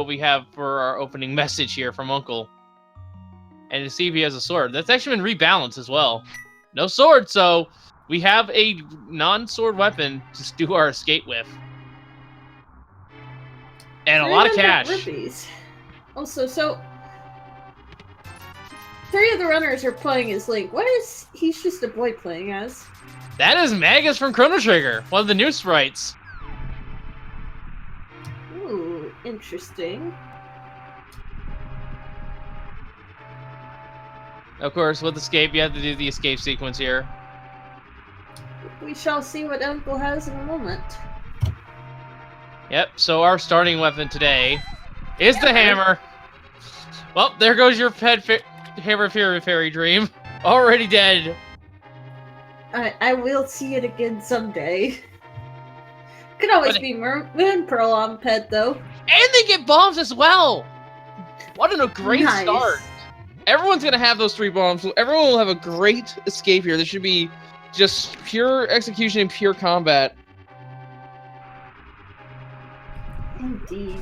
what we have for our opening message here from Uncle. And to see if he has a sword. That's actually been rebalanced as well. No sword, so we have a non-sword weapon to do our escape with. And a lot of cash. Rupees. Also, so 3 of the runners are playing as Link. What is he's just a boy playing as? That is Magus from Chrono Trigger, one of the new sprites. Ooh, interesting. Of course, with escape, you have to do the escape sequence here. We shall see what Uncle has in a moment. Yep, so our starting weapon today is the hammer. Well, there goes your pet hammer fairy dream. Already dead. I will see it again someday. Could always be Moon Pearl on pet, though. And they get bombs as well! What a great start. Everyone's going to have those 3 bombs, so everyone will have a great escape here. This should be just pure execution and pure combat. Indeed.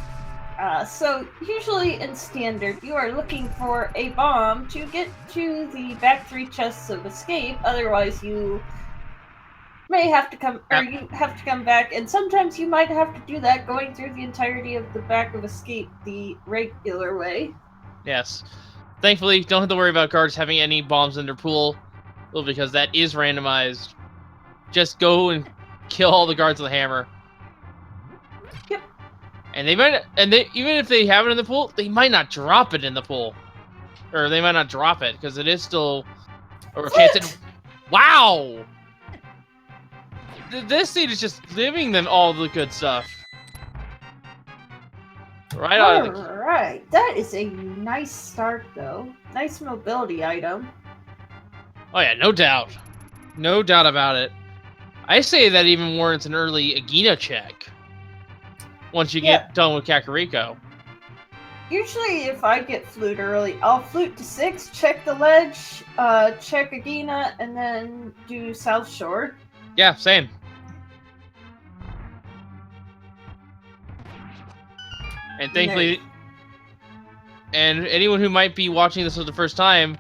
So, usually in Standard, you are looking for a bomb to get to the back 3 chests of escape. Otherwise, you may have to come, or you have to come back, and sometimes you might have to do that going through the entirety of the back of escape the regular way. Yes. Thankfully, don't have to worry about guards having any bombs in their pool, well, because that is randomized. Just go and kill all the guards with a hammer. Yep. And even if they have it in the pool, they might not drop it in the pool, or they might not drop it because it is still a chance. Wow! This seed is just giving them all the good stuff. Right out of the... Alright, that is a nice start, though. Nice mobility item. Oh yeah, no doubt. No doubt about it. I say that even warrants an early Agina check. Once you get done with Kakariko. Usually if I get flute early, I'll flute to 6, check the ledge, check Agina, and then do South Shore. Yeah, same. And thankfully, and anyone who might be watching this for the first time,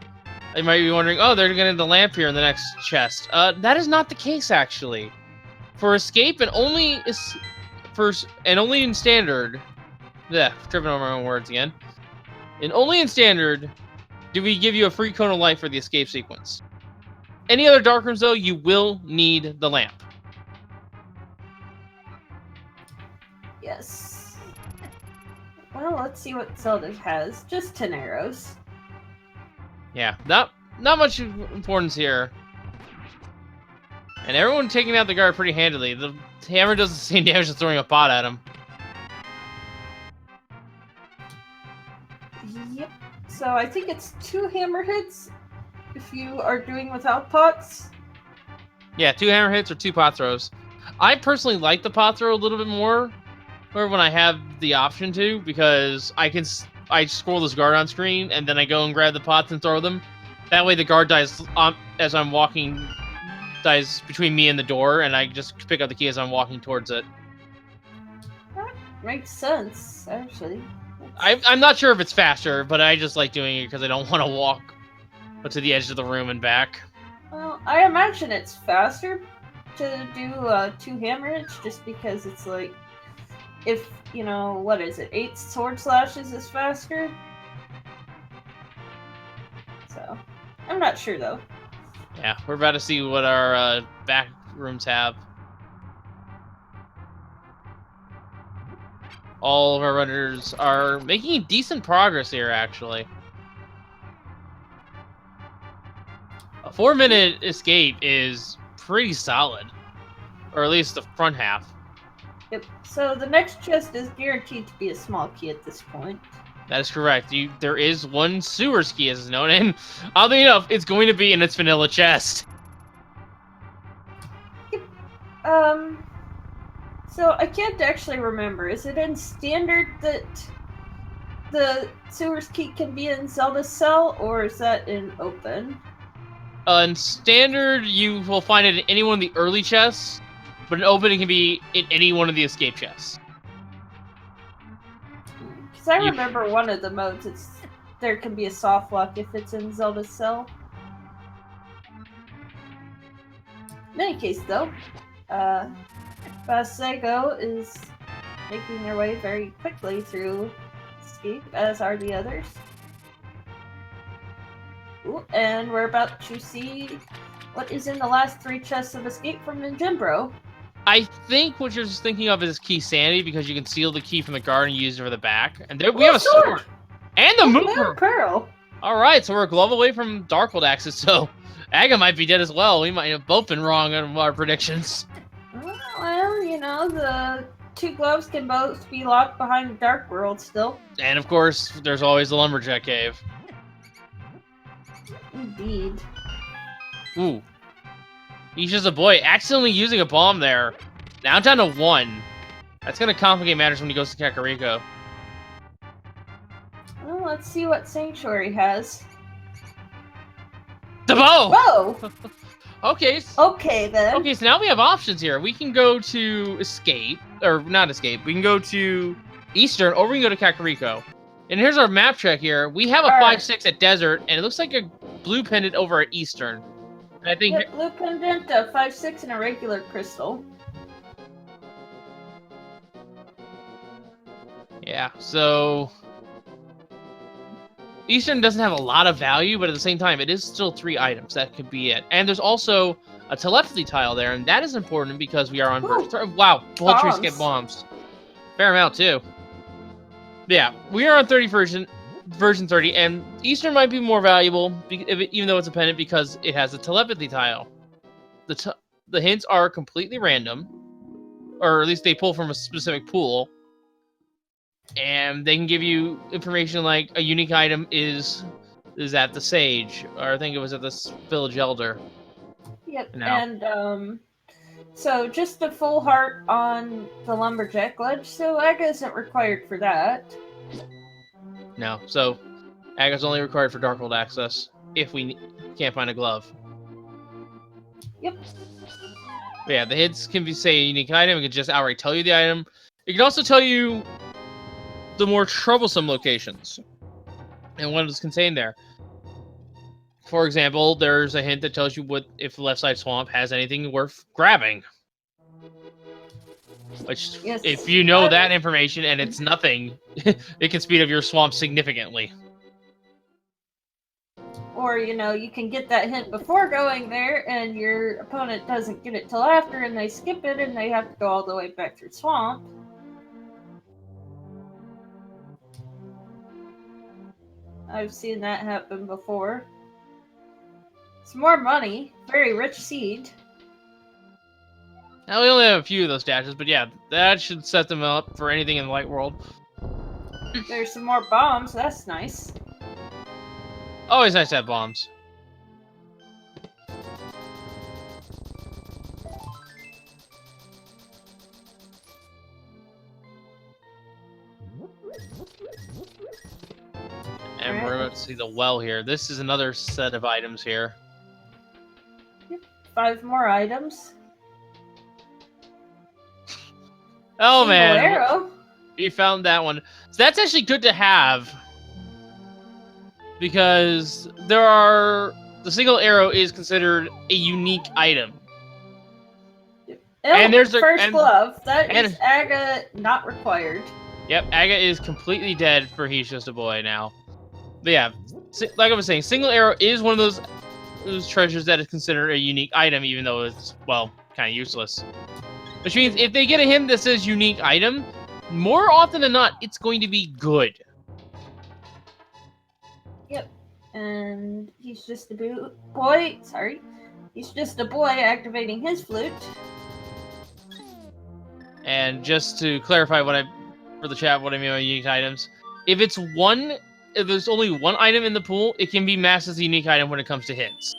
they might be wondering, oh, they're getting the lamp here in the next chest. That is not the case, actually. For escape, and only in standard, tripping over my own words again. And only in standard do we give you a free cone of light for the escape sequence. Any other dark rooms, though, you will need the lamp. Yes. Well, let's see what Zelda has. Just 10 arrows. Yeah, not much importance here. And everyone taking out the guard pretty handily. The hammer does the same damage as throwing a pot at him. Yep. So I think it's 2 hammer hits if you are doing without pots. Yeah, 2 hammer hits or 2 pot throws. I personally like the pot throw a little bit more, or when I have the option to, because I scroll this guard on screen and then I go and grab the pots and throw them. That way the guard dies as I'm walking, dies between me and the door, and I just pick up the key as I'm walking towards it. That makes sense, actually. I'm not sure if it's faster, but I just like doing it because I don't want to walk to the edge of the room and back. Well, I imagine it's faster to do 2 hammer hits, just because it's like, if, 8 sword slashes is faster? So, I'm not sure, though. Yeah, we're about to see what our back rooms have. All of our runners are making decent progress here, actually. A 4-minute escape is pretty solid. Or at least the front half. Yep, so the next chest is guaranteed to be a small key at this point. That is correct. There is one sewer's key, as is known, and oddly enough, it's going to be in its vanilla chest. Yep. So I can't actually remember. Is it in standard that the sewer's key can be in Zelda's cell, or is that in open? In standard, you will find it in any one of the early chests, but in open, it can be in any one of the escape chests. Because I remember one of the modes, there can be a soft lock if it's in Zelda's cell. In any case, though, Basego is making their way very quickly through Escape, as are the others. Ooh, and we're about to see what is in the last 3 chests of Escape from Ninjembro. I think what you're just thinking of is Key Sanity, because you can steal the key from the guard and use it over the back. And there we have a sword! And the Moon Pearl! Alright, so we're a glove away from Darkhold Axis, so Aga might be dead as well. We might have both been wrong on our predictions. Well, you know, the 2 gloves can both be locked behind the Dark World still. And of course, there's always the Lumberjack Cave. Indeed. Ooh. He's just a boy, accidentally using a bomb there. Now down to 1. That's gonna complicate matters when he goes to Kakariko. Well, let's see what Sanctuary has. The bow! Whoa! Okay. Okay, then. Okay, so now we have options here. We can go to Escape, or not Escape. We can go to Eastern, or we can go to Kakariko. And here's our map check here. We have a 5-6 at Desert, and it looks like a blue pendant over at Eastern. And I think blue pendant, a 5-6, and a regular crystal. Yeah, so Eastern doesn't have a lot of value, but at the same time, it is still 3 items. That could be it. And there's also a telepathy tile there, and that is important because we are on wow, Poultry skip bombs. Fair amount, too. Yeah, we are on 30 version 30, and Eastern might be more valuable, even though it's a pendant, because it has a telepathy tile. The hints are completely random, or at least they pull from a specific pool, and they can give you information like a unique item is at the Sage, or I think it was at the Village Elder. Yep, and so just a full heart on the Lumberjack ledge, so Aga isn't required for that. No, so Aga's only required for Darkhold access if we can't find a glove. Yep. But yeah, the hints can be, say, a unique item. It can just outright tell you the item. It can also tell you the more troublesome locations and what is contained there. For example, there's a hint that tells you what if the left side swamp has anything worth grabbing. Which, yes, if you know that information and it's nothing, it can speed up your swamp significantly. Or, you know, you can get that hint before going there, and your opponent doesn't get it till after, and they skip it, and they have to go all the way back through swamp. I've seen that happen before. It's more money. Very rich seed. Now, we only have a few of those dashes, but yeah, that should set them up for anything in the Light World. There's some more bombs. That's nice. Always nice to have bombs. And we're about to see the well here. This is another set of items here. 5 more items. Oh, man. Arrow. We found that one. So that's actually good to have. Because the single arrow is considered a unique item. And there's first glove. That is Aga not required. Yep, Aga is completely dead for He's Just a Boy now. But yeah, like I was saying, single arrow is one of those treasures that is considered a unique item, even though it's, well, kind of useless. Which means if they get a hint that says unique item, more often than not, it's going to be good. Yep. And he's just a boy. Sorry. He's just a boy activating his flute. And just to clarify for the chat, what I mean by unique items, if there's only one item in the pool, it can be masked as a unique item when it comes to hits.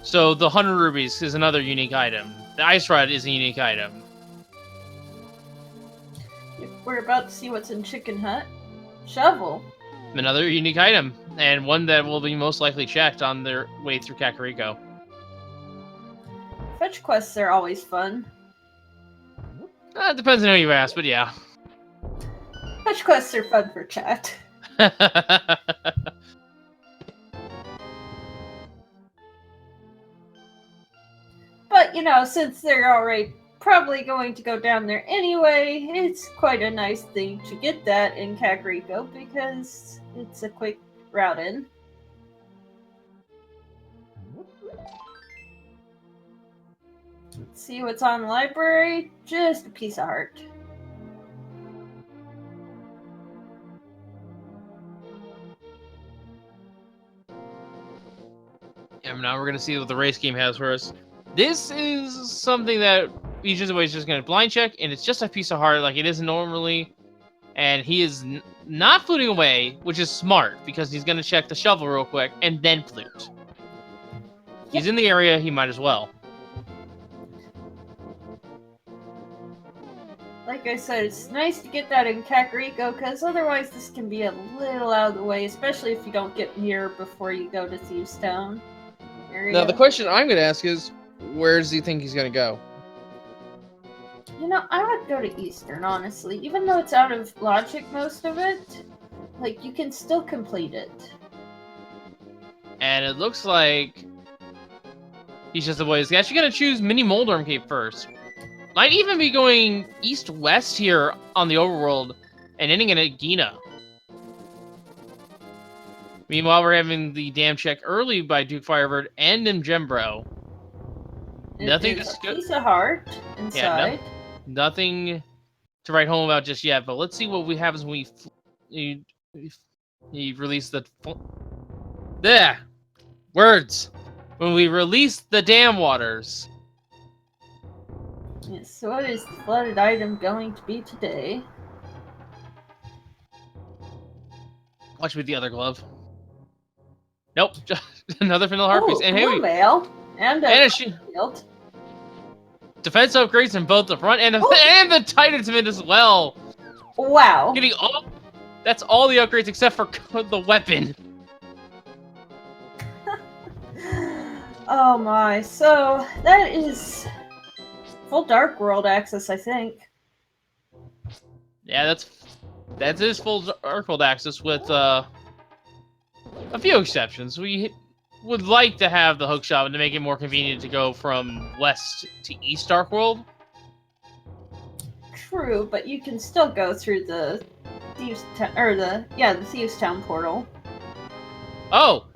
So the 100 rubies is another unique item. The ice rod is a unique item. We're about to see what's in Chicken Hut. Shovel. Another unique item, and one that will be most likely checked on their way through Kakariko. Fetch quests are always fun. It depends on who you ask, but yeah. Fetch quests are fun for chat. But, you know, since they're already probably going to go down there anyway, it's quite a nice thing to get that in Kakariko because it's a quick route in. Let's see what's on the library. Just a piece of heart. And now we're gonna see what the race game has for us. This is something that each of the ways just gonna blind check, and it's just a piece of heart like it is normally. And he is not fluting away, which is smart because he's gonna check the shovel real quick and then flute. He's in the area, he might as well. Like I said, it's nice to get that in Kakariko because otherwise this can be a little out of the way, especially if you don't get here before you go to Thieves Town area. Now, the question I'm going to ask is, where does he think he's going to go? You know, I would go to Eastern, honestly. Even though it's out of logic, most of it, like, you can still complete it. And it looks like he's just the way he's actually gonna choose Mini Moldorm Cape first. Might even be going east-west here on the overworld and ending in Gina. Meanwhile, we're having the dam check early by Duke Firebird and Gembro. Nothing It's a piece of heart inside. Yeah, nothing to write home about just yet, but let's see what happens when we release the... There! Words! When we release the dam waters. Yes, so what is the flooded item going to be today? Watch with the other glove. Nope, just another vanilla heart piece. And hey, mail and a shield. Defense upgrades in both the front and the Titan's Mint as well. Wow. Getting all... That's all the upgrades except for the weapon. Oh my, so that is full Dark World access, I think. Yeah, that's his full Dark World access with a few exceptions. We would like to have the hook shot to make it more convenient to go from west to east Dark World. True, but you can still go through the Thieves Town, or the Thieves Town portal. Oh.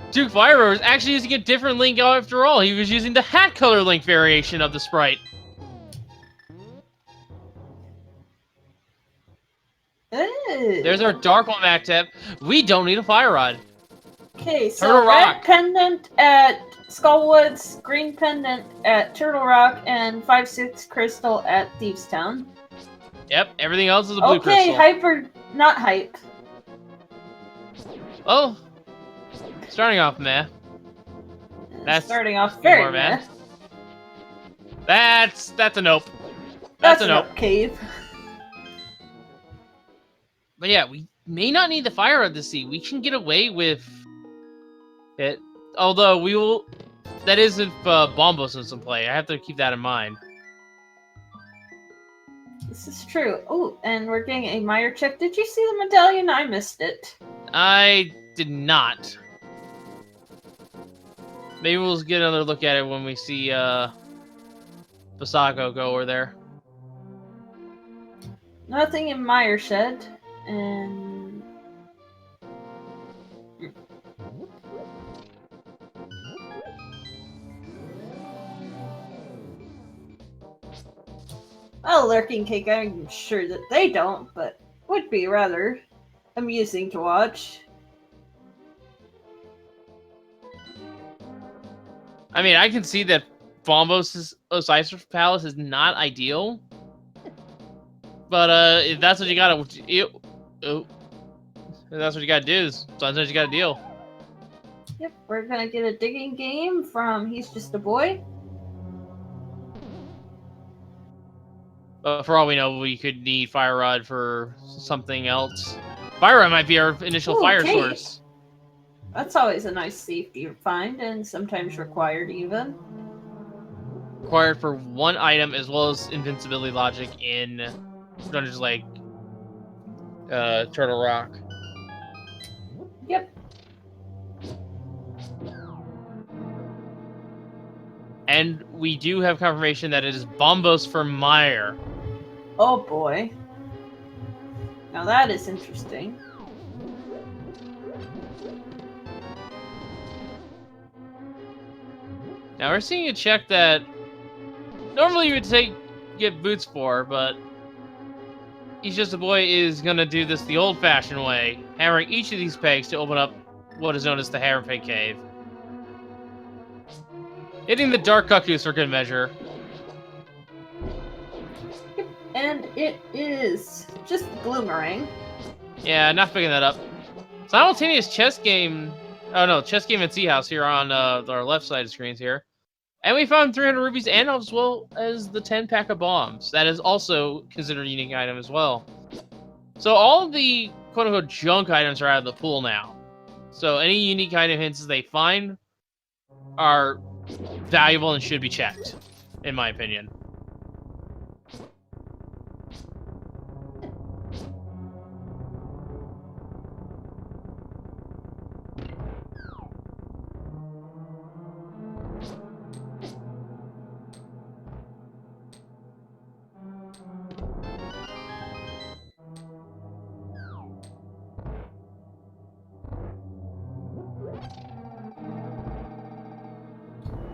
Duke Firebird was actually using a different link after all. He was using the hat color link variation of the sprite. Ew. There's our Dark One Mac tab. We don't need a fire rod. Okay, so Turtle red Rock. pendant at Skullwoods, green pendant at Turtle Rock, and 5/6 crystal at Thieves Town. Yep, everything else is a blue crystal. Okay, not hype. Oh, starting off, meh. That's starting off very more, meh. That's a nope. That's a nope. Cave. But yeah, we may not need the fire rod to see. We can get away with it. Although we will... That is if Bombos is in play. I have to keep that in mind. This is true. Oh, and we're getting a Meyer check. Did you see the medallion? I missed it. I did not. Maybe we'll get another look at it when we see Basago go over there. Nothing in Meyer shed. And... Well, Lurking Cake, I'm sure that they don't, but would be rather amusing to watch. I mean, I can see that Bombos' Osiris Palace is not ideal. But if that's what you gotta... if that's what you gotta do, sometimes you gotta deal. Yep, we're gonna get a digging game from He's Just a Boy. For all we know, we could need Fire Rod for something else. Fire Rod might be our initial fire source. That's always a nice safety find, and sometimes required even. Required for one item as well as invincibility logic in Dungeons like Turtle Rock. Yep. And we do have confirmation that it is Bombos for Meyer. Oh boy. Now that is interesting. Now we're seeing a check that normally you would get boots for, but He's Just a Boy is gonna do this the old-fashioned way, hammering each of these pegs to open up what is known as the Hammer Peg Cave. Hitting the Dark Cuckoos for good measure. And it is just Bloomerang. Yeah, not picking that up. Simultaneous chess game. Oh no, chess game at Sea House here on our left side of screens here. And we found 300 rupees and as well as the 10 pack of bombs. That is also considered a unique item as well. So all of the quote-unquote junk items are out of the pool now. So any unique item hints they find are valuable and should be checked, in my opinion.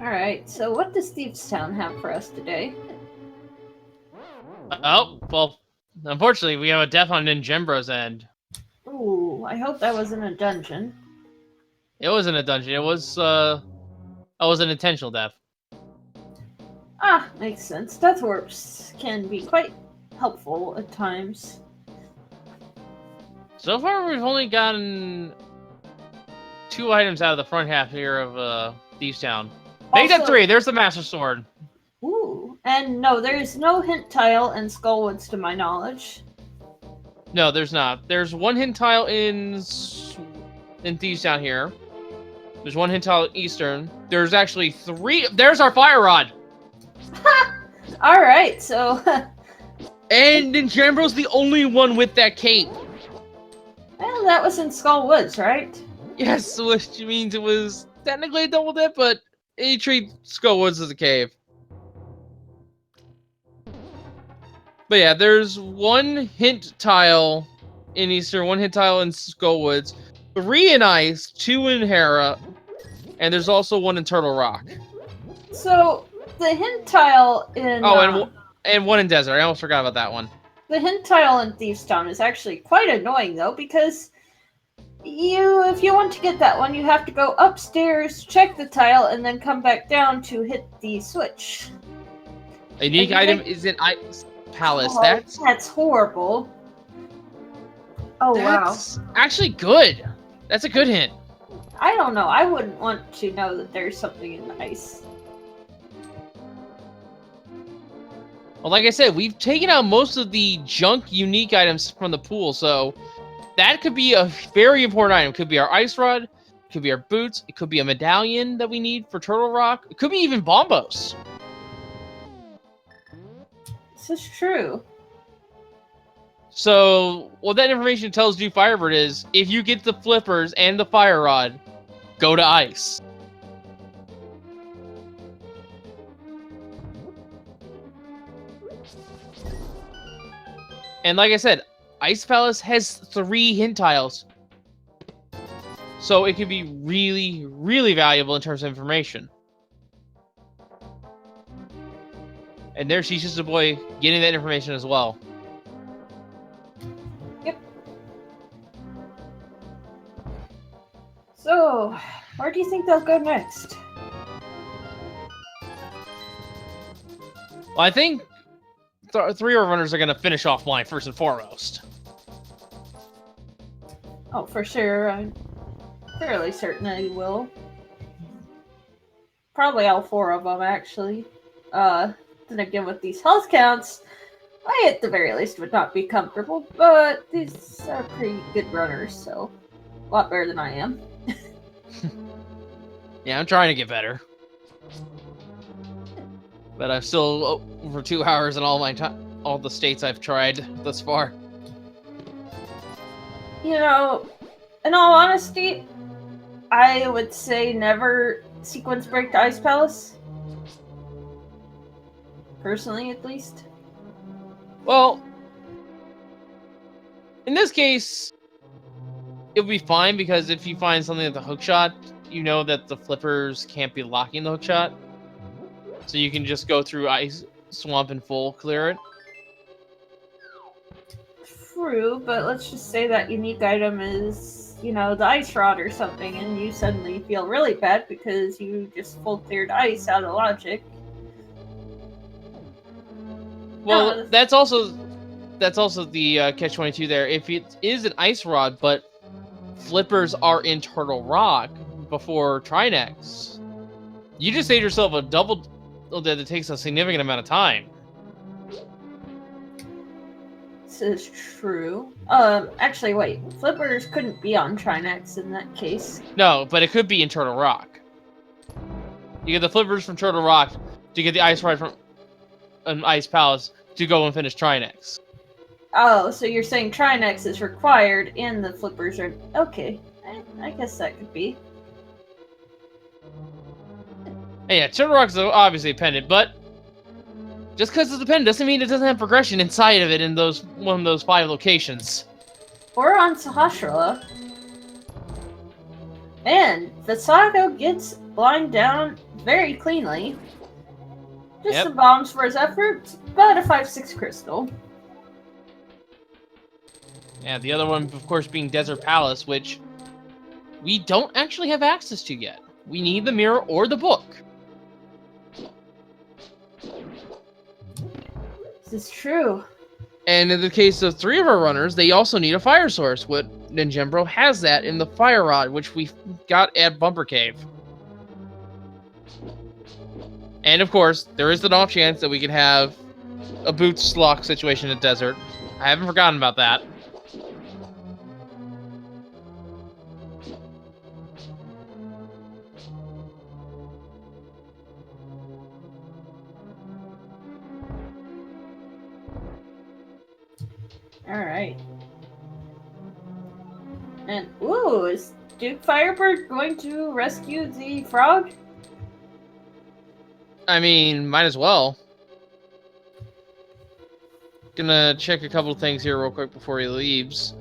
Alright, so what does Thievestown have for us today? Oh, well, unfortunately, we have a death on Ninjembro's end. Ooh, I hope that wasn't a dungeon. It wasn't a dungeon. It was an intentional death. Ah, makes sense. Death warps can be quite helpful at times. So far, we've only gotten 2 items out of the front half here of Thievestown. Make that 3. There's the Master Sword. Ooh, and no, there's no hint tile in Skullwoods to my knowledge. No, there's not. There's 1 hint tile in Thievestown here. There's 1 hint tile Eastern. There's actually 3. There's our Fire Rod. Alright, so... And Ninjembro's the only one with that cape. Well, that was in Skullwoods, right? Yes, which means it was technically a double dip, but you treat Skullwoods as a cave. But yeah, there's 1 hint tile in Eastern, 1 hint tile in Skullwoods, 3 in Ice, 2 in Hera, and there's also 1 in Turtle Rock. So, the hint tile in... Oh, and 1 in Desert. I almost forgot about that one. The hint tile in Thievestown is actually quite annoying, though, because if you want to get that one, you have to go upstairs, check the tile, and then come back down to hit the switch. A unique item is in Ice Palace. Oh, that's horrible. Oh, that's actually good. That's a good hint. I don't know. I wouldn't want to know that there's something in the ice. Well, like I said, we've taken out most of the junk unique items from the pool, so that could be a very important item. It could be our Ice Rod, it could be our boots, it could be a medallion that we need for Turtle Rock, it could be even Bombos. This is true. So, what that information tells you, Firebird, is if you get the flippers and the Fire Rod, go to Ice. And like I said, Ice Palace has 3 hint tiles. So it could be really, really valuable in terms of information. And there she's just a boy getting that information as well. Yep. So, where do you think they'll go next? Well, I think 3 runners are going to finish off mine first and foremost. Oh, for sure. I'm fairly certain they will. Probably all 4 of them, actually. Then again, with these health counts, I at the very least would not be comfortable, but these are pretty good runners, so a lot better than I am. Yeah, I'm trying to get better. But I'm still over 2 hours in all the states I've tried thus far. You know, in all honesty, I would say never sequence break to Ice Palace. Personally, at least. Well, in this case, it'll be fine because if you find something at the hookshot, you know that the flippers can't be locking the hookshot. So you can just go through Ice Swamp and full clear it. True, but let's just say that unique item is, you know, the ice rod or something, and you suddenly feel really bad because you just full cleared ice out of logic. Well, No, that's also the catch-22 there. If it is an ice rod, but flippers are in Turtle Rock before Trinex, you just saved yourself a double that it takes a significant amount of time. this is true. Actually, wait. Flippers couldn't be on Trinex in that case. No, but it could be in Turtle Rock. You get the flippers from Turtle Rock to get the ice rod from an Ice Palace to go and finish Trinex. Oh, so you're saying Trinex is required and the flippers are... Okay, I guess that could be. And yeah, Turtle Rock is obviously a pendant, but just because it's a pendant doesn't mean it doesn't have progression inside of it in one of those 5 locations. Or on Sahasrara. And Visago gets blind down very cleanly. Just Yep. some bombs for his efforts, but a 5/6 crystal. Yeah, the other one, of course, being Desert Palace, which we don't actually have access to yet. We need the mirror or the book. This is true. And in the case of 3 of our runners, they also need a fire source. What Ninjembro has that in the fire rod, which we got at Bumper Cave. And of course, there is an off chance that we could have a boots lock situation in Desert. I haven't forgotten about that. Alright. And, ooh, is Duke Firebird going to rescue the frog? I mean, might as well. Gonna check a couple things here real quick before he leaves.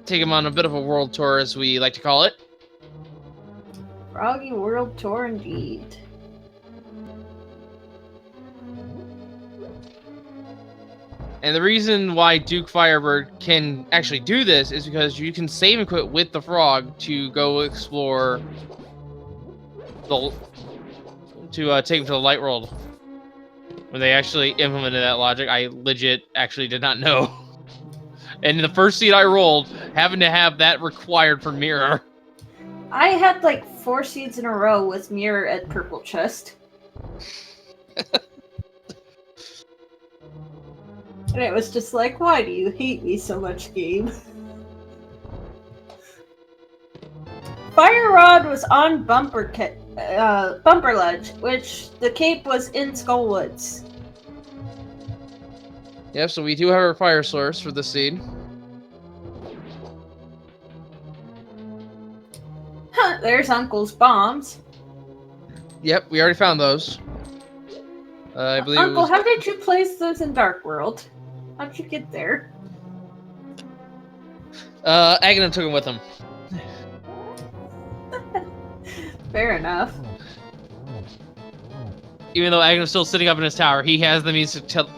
Take him on a bit of a world tour, as we like to call it. Froggy World Tour indeed. And the reason why Duke Firebird can actually do this is because you can save and quit with the frog to go explore take him to the light world. When they actually implemented that logic, I legit actually did not know. And the first seed I rolled happened to have that required for mirror. I had like 4 seeds in a row with mirror at purple chest. And it was just like, why do you hate me so much, game? Fire Rod was on Bumper Ledge, which the cape was in Skull Woods. Yep, so we do have our fire source for the seed. Huh, there's Uncle's bombs. Yep, we already found those. I believe Uncle, it was... how did you place those in Dark World? How'd you get there? Aghanim took him with him. Fair enough. Even though Aghanim's still sitting up in his tower, he has the means to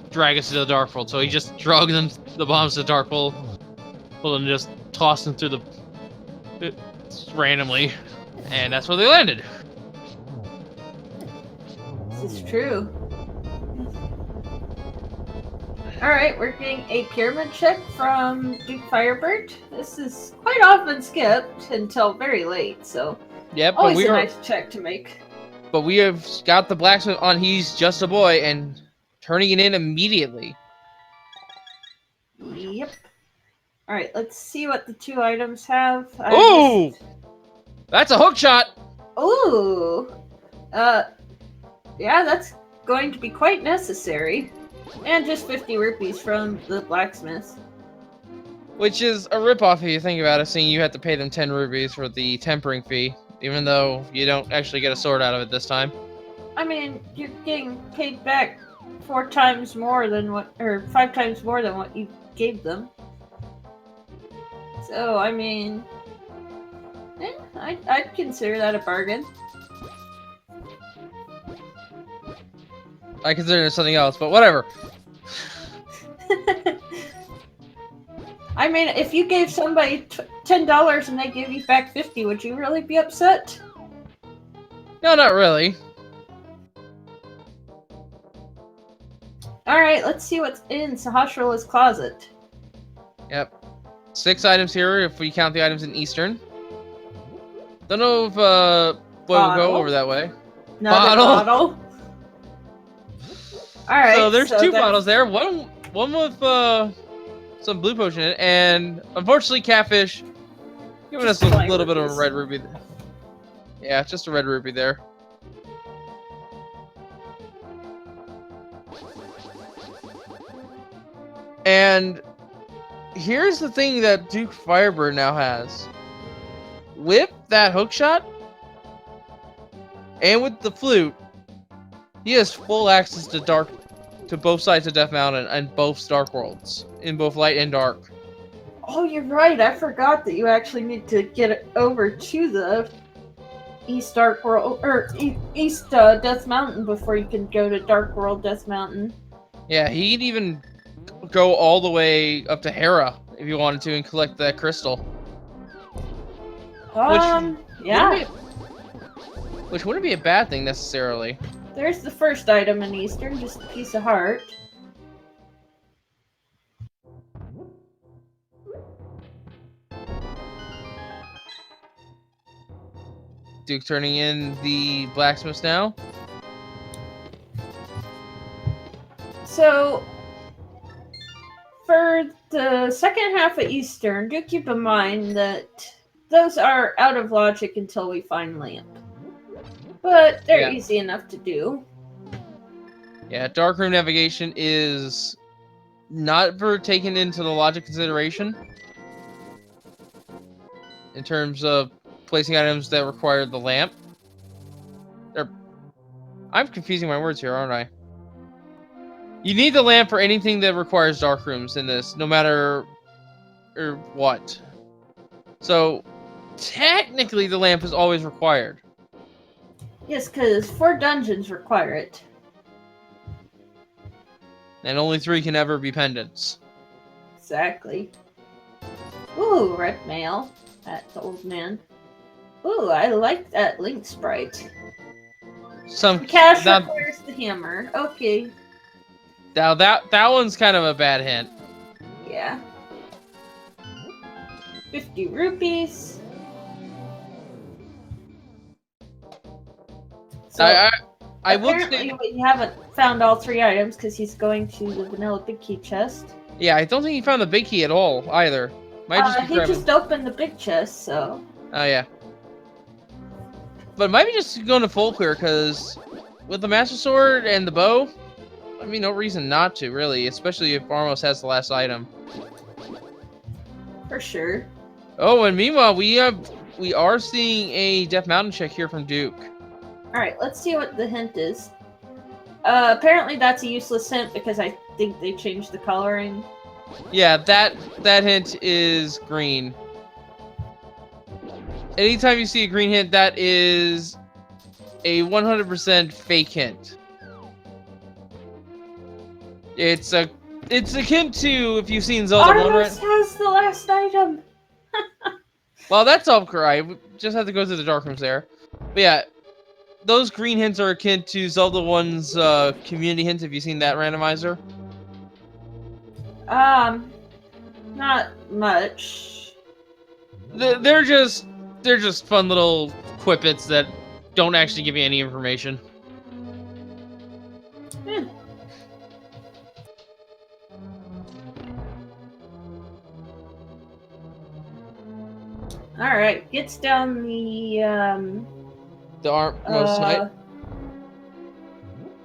drag us to the Dark World. So he just drug the bombs to the Dark World, and just tossed them through randomly, and that's where they landed. This is true. Alright, we're getting a pyramid check from Duke Firebird. This is quite often skipped until very late, so Yep, always a nice check to make. But we have got the blacksmith on He's Just a Boy and turning it in immediately. Yep. Alright, let's see what the 2 items have. Ooh! That's a hook shot. Ooh. Yeah, that's going to be quite necessary. And just 50 rupees from the blacksmith. Which is a ripoff if you think about it, seeing you have to pay them 10 rupees for the tempering fee, even though you don't actually get a sword out of it this time. I mean, you're getting paid back 4 times more than what, or 5 times more than what you gave them. So, I mean, I'd consider that a bargain. I consider it something else, but whatever. I mean, if you gave somebody $10 and they gave you back 50, would you really be upset? No, not really. Alright, let's see what's in Sahasrara's closet. Yep. 6 items here if we count the items in Eastern. Don't know if Boy will go over that way. Another bottle. Alright. So there's 2 bottles there. One with some blue potion in it, and unfortunately Catfish giving us a little bit of a red ruby. Yeah, just a red ruby there. And here's the thing that Duke Firebird now has. With that hook shot, and with the flute, he has full access to both sides of Death Mountain and both Dark Worlds, in both light and dark. Oh, you're right. I forgot that you actually need to get over to the East Dark World, or East Death Mountain before you can go to Dark World Death Mountain. Yeah, he'd even go all the way up to Hera if you wanted to and collect that crystal. Yeah. Which wouldn't be a bad thing necessarily. There's the first item in Eastern, just a piece of heart. Duke turning in the blacksmiths now. So, for the second half of Eastern, do keep in mind that those are out of logic until we find Lamp. But they're easy enough to do. Yeah, Darkroom navigation is not for taken into the logic consideration in terms of placing items that require the lamp. I'm confusing my words here, aren't I? You need the lamp for anything that requires dark rooms in this, no matter what. So, technically the lamp is always required. Yes, because 4 dungeons require it. And only 3 can ever be pendants. Exactly. Ooh, red mail. That's old man. Ooh, I like that Link sprite. Some cash requires the hammer. Okay. Now that one's kind of a bad hint. Yeah. 50 rupees. So I will say we haven't found all 3 items because he's going to the vanilla big key chest. Yeah, I don't think he found the big key at all either. He just opened the big chest, so. Oh yeah. But it might be just going to full clear because with the Master Sword and the bow, I mean, no reason not to really, especially if Armos has the last item. For sure. Oh, and meanwhile, we are seeing a Death Mountain check here from Duke. Alright, let's see what the hint is. Apparently that's a useless hint because I think they changed the coloring. Yeah, that hint is green. Anytime you see a green hint, that is a 100% fake hint. It's akin to if you've seen Zelda Armos has the last item! Well, that's all correct. We just have to go through the dark rooms there. But yeah, those green hints are akin to Zelda 1's community hints. Have you seen that randomizer? Not much. They're just fun little quippets that don't actually give you any information. Alright, gets down the armmost snipe.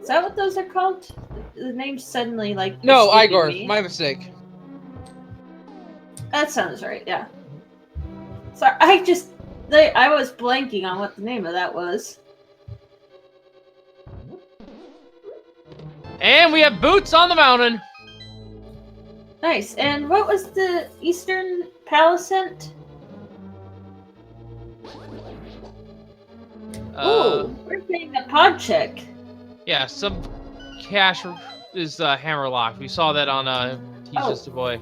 Is that what those are called? The name suddenly like No, escaping Igor. me. My mistake. That sounds right, yeah. Sorry, I was blanking on what the name of that was. And we have boots on the mountain. Nice. And what was the Eastern Palisant? Ooh, we're getting a pod check. Yeah, some cache is hammerlocked. We saw that on He's Just a Boy.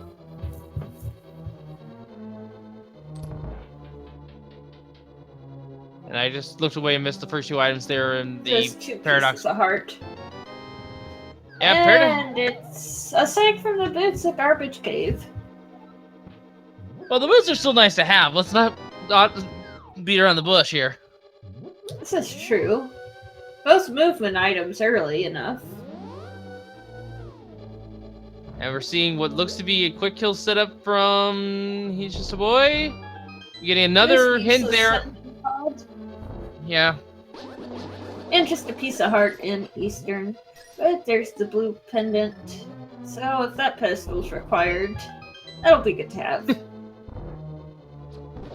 And I just looked away and missed the first two items there in the just two paradox. Pieces of heart. Yeah, and it's aside from the boots, a garbage cave. Well, the boots are still nice to have. Let's not beat around the bush here. This is true. Most movement items early enough. And we're seeing what looks to be a quick kill setup from He's Just a Boy. We're getting another hint there. Yeah. And just a piece of heart in Eastern. But there's the blue pendant. So if that pedestal's required, that'll be good to have.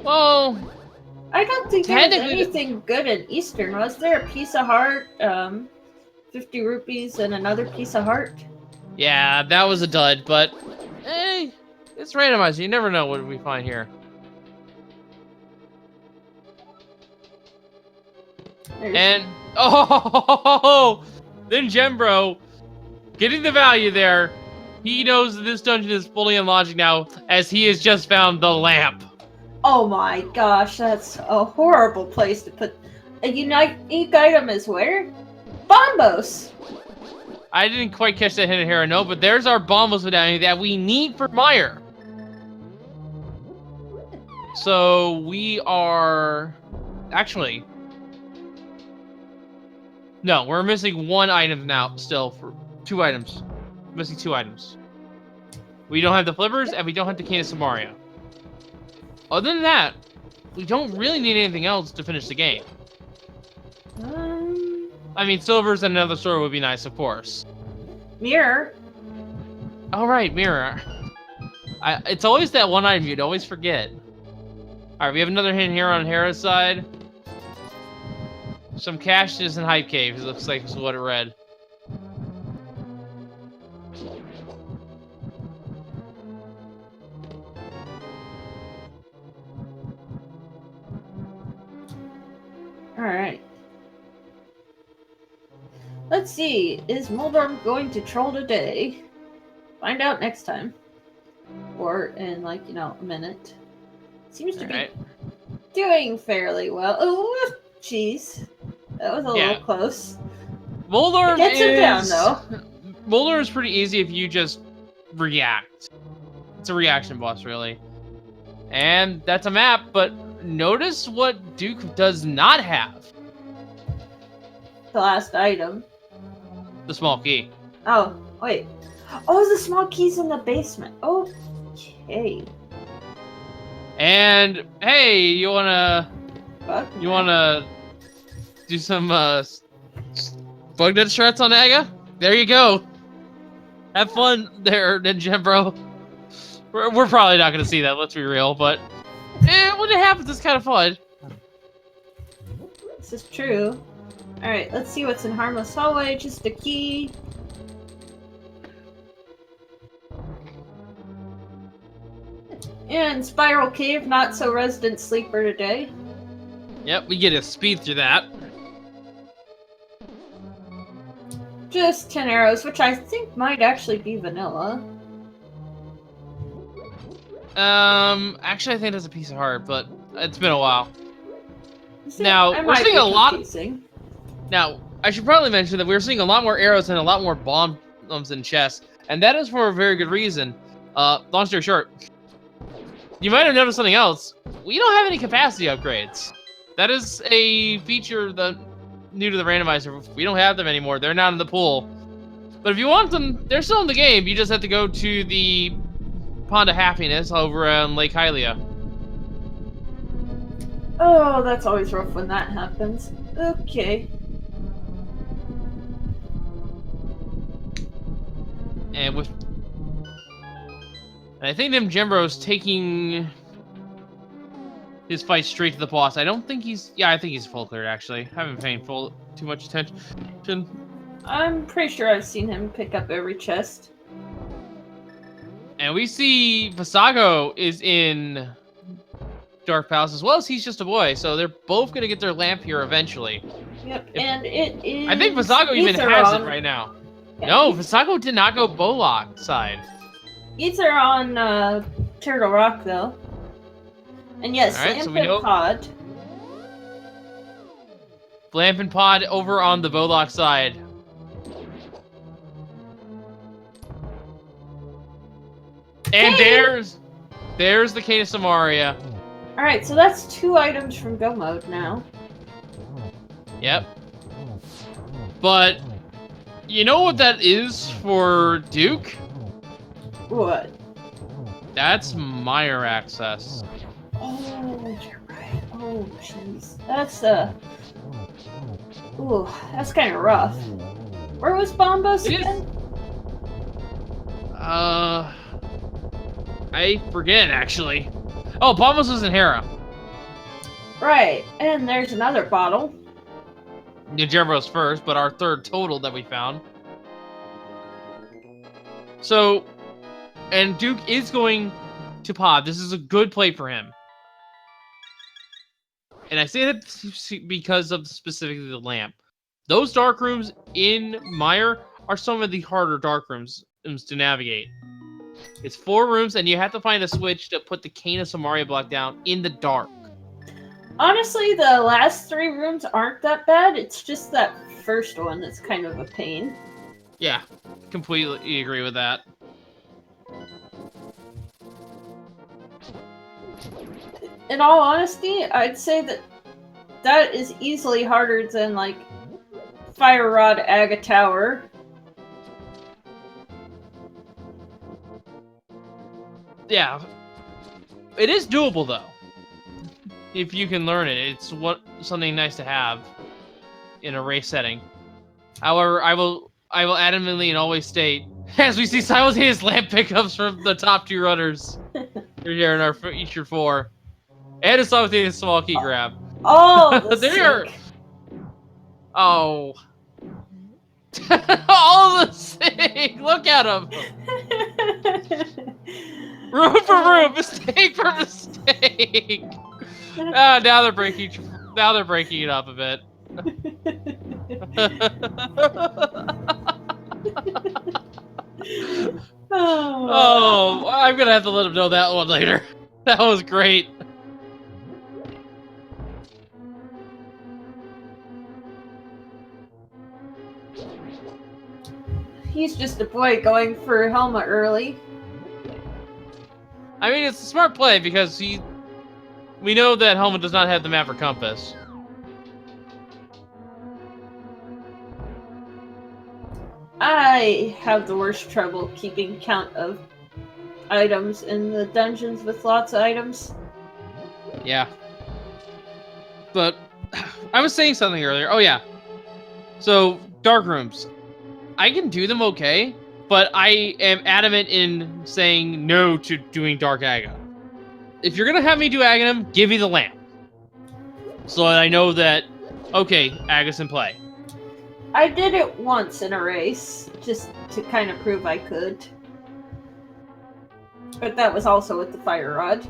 Well, I don't think there was anything good in Eastern. Was there a piece of heart, 50 rupees, and another piece of heart? Yeah, that was a dud, but hey, it's randomized. You never know what we find here. And then Gembro getting the value there. He knows that this dungeon is fully unlocked now, as he has just found the lamp. Oh my gosh, that's a horrible place to put a unique item. Is where? Bombos. I didn't quite catch that hint here, no, but there's our bombos medallion that we need for Meyer. So we are actually. No, we're missing one item now, still, for 2 items. Missing 2 items. We don't have the flippers, and we don't have the Canis of Mario. Other than that, we don't really need anything else to finish the game. I mean, silvers and another sword would be nice, of course. Mirror. Alright, mirror. It's always that one item you'd always forget. Alright, we have another hint here on Hera's side. Some caches and hype caves, it looks like is what it read. Alright. Let's see. Is Moldorm going to troll today? Find out next time. Or in, like, a minute. Seems to be doing fairly well. Oh, jeez. That was a little close. Moldorm gets him down, though. Moldorm is pretty easy if you just react. It's a reaction boss, really. And that's a map, but notice what Duke does not have. The last item. The small key. Oh, wait. Oh, the small key's in the basement. Okay. And, hey, you wanna do some bug net strats on Aga? There you go. Have fun there, Ninja Bro. We're probably not gonna see that, let's be real, but when it happens, it's kind of fun. This is true. Alright, let's see what's in Harmless Hallway. Just a key. And Spiral Cave, not so resident sleeper today. Yep, we get a speed through that. Just 10 arrows, which I think might actually be vanilla. Actually, I think that's a piece of heart, but it's been a while. See, Now, we're seeing a lot. Confusing. Now, I should probably mention that we're seeing a lot more arrows and a lot more bombs in chests, and that is for a very good reason. Long story short, you might have noticed something else. We don't have any capacity upgrades. That is a feature that new to the randomizer. We don't have them anymore. They're not in the pool. But if you want them, they're still in the game. You just have to go to the Pond of Happiness over on Lake Hylia. Oh, that's always rough when that happens. Okay. And I think them Jembro's taking his fight straight to the boss. I don't think he's... Yeah, I think he's full cleared, actually. I haven't paid too much attention. I'm pretty sure I've seen him pick up every chest. And we see Visago is in Dark Palace as well as he's just a boy. So they're both going to get their lamp here eventually. Yep, and it is... I think Visago even has it right now. Yeah, no, Visago did not go Bolok side. Either on Turtle Rock, though. And yes, All right, Lamp so we and know- Pod. Lamp and Pod over on the Bolok side. And Hey! there's the Cane of Samaria. Alright, so that's 2 items from Go Mode now. Yep. But you know what that is for Duke? What? That's Meyer access. Oh, you're right. Oh, jeez. That's, Ooh, that's kind of rough. Where was Bombos It is- again? I forget actually. Oh, Bombos was in Hera. Right, and there's another bottle. Nijembro's first, but our third total that we found. So, and Duke is going to Pod. This is a good play for him. And I say that because of specifically the lamp. Those dark rooms in Meyer are some of the harder dark rooms to navigate. It's 4 rooms, and you have to find a switch to put the Cane of Samaria block down in the dark. Honestly, the last 3 rooms aren't that bad. It's just that first one that's kind of a pain. Yeah, completely agree with that. In all honesty, I'd say that is easily harder than, like, Fire Rod Aga Tower. Yeah. It is doable, though. If you can learn it. It's something nice to have in a race setting. However, I will adamantly and always state, as we see simultaneous lamp pickups from the top 2 runners here in our feature 4. And a simultaneous small key grab. Oh, the There! sick. Oh. All the sync! Look at them! Room for room, mistake for mistake. Now they're breaking it up a bit. Oh, I'm gonna have to let him know that one later. That was great. He's just a boy going for Helma early. I mean, it's a smart play because we know that Helmet does not have the map or compass. I have the worst trouble keeping count of items in the dungeons with lots of items. Yeah. But I was saying something earlier. Oh, yeah. So, dark rooms. I can do them okay, but I am adamant in saying no to doing Dark Aga. If you're going to have me do Aghanim, give me the lamp. So that I know that, okay, Aga's in play. I did it once in a race, just to kind of prove I could. But that was also with the fire rod.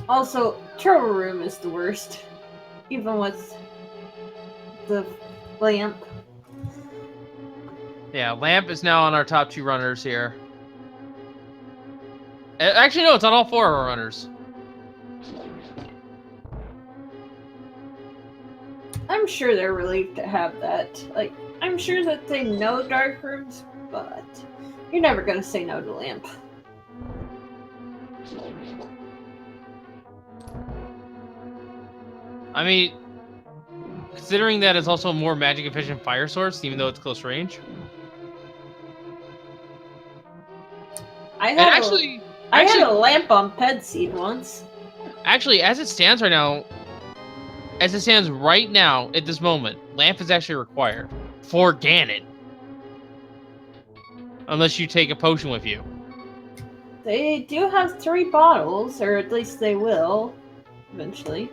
Also, turtle room is the worst. Even with the lamp. Yeah, lamp is now on our top 2 runners here. Actually, no, it's on all 4 of our runners. I'm sure they're relieved to have that. Like, I'm sure that they know dark rooms, but you're never gonna say no to lamp. I mean, considering that it's also a more magic efficient fire source, even though it's close range. I And had actually, I had a lamp on Ped Seed once. Actually, as it stands right now, at this moment, lamp is actually required for Ganon. Unless you take a potion with you. They do have 3 bottles, or at least they will, eventually.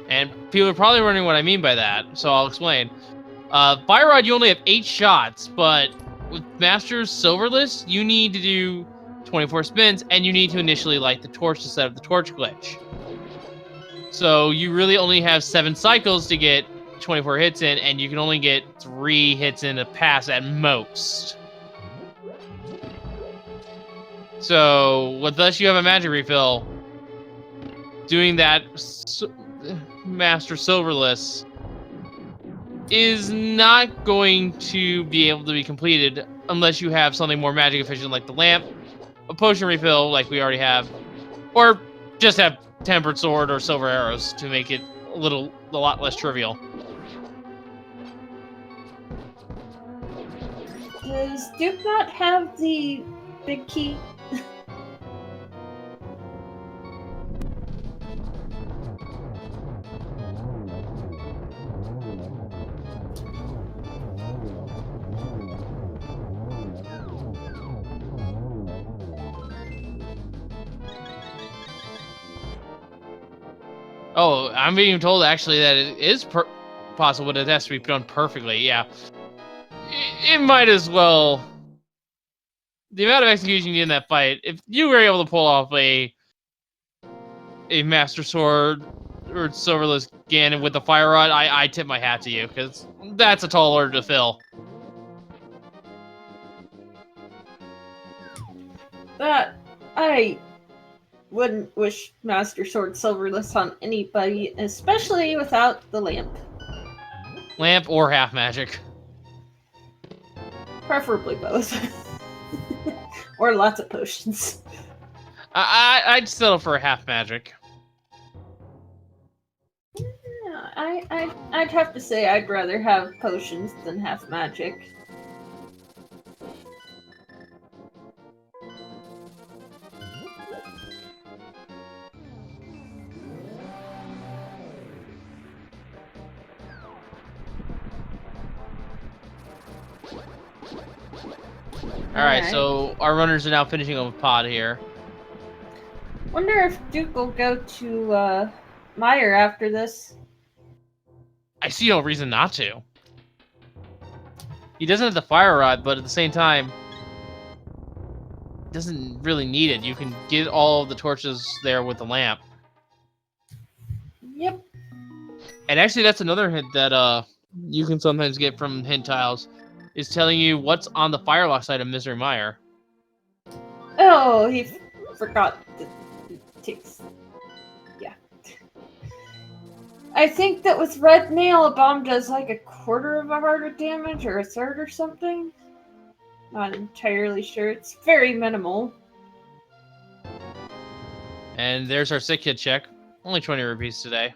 And people are probably wondering what I mean by that, so I'll explain. Fire Rod, you only have 8 shots, but with Master's Silverless, you need to do 24 spins, and you need to initially light the torch to set up the torch glitch. So you really only have 7 cycles to get 24 hits in, and you can only get 3 hits in a pass at most. So, with us, you have a magic refill. Doing that Master Silverless is not going to be able to be completed unless you have something more magic efficient like the lamp, a potion refill like we already have, or just have tempered sword or silver arrows to make it a lot less trivial. Does Duke not have the big key? Oh, I'm being told actually that it is possible, but it has to be done perfectly. Yeah, it might as well. The amount of execution you need in that fight, if you were able to pull off a Master Sword or Silverless Ganon with the Fire Rod, I tip my hat to you, because that's a tall order to fill. That I wouldn't wish Master Sword Silverless on anybody, especially without the lamp. Lamp or half magic. Preferably both. Or lots of potions. I'd settle for a half magic. Yeah, I'd have to say I'd rather have potions than have magic. Alright, so our runners are now finishing up a pod here. Wonder if Duke will go to Meyer after this. I see no reason not to. He doesn't have the Fire Rod, but at the same time, doesn't really need it. You can get all of the torches there with the lamp. Yep. And actually, that's another hint that you can sometimes get from hint tiles, is telling you what's on the Firelocks side of Misery Mire. Oh, he forgot the ticks. Yeah. I think that with red nail, a bomb does like a quarter of a heart of damage, or a third or something. Not entirely sure. It's very minimal. And there's our sick kid check. Only 20 rupees today.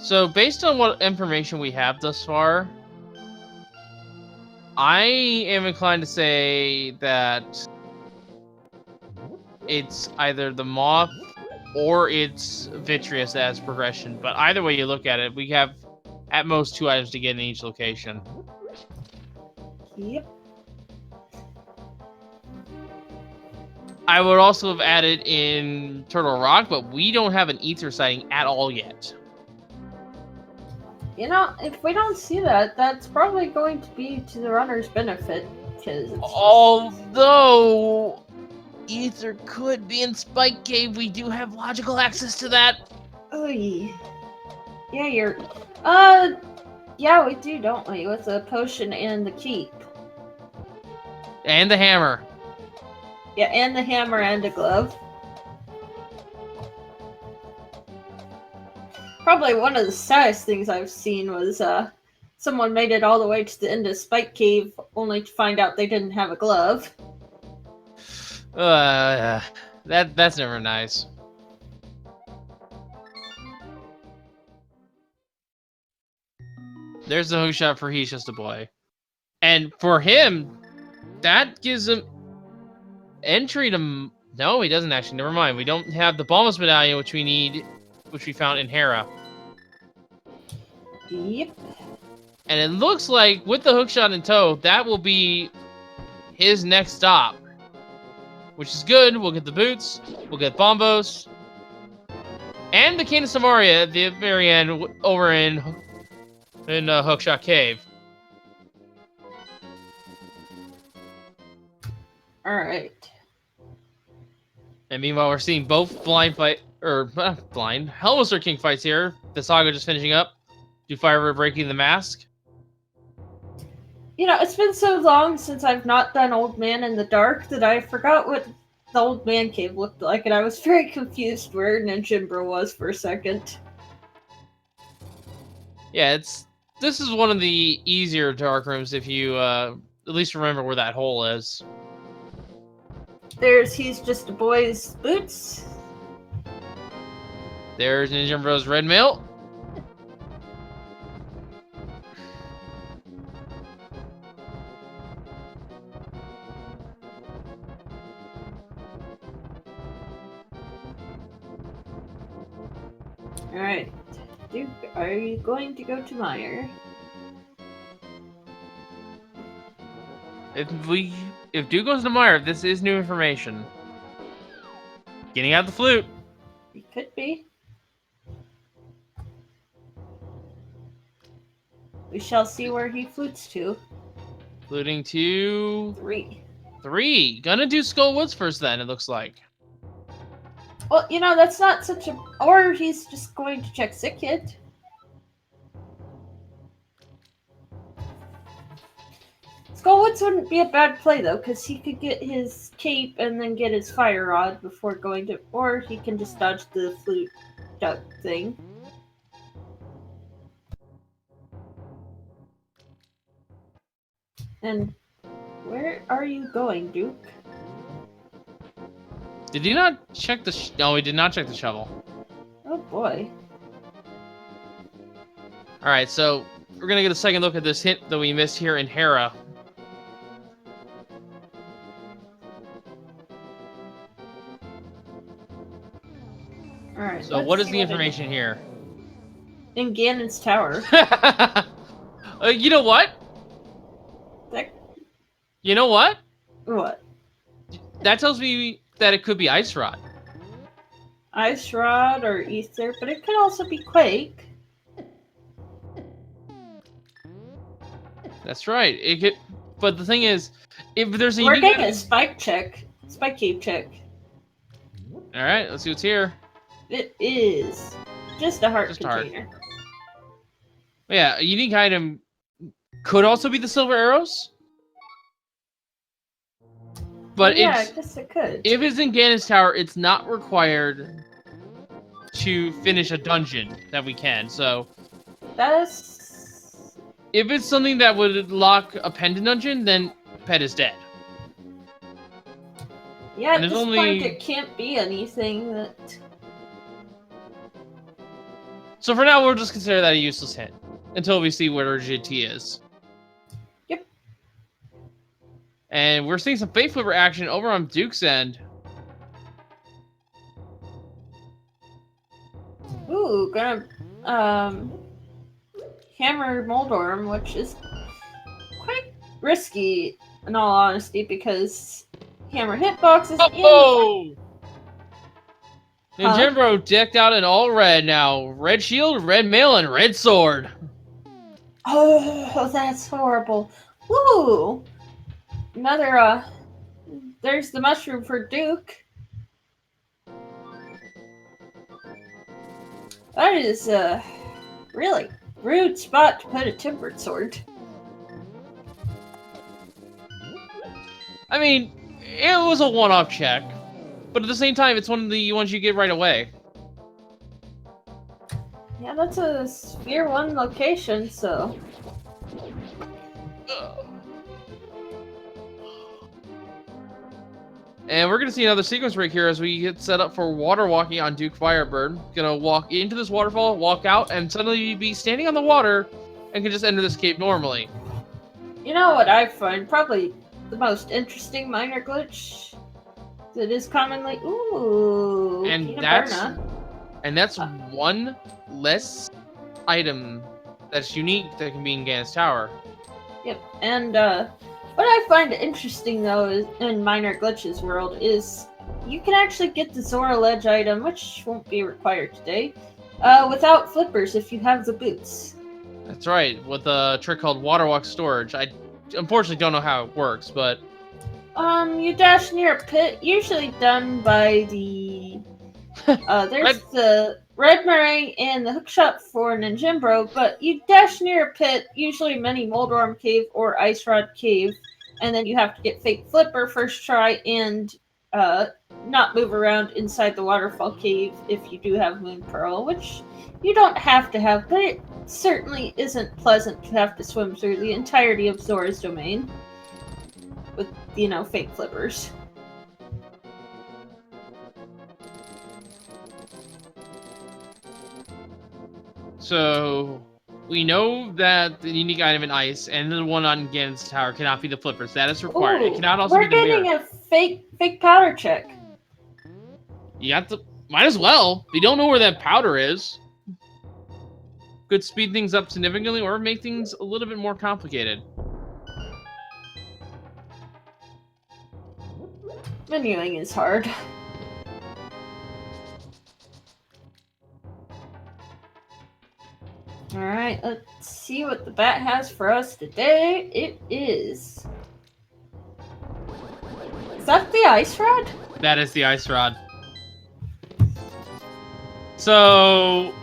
So based on what information we have thus far, I am inclined to say that it's either the moth or it's Vitreous as progression. But either way you look at it, we have at most 2 items to get in each location. Yep. I would also have added in Turtle Rock, but we don't have an ether sighting at all yet. You know, if we don't see that, that's probably going to be to the runner's benefit. Although ether could be in Spike Cave, we do have logical access to that. Oy. Yeah, yeah, we do, don't we? With the potion and the keep. And the hammer. Yeah, and the hammer and the glove. Probably one of the saddest things I've seen was someone made it all the way to the end of Spike Cave only to find out they didn't have a glove. That's never nice. There's the hookshot for He's Just a Boy. And for him, that gives him entry to... No, he doesn't actually. Never mind. We don't have the Balmus Medallion, which we need, which we found in Hera. Yep. And it looks like, with the hookshot in tow, that will be his next stop. Which is good. We'll get the boots. We'll get Bombos. And the Cane of Samaria at the very end over in Hookshot Cave. Alright. And meanwhile, we're seeing both Helmholtzer King fights here. The saga just finishing up. Do Fire breaking the mask. You know, it's been so long since I've not done Old Man in the Dark that I forgot what the Old Man Cave looked like, and I was very confused where Ninjinbro was for a second. Yeah, this is one of the easier dark rooms if you at least remember where that hole is. There's He's Just a Boy's boots. There's Ninjinbro's red mail. Alright. Duke, are you going to go to Meyer? If Duke goes to Meyer, this is new information. Getting out the flute. It could be. We shall see where he flutes to. Fluting to 3. 3. Gonna do Skull Woods first then, it looks like. Well, you know, that's not such a... Or he's just going to check Sick Kid. Skullwoods wouldn't be a bad play, though, because he could get his cape and then get his fire rod before going to... Or he can just dodge the flute duck thing. And where are you going, Duke? Did he not check the... No, he did not check the shovel. Oh, boy. Alright, so we're gonna get a second look at this hint that we missed here in Hera. Alright. So what is the information here? In Ganon's tower. You know what? You know what? What? That tells me that it could be Ice Rod. Ice Rod or Ether, but it could also be Quake. That's right. It could, but the thing is, if there's a We're getting a spike cape check. All right, let's see what's here. It is just a heart Just container. heart. Yeah, a unique item could also be the silver arrows. But yeah, it's, I guess it could. if it's in Ganon's tower, it's not required to finish a dungeon that we can. So That's... if it's something that would lock a pendant dungeon, then Pet is dead. Yeah, And at there's this only- point it can't be anything that... So for now, we'll just consider that a useless hint until we see where GT is. Yep. And we're seeing some Fate Flipper action over on Duke's end. Ooh, gonna hammer Moldorm, which is quite risky in all honesty because hammer hitboxes Oh! Huh? Ninjinbro decked out in all red now. Red shield, red mail, and red sword. Oh, that's horrible. Woo! Another, there's the mushroom for Duke. That is a really rude spot to put a tempered sword. I mean, it was a one-off check, but at the same time, it's one of the ones you get right away. Yeah, that's a Sphere 1 location, so... And we're gonna see another sequence break here as we get set up for water walking on Duke Firebird. Gonna walk into this waterfall, walk out, and suddenly be standing on the water and can just enter this cave normally. You know what I find probably the most interesting minor glitch that is commonly And peanut that's butter. and that's one less item that's unique that can be in Gan's Tower. Yep, and what I find interesting though is in minor glitches world is you can actually get the Zora Ledge item, which won't be required today, without flippers if you have the boots. That's right, with a trick called Waterwalk Storage. I unfortunately don't know how it works, but You dash near a pit, usually done by the there's the red meringue and the hookshot for Ninjimbro, but you dash near a pit, usually many Moldworm Cave or Ice Rod Cave, and then you have to get Fake Flipper first try and not move around inside the Waterfall Cave if you do have Moon Pearl, which you don't have to have, but it certainly isn't pleasant to have to swim through the entirety of Zora's domain with, Fake Flippers. so we know that the unique item in Ice and the one on Gan's Tower cannot be the flippers. That is required. It cannot also we're be the mirror. getting a fake powder check. You got the. Might as well. We don't know where that powder is. Could speed things up significantly or make things a little bit more complicated. Menuing is hard. Alright, let's see what the bat has for us today. It is... Is that the ice rod? That is the ice rod. So...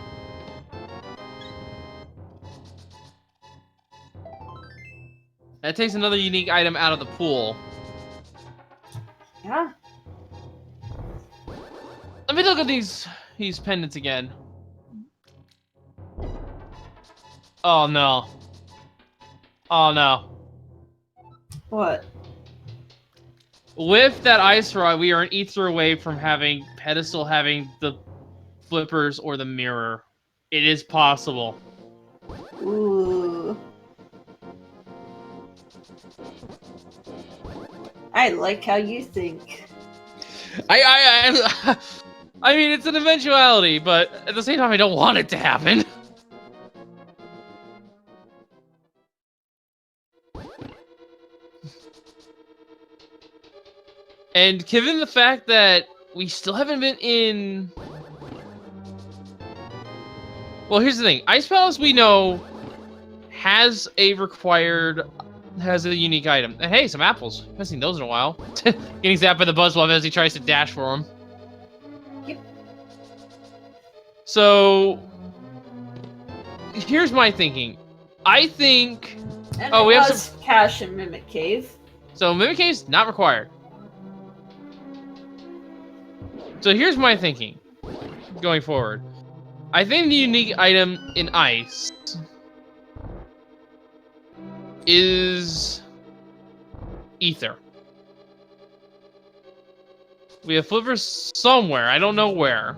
that takes another unique item out of the pool. Yeah. Let me look at these pendants again. Oh no. Oh no. What? With that ice rod, we are an ether away from having Pedestal having the flippers or the mirror. It is possible. Ooh. I like how you think. I mean, it's an eventuality, but at the same time, I don't want it to happen. And given the fact that we still haven't been in... Well, here's the thing. Ice Palace, we know, has a unique item. And hey, some apples. I haven't seen those in a while. Getting zapped by the Buzzwub as he tries to dash for him. Yep. So, here's my thinking. I think... And we have some cash in Mimic Cave. So, Mimic Cave's not required. So here's my thinking, going forward. I think the unique item in Ice is Ether. We have flippers somewhere, I don't know where.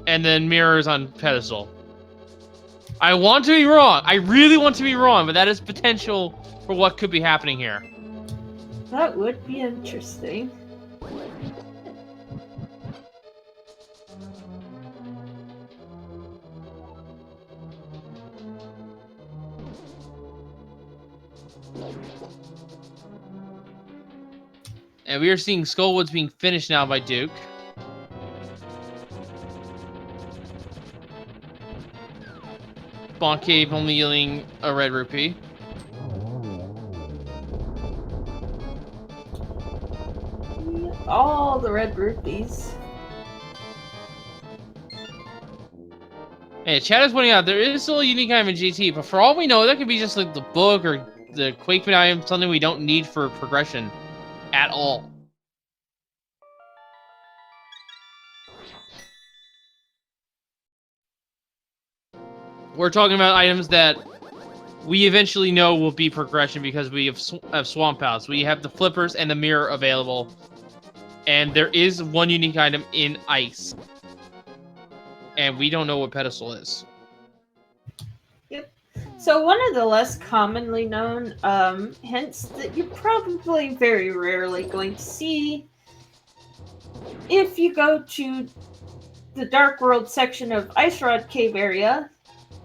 And then mirrors on Pedestal. I want to be wrong. I really want to be wrong, but that is potential for what could be happening here. That would be interesting. And we are seeing Skullwoods being finished now by Duke. Bonk Cave only yielding a red rupee. All the red rupees. Hey, chat is pointing out there is still a unique item in GT, but for all we know, that could be just like the book or the Quakeman item, something we don't need for progression at all. We're talking about items that we eventually know will be progression because we have Swamp House. We have the flippers and the mirror available. And there is one unique item in Ice. And we don't know what Pedestal is. So one of the less commonly known hints that you're probably very rarely going to see if you go to the Dark World section of Ice Rod Cave area,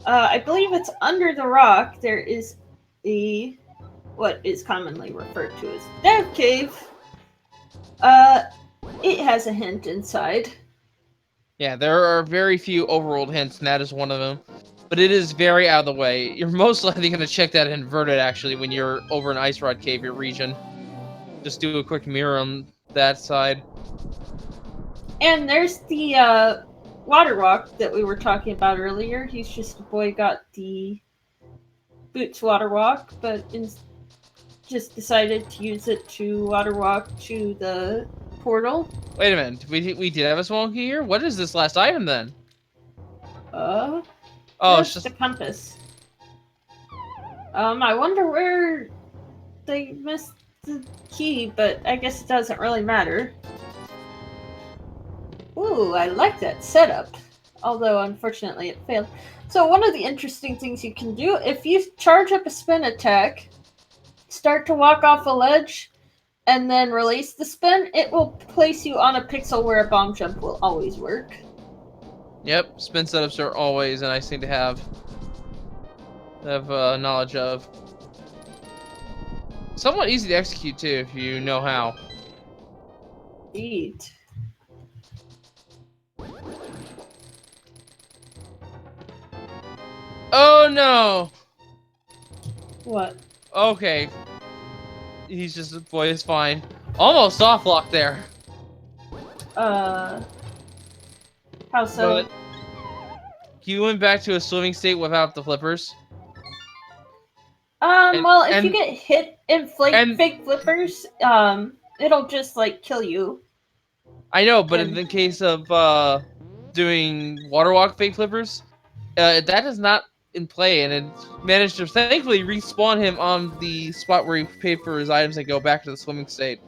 I believe it's under the rock, there is what is commonly referred to as Dev Cave. It has a hint inside. Yeah, there are very few overworld hints, and that is one of them. But it is very out of the way. You're most likely going to check that inverted, actually, when you're over in Ice Rod Cave, your region. Just do a quick mirror on that side. And there's the water walk that we were talking about earlier. He's just a boy got the Boots water walk, but just decided to use it to water walk to the portal. Wait a minute. We did have a small key here? What is this last item, then? Oh, it's just the compass. I wonder where they missed the key, but I guess it doesn't really matter. Ooh, I like that setup. Although, unfortunately, it failed. So one of the interesting things you can do, if you charge up a spin attack, start to walk off a ledge, and then release the spin, it will place you on a pixel where a bomb jump will always work. Yep, spin setups are always a nice thing to have knowledge of. Somewhat easy to execute, too, if you know how. Indeed. Oh, no! What? Okay. He's just, boy, it's fine. Almost soft lock there. How so? But he went back to a swimming state without the flippers. Well, if you get hit in fake flippers, it'll just, like, kill you. I know, but in the case of, doing water walk fake flippers, that is not in play, and it managed to thankfully respawn him on the spot where he paid for his items and go back to the swimming state.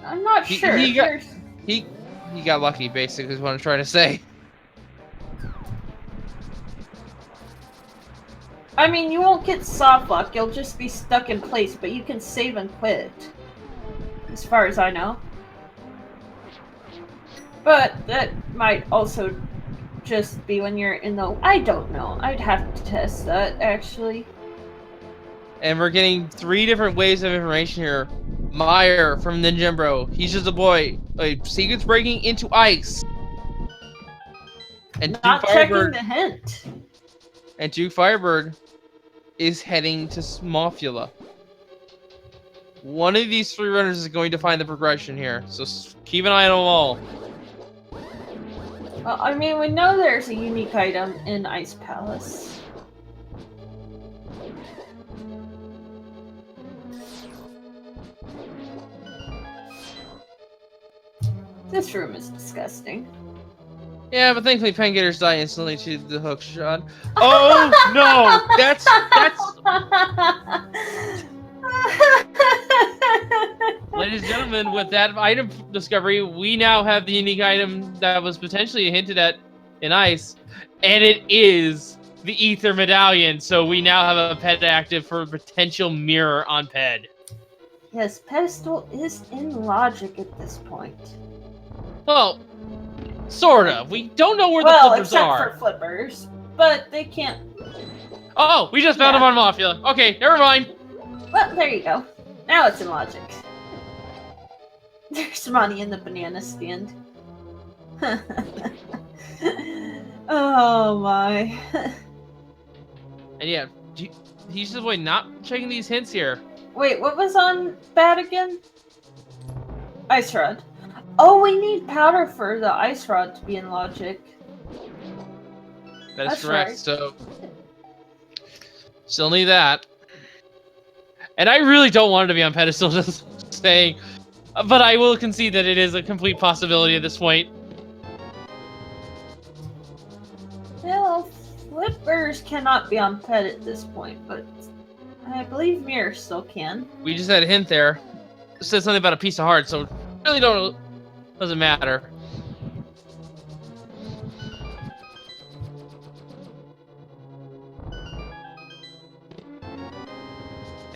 I'm not sure. He got lucky, basically, is what I'm trying to say. I mean, you won't get soft lock, you'll just be stuck in place, but you can save and quit. As far as I know. But that might also just be when you're in the... I don't know. I'd have to test that, actually. And we're getting 3 different waves of information here. Meyer from Ninja Bro. He's just a boy. Secrets breaking into ice. And Not checking the hint. And Duke Firebird is heading to Smallfula. One of these 3 runners is going to find the progression here, so keep an eye on them all. Well, I mean, we know there's a unique item in Ice Palace. This room is disgusting. Yeah, but thankfully Pengators die instantly to the hook shot. Oh no! That's Ladies and gentlemen, with that item discovery, we now have the unique item that was potentially hinted at in Ice, and it is the Ether Medallion. So we now have a pet active for potential mirror on Ped. Yes, Pedestal is in logic at this point. Well, sort of. We don't know where the flippers are. Well, except for flippers, but they can't. Oh, we just found them on Mafia. Okay, never mind. Well, there you go. Now it's in logic. There's money in the banana stand. Oh my. And yeah, he's just not checking these hints here. Wait, what was on bad again? Ice Rod. Oh, we need powder for the Ice Rod to be in logic. That is correct. Right. So, still need that. And I really don't want it to be on pedestal, just saying. But I will concede that it is a complete possibility at this point. Well, flippers cannot be on ped at this point, but I believe mirror still can. We just had a hint there. It said something about a piece of heart, so really doesn't matter.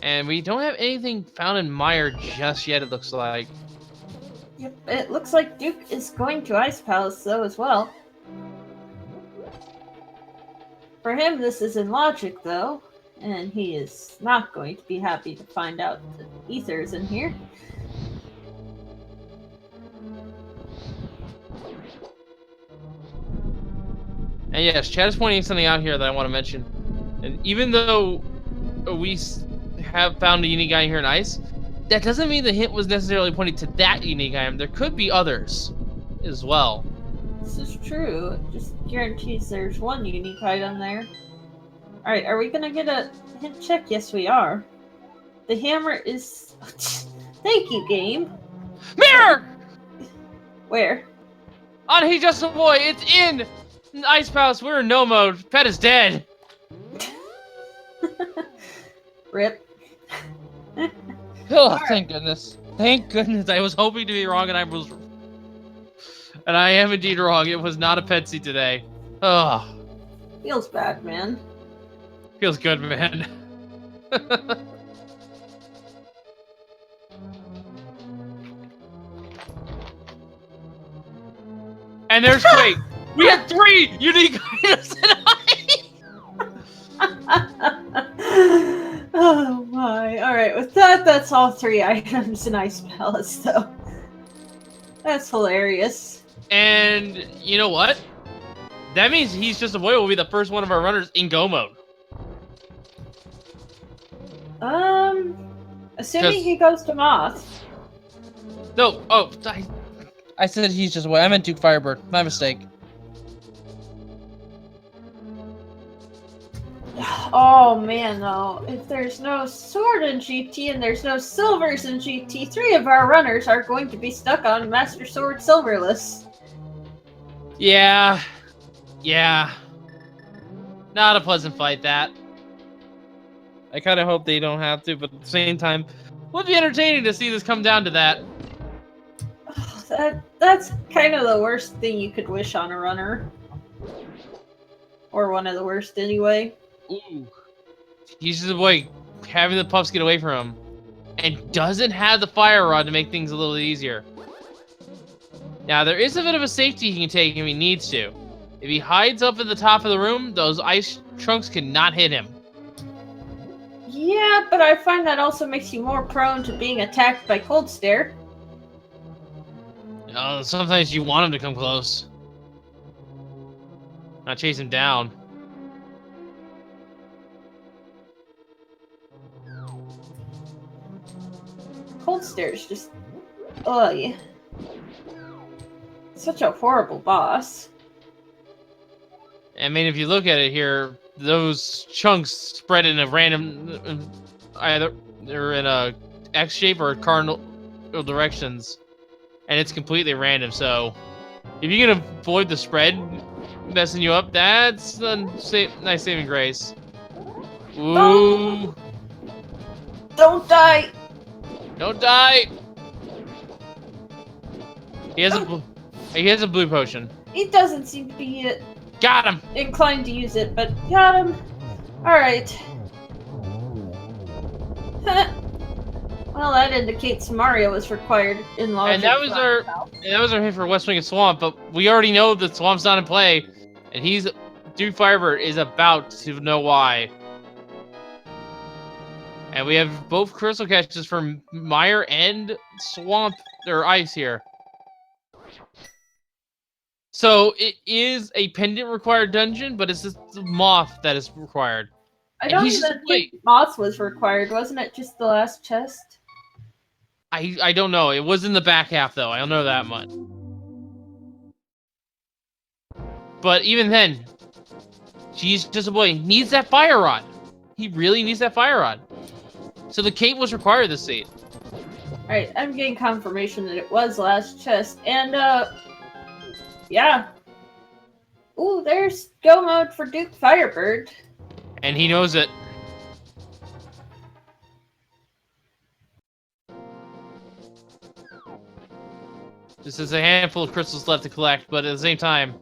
And we don't have anything found in Meyer just yet, it looks like. Yep, it looks like Duke is going to Ice Palace, though, as well. For him, this is in logic, though, and he is not going to be happy to find out that Ether is in here. And yes, Chad is pointing something out here that I want to mention. And even though we have found a unique item here in Ice, that doesn't mean the hint was necessarily pointing to that unique item. There could be others as well. This is true. It just guarantees there's one unique item there. Alright, are we gonna get a hint check? Yes, we are. The hammer is... Thank you, game. Mirror! Where? On He Just a Boy, it's in Ice Palace. We're in no mode. Pet is dead. Rip. Oh, thank goodness. Thank goodness. I was hoping to be wrong, and I am indeed wrong. It was not a Petsy today. Oh, Feels bad, man. feels good, man. And there's Quake. We had 3 unique items tonight. Oh my. Alright, with that, that's all 3 items in Ice Palace, though. That's hilarious. And you know what? That means He's Just a Boy will be the first one of our runners in go mode. Assuming he goes to Moth. No, oh, I said He's Just a Boy. I meant Duke Firebird. My mistake. Oh man, though, if there's no sword in GT and there's no silvers in GT, 3 of our runners are going to be stuck on Master Sword Silverless. Yeah. Yeah. Not a pleasant fight, that. I kind of hope they don't have to, but at the same time, it would be entertaining to see this come down to that. That's kind of the worst thing you could wish on a runner. Or one of the worst, anyway. Ooh. He's just a boy having the puffs get away from him. And doesn't have the fire rod to make things a little easier. Now, there is a bit of a safety he can take if he needs to. If he hides up at the top of the room, those ice chunks cannot hit him. Yeah, but I find that also makes you more prone to being attacked by Cold Stare. Sometimes you want him to come close. Not chase him down. Cold Stare's just... ugh. Such a horrible boss. I mean, if you look at it here, those chunks spread in a random... either they're in a X shape or cardinal directions. And it's completely random, so... if you can avoid the spread messing you up, that's a nice saving grace. Ooh. Don't die! Don't die! He has a blue potion. He doesn't seem to be Got him! inclined to use it, but got him. Alright. Well, that indicates Mario was required in logic. And that was our hit for West Wing and Swamp, but we already know that Swamp's not in play, and Duke Firebird is about to know why. And we have both crystal catches from Meyer and Swamp or Ice here. So it is a pendant required dungeon, but it's just the moth that is required. I don't even think Moth was required, wasn't it? Just the last chest? I don't know. It was in the back half, though. I don't know that much. But even then, He's Just a Boy needs that fire rod. He really needs that fire rod. So the cape was required this seed. Alright, I'm getting confirmation that it was last chest. And, yeah. Ooh, there's go mode for Duke Firebird. And he knows it. Just as a handful of crystals left to collect, but at the same time,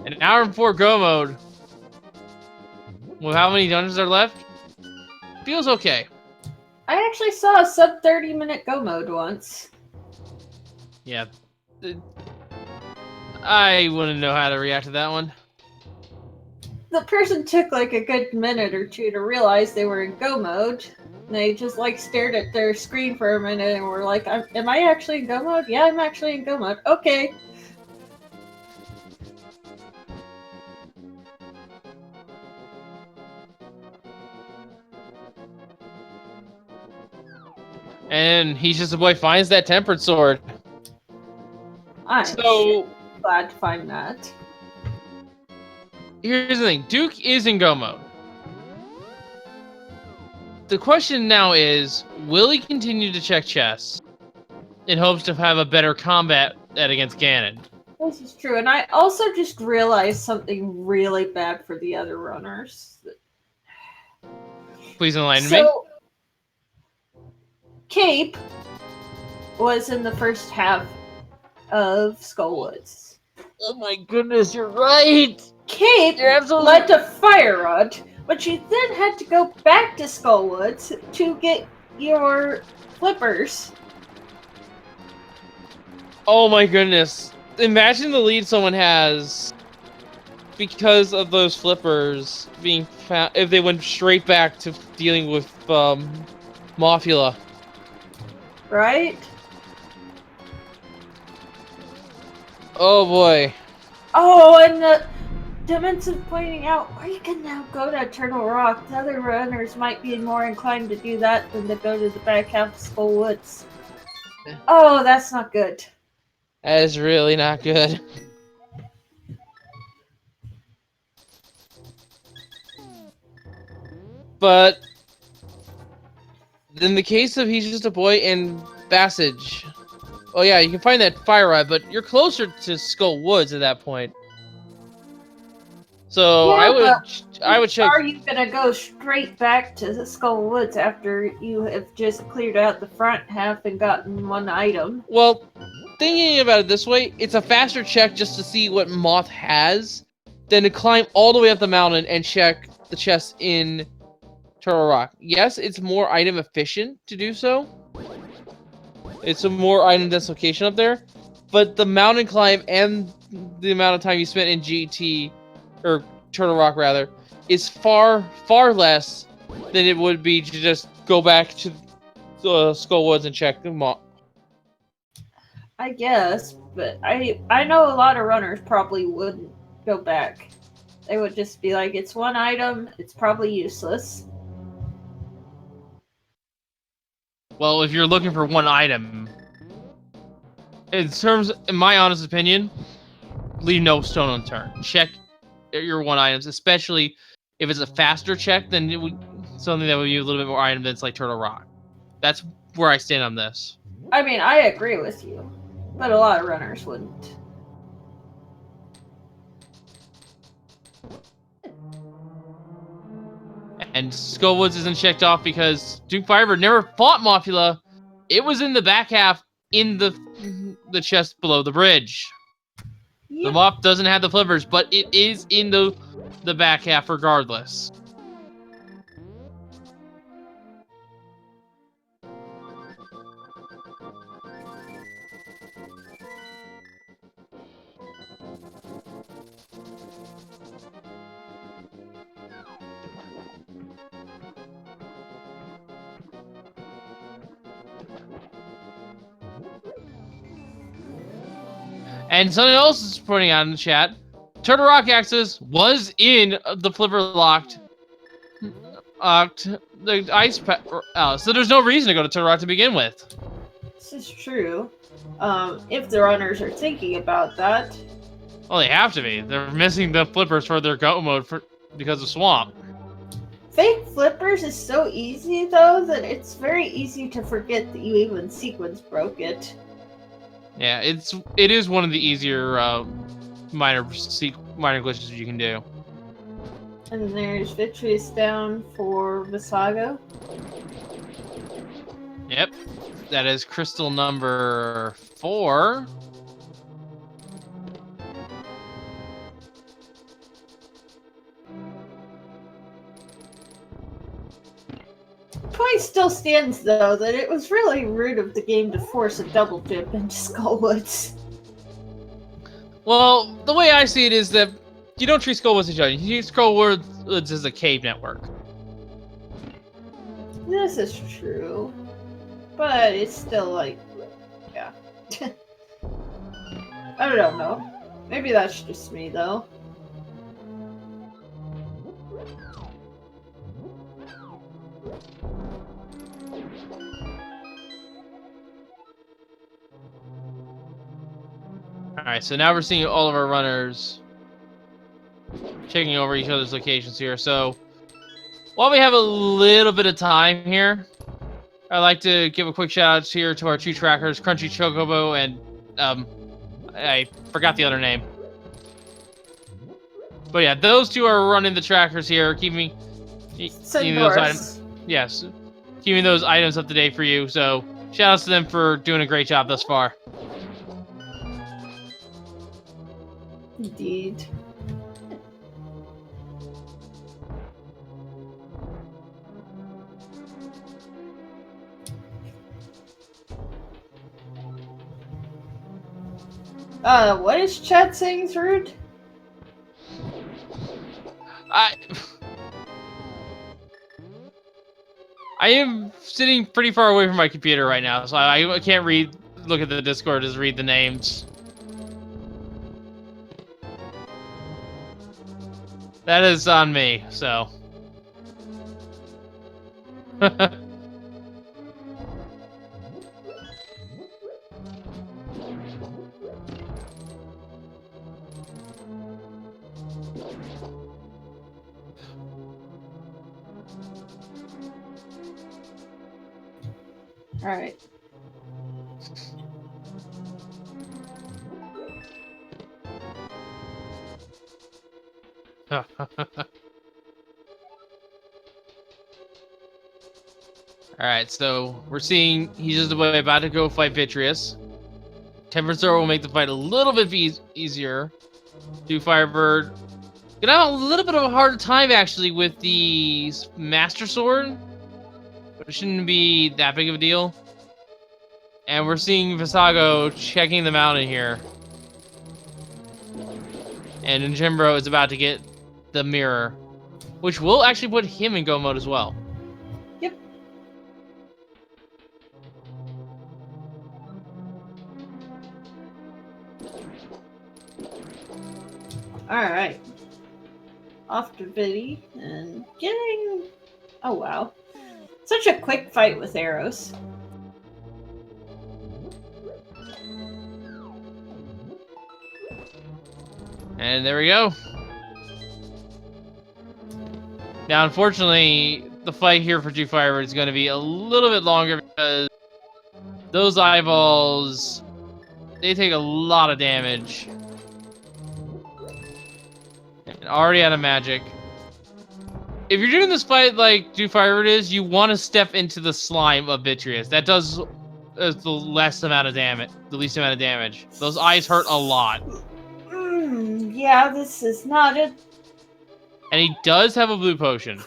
an hour before go mode, with how many dungeons are left, feels okay. I actually saw a sub 30-minute go mode once. Yeah. I wouldn't know how to react to that one. The person took like a good minute or two to realize they were in go mode. They just like stared at their screen for a minute and were like, am I actually in go mode? Yeah, I'm actually in go mode. Okay. And He's Just a Boy finds that tempered sword. I'm So glad to find that. here's the thing. Duke is in go mode. The question now is, will he continue to check chests in hopes to have a better combat against Ganon? This is true, and I also just realized something really bad for the other runners. Please enlighten me. So, Cape was in the first half of Skullwoods. Oh my goodness, you're right! Cape You're absolutely led to Fire Rod, but you then had to go back to Skullwoods to get your flippers. Oh my goodness. Imagine the lead someone has because of those flippers being found if they went straight back to dealing with Mothula. Right? Oh boy. Oh, and the Dimension's pointing out, we can now go to Turtle Rock. The other runners might be more inclined to do that than to go to the back half of Skullwoods. Oh, that's not good. That is really not good. But in the case of He's Just a Boy and Bassage, oh yeah, you can find that Fire Rod, but you're closer to Skull Woods at that point. So Yeah, I would check. Are you gonna go straight back to the Skullwoods after you have just cleared out the front half and gotten one item? Well, thinking about it this way, it's a faster check just to see what Moth has than to climb all the way up the mountain and check the chest in Turtle Rock. Yes, it's more item efficient to do so. It's a more item dense location up there, but the mountain climb and the amount of time you spent in GT, or Turtle Rock rather, is far less than it would be to just go back to Skull Woods and check them all. I guess, but I know a lot of runners probably wouldn't go back. They would just be like, it's one item, it's probably useless. Well, if you're looking for one item, in my honest opinion, leave no stone unturned. Check your one items, especially if it's a faster check than something that would be a little bit more item dense like Turtle Rock. That's where I stand on this. I mean, I agree with you, but a lot of runners wouldn't. And Skullwoods isn't checked off because Duke Firebird never fought Mothula. It was in the back half in the chest below the bridge. Yep. The Moth doesn't have the flippers, but it is in the back half regardless. And something else is pointing out in the chat. Turtle Rock Access was in the flipper locked the ice so there's no reason to go to Turtle Rock to begin with. This is true. If the runners are thinking about that. Well, they have to be. They're missing the flippers for their go mode because of Swamp. Fake flippers is so easy though that it's very easy to forget that you even sequence broke it. Yeah, it is one of the easier minor glitches you can do. And there's Vitreous down for Visago. Yep, that is crystal number 4. point still stands, though, that it was really rude of the game to force a double jump into Skullwoods. Well, the way I see it is that you don't treat Skullwoods as each other. You treat Skullwoods as a cave network. This is true. But it's still like, yeah. I don't know. Maybe that's just me, though. Alright, so now we're seeing all of our runners checking over each other's locations here. So, while we have a little bit of time here, I'd like to give a quick shout out here to our two trackers, Crunchy Chocobo and, I forgot the other name. But yeah, those two are running the trackers here, keeping those items. Yes, keeping those items up to date for you. So, shout outs to them for doing a great job thus far. Indeed. What is chat saying, rude? I am sitting pretty far away from my computer right now, so I can't look at the Discord, just read the names. That is on me, so. Alright. Alright, so we're seeing he's just about to go fight Vitreous. Tempered Sword will make the fight a little bit easier. Do Firebird. Gonna have a little bit of a harder time actually with the Master Sword. But it shouldn't be that big of a deal. And we're seeing Visago checking them out in here. And Njembro is about to get the mirror, which will actually put him in go mode as well. Yep. Alright. Off to Viddy and getting... Oh wow. Such a quick fight with arrows. And there we go. Now, unfortunately, the fight here for Firebird is going to be a little bit longer because those eyeballs, they take a lot of damage. And already out of magic. If you're doing this fight like Firebird is, you want to step into the slime of Vitreous. That does the least amount of damage. Those eyes hurt a lot. Yeah, this is not it. And he does have a blue potion.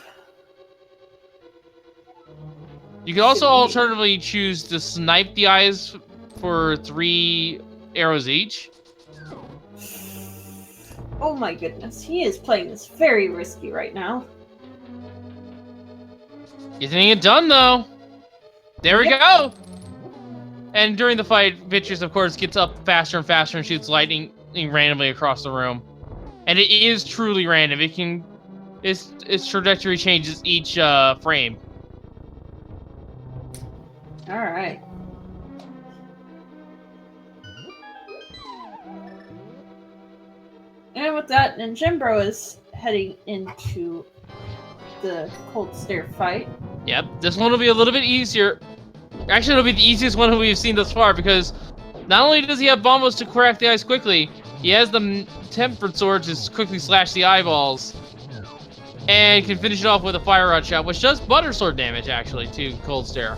You can also alternatively choose to snipe the eyes for 3 arrows each. Oh my goodness, he is playing this very risky right now. Getting it done though. There we go. And during the fight, Vitreous of course gets up faster and faster and shoots lightning randomly across the room. And it is truly random. Its trajectory changes each frame. Alright. And with that, Njembro is heading into the Cold Stare fight. Yep, this one will be a little bit easier. Actually, it'll be the easiest one we've seen thus far because not only does he have bombos to crack the eyes quickly, he has the Tempered Sword to quickly slash the eyeballs. And can finish it off with a Fire Rod shot, which does Butter Sword damage, actually, to Cold Stare.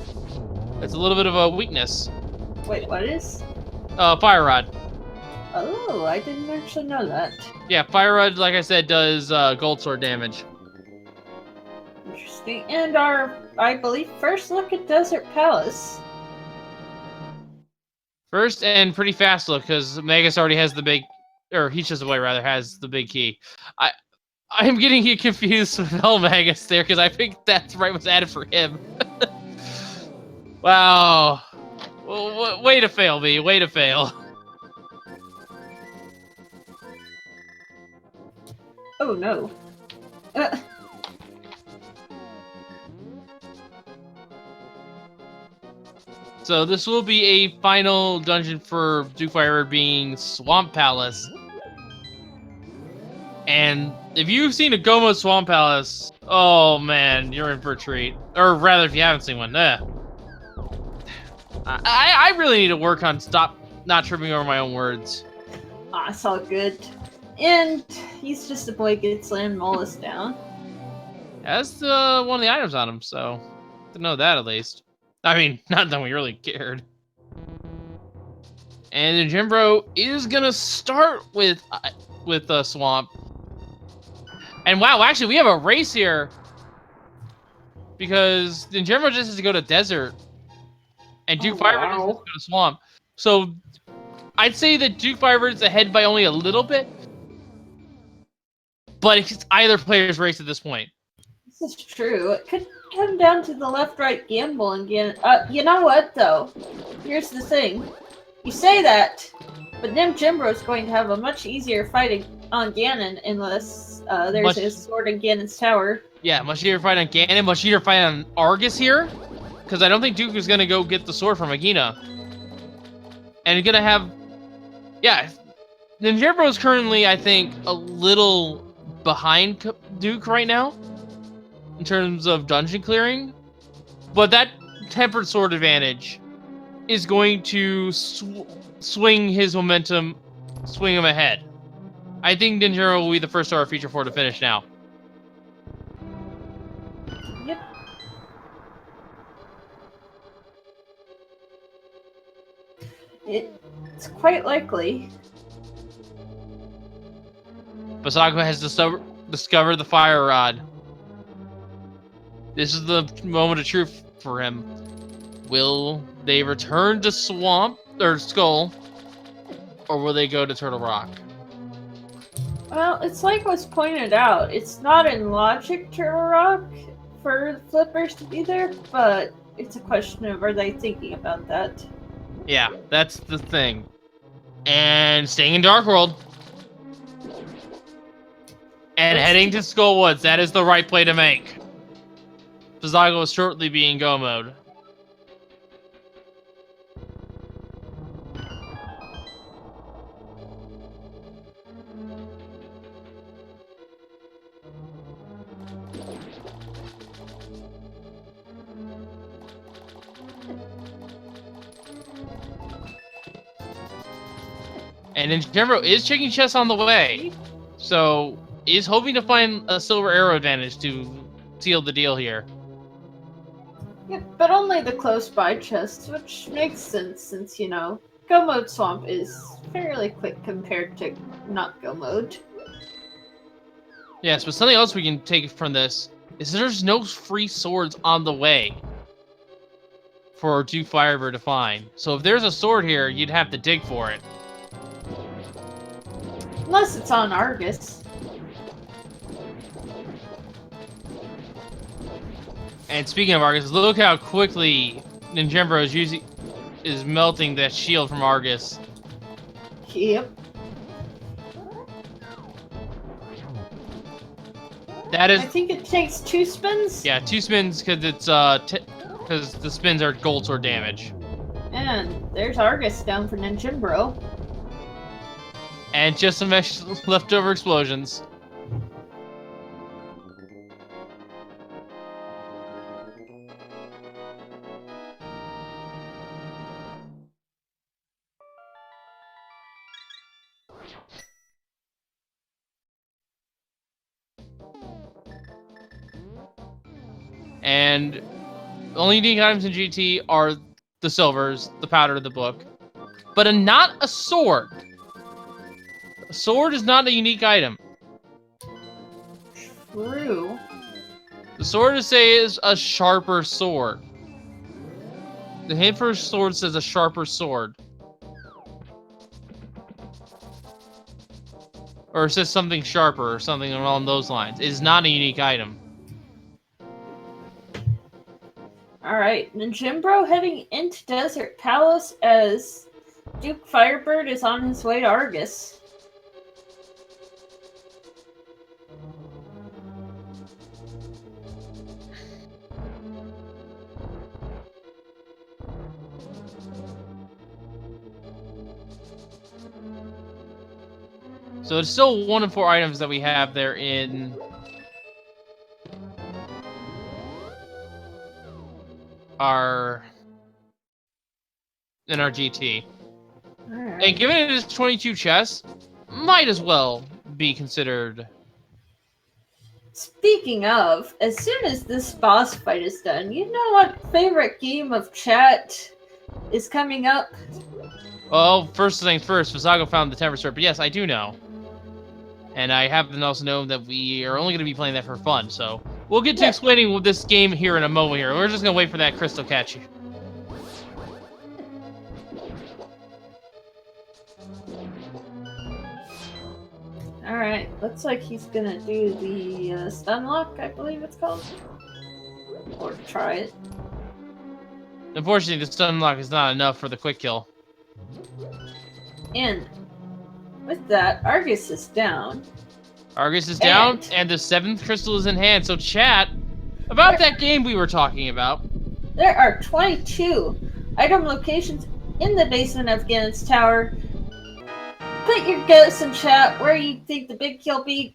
It's a little bit of a weakness. Wait, what is? Fire Rod. Oh, I didn't actually know that. Yeah, Fire Rod, like I said, does Gold Sword damage. Interesting. And our, I believe, first look at Desert Palace. First and pretty fast look, because Magus already has the big, or Heech's away rather, has the big key. I'm getting confused with Magus there, because I think that's right was added for him. Wow. Well, way to fail me, way to fail. Oh no. So this will be a final dungeon for Duke Fire, being Swamp Palace. And if you've seen a Gomo Swamp Palace, oh man, you're in for a treat. Or rather, if you haven't seen one, I really need to work on not tripping over my own words. Ah, it's all good. And he's just a boy gets slammed mollusk down. That's one of the items on him, so to know that at least. I mean, not that we really cared. And then Jimbro is gonna start with Swamp. And wow, actually, we have a race here because Ninjimbo just has to go to Desert, and Duke Firebird has to go to Swamp. So I'd say that Duke Firebird's ahead by only a little bit, but it's either player's race at this point. This is true. It could come down to the left-right gamble again. You know what, though? Here's the thing. You say that, but Jimbro's going to have a much easier fight on Ganon unless there's his sword in Ganon's tower. Yeah, much easier fight on Ganon, much easier fight on Argus here, because I don't think Duke is going to go get the sword from Agina. And he's going to have... Yeah, Ninjambro's currently, I think, a little behind Duke right now in terms of dungeon clearing, but that tempered sword advantage is going to swing his momentum, swing him ahead. I think Ninjaro will be the first star feature 4 to finish now. Yep. It's quite likely. Basago has discovered the fire rod. This is the moment of truth for him. Will they return to Swamp or Skull, or will they go to Turtle Rock? Well, it's like was pointed out. It's not in logic Turtle Rock for the flippers to be there, but it's a question of are they thinking about that? Yeah, that's the thing. And staying in Dark World. And heading to Skull Woods. That is the right play to make. Basago will shortly be in go mode. And Ninjambro is checking chests on the way, so is hoping to find a silver arrow advantage to seal the deal here. Yeah, but only the close by chests, which makes sense since, you know, Go Mode Swamp is fairly quick compared to not Go Mode. Yes, but something else we can take from this is there's no free swords on the way for Duke Firebird to find. So if there's a sword here, you'd have to dig for it. Unless it's on Argus. And speaking of Argus, look how quickly Ninjambro is melting that shield from Argus. Yep. That is. I think it takes 2 spins. Yeah, 2 spins because it's because the spins are gold sword damage. And there's Argus down for Ninjambro. And just some leftover explosions. And the only unique items in GT are the silvers, the powder, the book, but not a sword. A sword is not a unique item. True. The sword to say is a sharper sword. The hint for sword says a sharper sword. Or it says something sharper or something along those lines. It is not a unique item. Alright, Ninjimbro heading into Desert Palace as Duke Firebird is on his way to Argus. So it's still 1 of 4 items that we have there in our GT. Alright. And given it is 22 chests, might as well be considered. Speaking of, as soon as this boss fight is done, you know what favorite game of chat is coming up? Well, first things first, Visago found the Temper Sword, but yes, I do know. And I happen to also know that we are only going to be playing that for fun, so we'll get to explaining this game here in a moment here. We're just going to wait for that crystal catch. Alright, looks like he's gonna do the stun lock, I believe it's called. Or try it. Unfortunately, the stun lock is not enough for the quick kill. And with that, Argus is down. Argus is down, and the 7th crystal is in hand. So chat, about that game we were talking about. There are 22 item locations in the basement of Ganon's Tower. Put your guess in chat where you think the big kill be.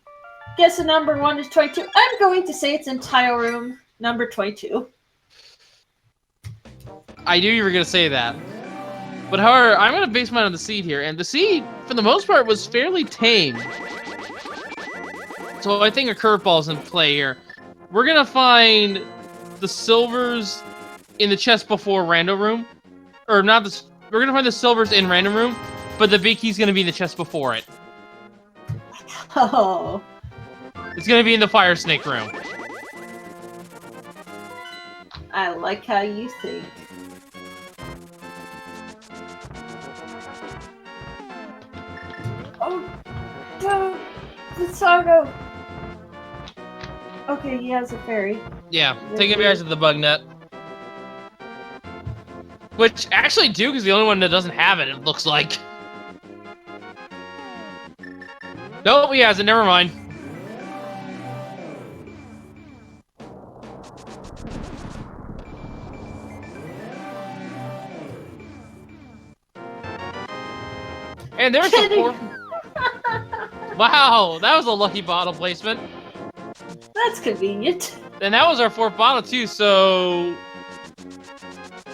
Guess the number 1 is 22. I'm going to say it's in tile room number 22. I knew you were going to say that. But however, I'm going to base mine on the seed here. And the seed, for the most part, was fairly tame. So I think a curveball's in play here. We're going to find the silvers in the chest before random room. Or not the... We're going to find the silvers in random room. But the big key's going to be in the chest before it. Oh. It's going to be in the fire snake room. I like how you think. Oh, don't! Visago! Okay, he has a fairy. Yeah, take advantage of the bug net. Which, actually, Duke is the only one that doesn't have it, it looks like. Nope, he hasn't, never mind. And there's the 4th. Wow, that was a lucky bottle placement. That's convenient. And that was our 4th bottle too, so...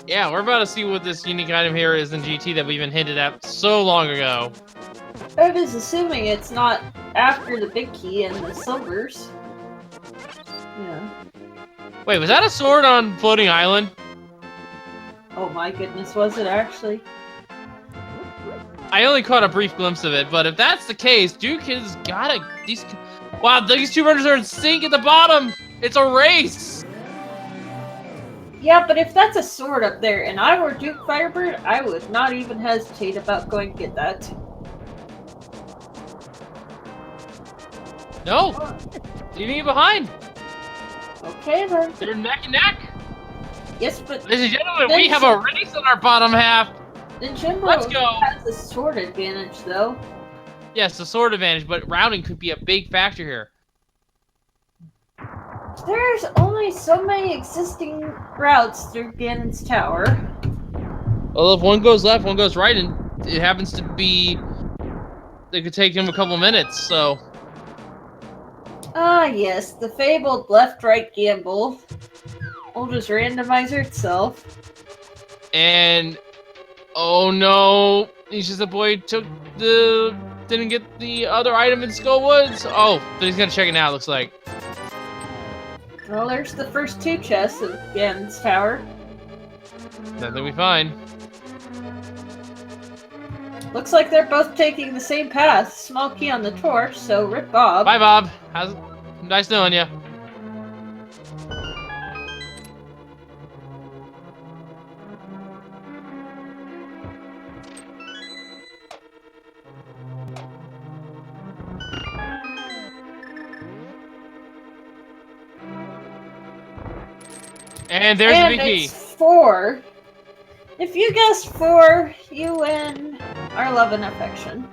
Yeah, we're about to see what this unique item here is in GT that we've been hinted at so long ago. That is assuming it's not after the big key and the silvers. Yeah. Wait, was that a sword on Floating Island? Oh my goodness, was it actually? I only caught a brief glimpse of it, but if that's the case, Duke has got a... Wow, these 2 runners are in sync at the bottom! It's a race! Yeah, but if that's a sword up there and I were Duke Firebird, I would not even hesitate about going to get that. No! Leaving it behind! Okay then. They're neck and neck! Yes, but... Ladies and gentlemen, we have a race on our bottom half! Let's go! has the sword advantage, though. Yes, the sword advantage, but routing could be a big factor here. There's only so many existing routes through Ganon's Tower. Well, if one goes left, one goes right, and it happens to be... It could take him a couple minutes, so... Ah, yes, the fabled left-right gamble. Oldest randomizer itself. And... Oh no! He's just a boy didn't get the other item in Skull Woods. Oh, but he's gonna check it now, it looks like. Well, there's the first 2 chests of Ganon's Tower. Nothing we find. Looks like they're both taking the same path. Small key on the torch, so rip Bob. Bye, Bob. Nice knowing you. And there's the big key. It's 4. If you guessed 4, you win our love and affection.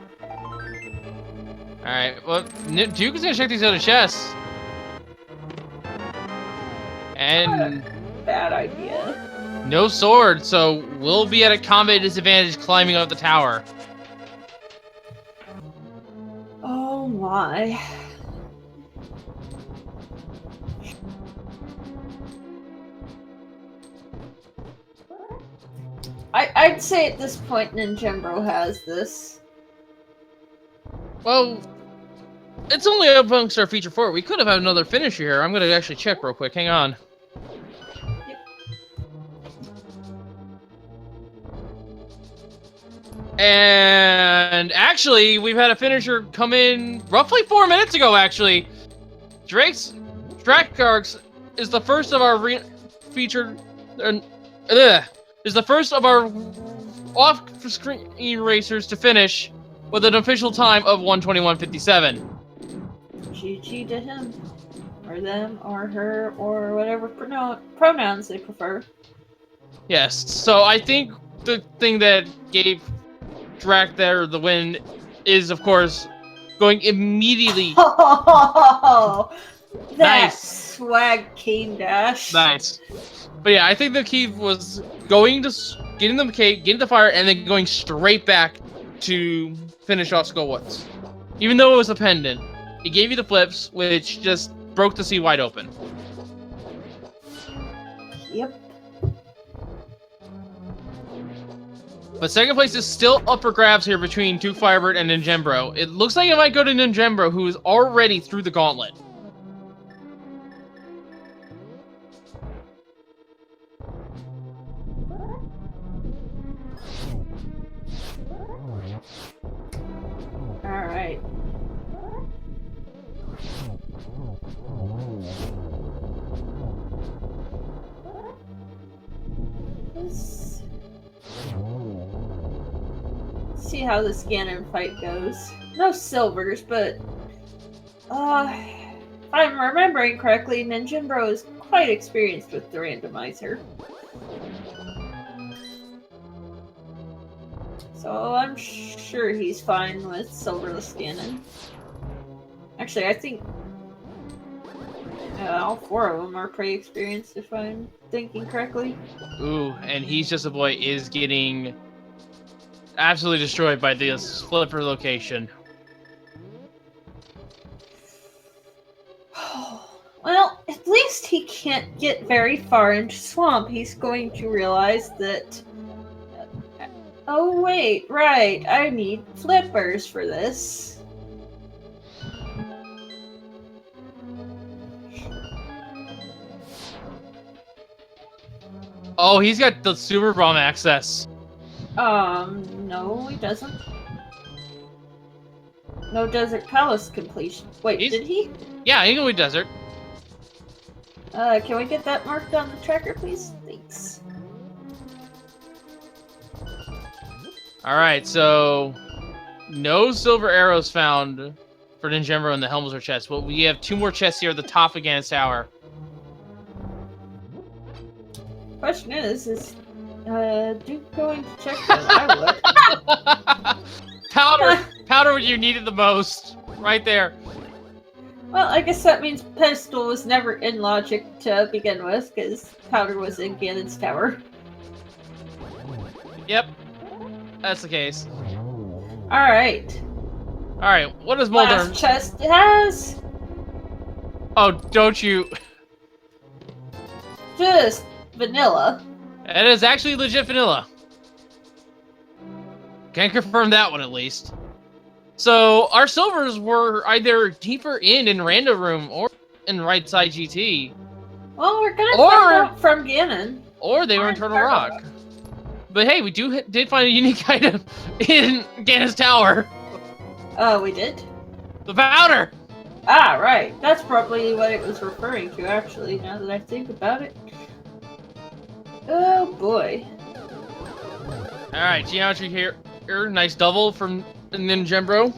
Alright, well, Duke is gonna check these other chests. And Bad idea. no sword, so we'll be at a combat disadvantage climbing up the tower. Oh my. I'd say at this point Ninjembro has this. Well, it's only amongst our feature 4. We could have had another finisher here. I'm gonna actually check real quick. Hang on. And actually, we've had a finisher come in roughly 4 minutes ago, actually. Dracarx is the first of our featured... is the first of our off-screen racers to finish with an official time of 1:21:57. GG to him. Or them, or her, or whatever pronouns they prefer. Yes, so I think the thing that gave Drac there the win is, of course, going immediately. Oh, that Nice. swag cane dash. Nice. But yeah, I think the key was going to getting the cake, getting the fire, and then going straight back to finish off Skullwoods. Even though it was a pendant, it gave you the flips, which just broke the sea wide open. Yep. But second place is still up for grabs here between Duke Firebird and Ninjembro. It looks like it might go to Ninjembro, who is already through the gauntlet. Alright. Let's see how this Ganon fight goes. No silvers, but if I'm remembering correctly, Ninjembro is quite experienced with the randomizer. So I'm sure he's fine with silverless Ganon. Actually, I think all 4 of them are pretty experienced, if I'm thinking correctly. Ooh, and He's Just a Boy is getting absolutely destroyed by this flipper location. Well, at least he can't get very far into Swamp. He's going to realize that... oh wait, right, I need flippers for this. Oh, he's got the Super Bomb access. No, he doesn't. No Desert Palace completion. Wait, did he? Yeah, he can go desert. Can we get that marked on the tracker, please? Thanks. Alright, so no silver arrows found for Ninjembro in the Helmsler chest, but we have 2 more chests here at the top of Ganon's Tower. Question is Duke going to check that? I would. Powder what you needed the most. Right there. Well, I guess that means Pedestal was never in Logic to begin with, because Powder was in Ganon's Tower. Yep. That's the case. Alright. Alright, what does Mulder... Last chest it has... oh, don't you... just vanilla. It is actually legit vanilla. Can confirm that one, at least. So, our silvers were either deeper in Random Room or in Right Side GT. Well, we're gonna find out from Ganon. Or they were in Turtle Rock. But hey, we did find a unique item in Ganon's Tower. Oh, we did? The powder! Ah, right. That's probably what it was referring to, actually, now that I think about it. Oh, boy. Alright, geometry here. Nice double from Ninjembro.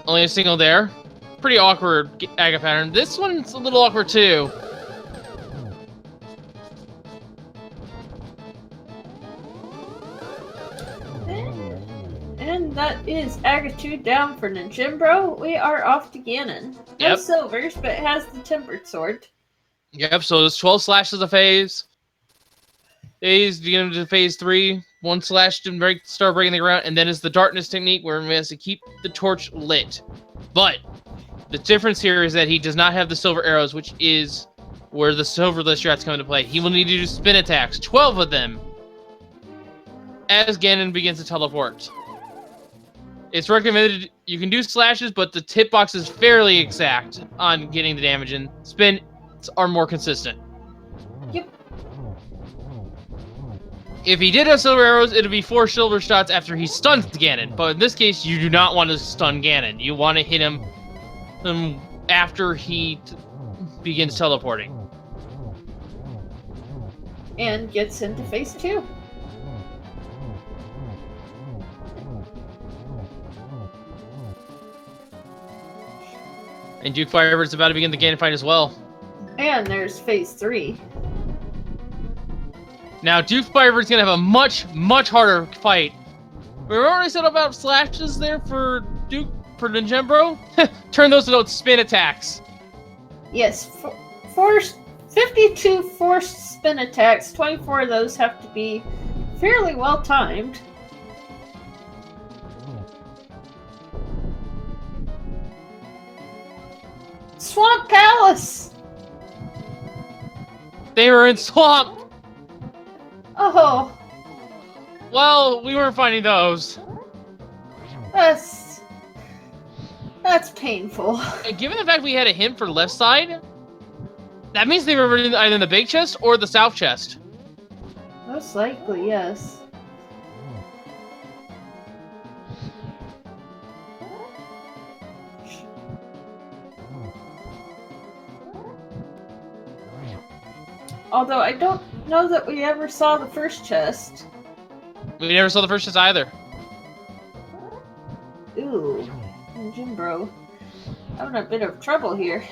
Only a single there. pretty awkward Aga pattern. This one's a little awkward too. And that is Aga 2 down for Ninjimbro. We are off to Ganon. No Yep. silvers, but it has the tempered sword. Yep, so there's 12 slashes a phase. Phase, beginning to phase 3. 1 slash to start breaking the ground, and then is the darkness technique where he has to keep the torch lit. But the difference here is that he does not have the silver arrows, which is where the silverless strats come into play. He will need to do spin attacks, 12 of them, as Ganon begins to teleport. It's recommended you can do slashes, but the tip box is fairly exact on getting the damage in. Spins are more consistent. Yep. If he did have silver arrows, it would be 4 silver shots after he stuns Ganon. But in this case, you do not want to stun Ganon. You want to hit him after he begins teleporting. And gets into phase 2. And Duke Firebird's about to begin the Ganon fight as well. And there's phase 3. Now, Duke Firebird's going to have a much, much harder fight. Remember when I said about slashes there for Ninjimbro? Turn those into spin attacks. Yes, 52 forced spin attacks. 24 of those have to be fairly well timed. Swamp Palace! They were in Swamp. Oh, Well, we weren't finding those. that's painful. And given the fact we had a hint for left side, that means they were either in the big chest or the south chest. Most likely, yes. Although I don't know that we ever saw the first chest. We never saw the first chest either. Ooh, Jimbro. Having a bit of trouble here,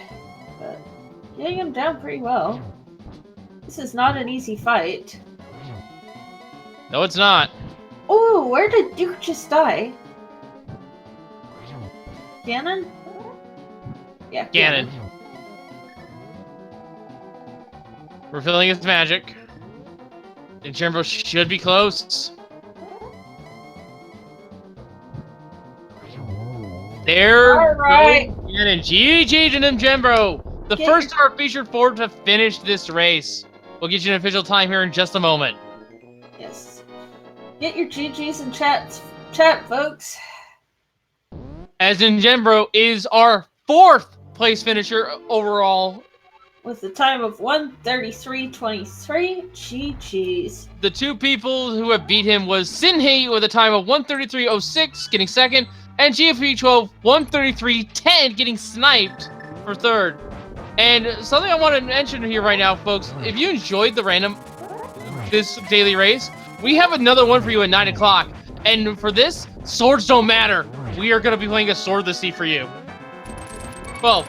but getting him down pretty well. This is not an easy fight. No, it's not. Ooh, where did Duke just die? Ganon? Yeah, Ganon. Refilling his magic. And Jimbo should be close. There. All right. And GG to Jimbo. The Okay. first star featured forward to finish this race. We'll get you an official time here in just a moment. Yes. Get your GGs in chat, folks. As Ninjembro is our 4th place finisher overall. With the time of 1:33:23, GGs. The 2 people who have beat him was Sinhei with a time of 1:33:06, getting 2nd, and GFP12 1:33:10, getting sniped for 3rd. And something I want to mention here right now, folks, if you enjoyed this daily race, we have another one for you at 9 o'clock. And for this, swords don't matter. We are going to be playing a swordless sea for you. Well,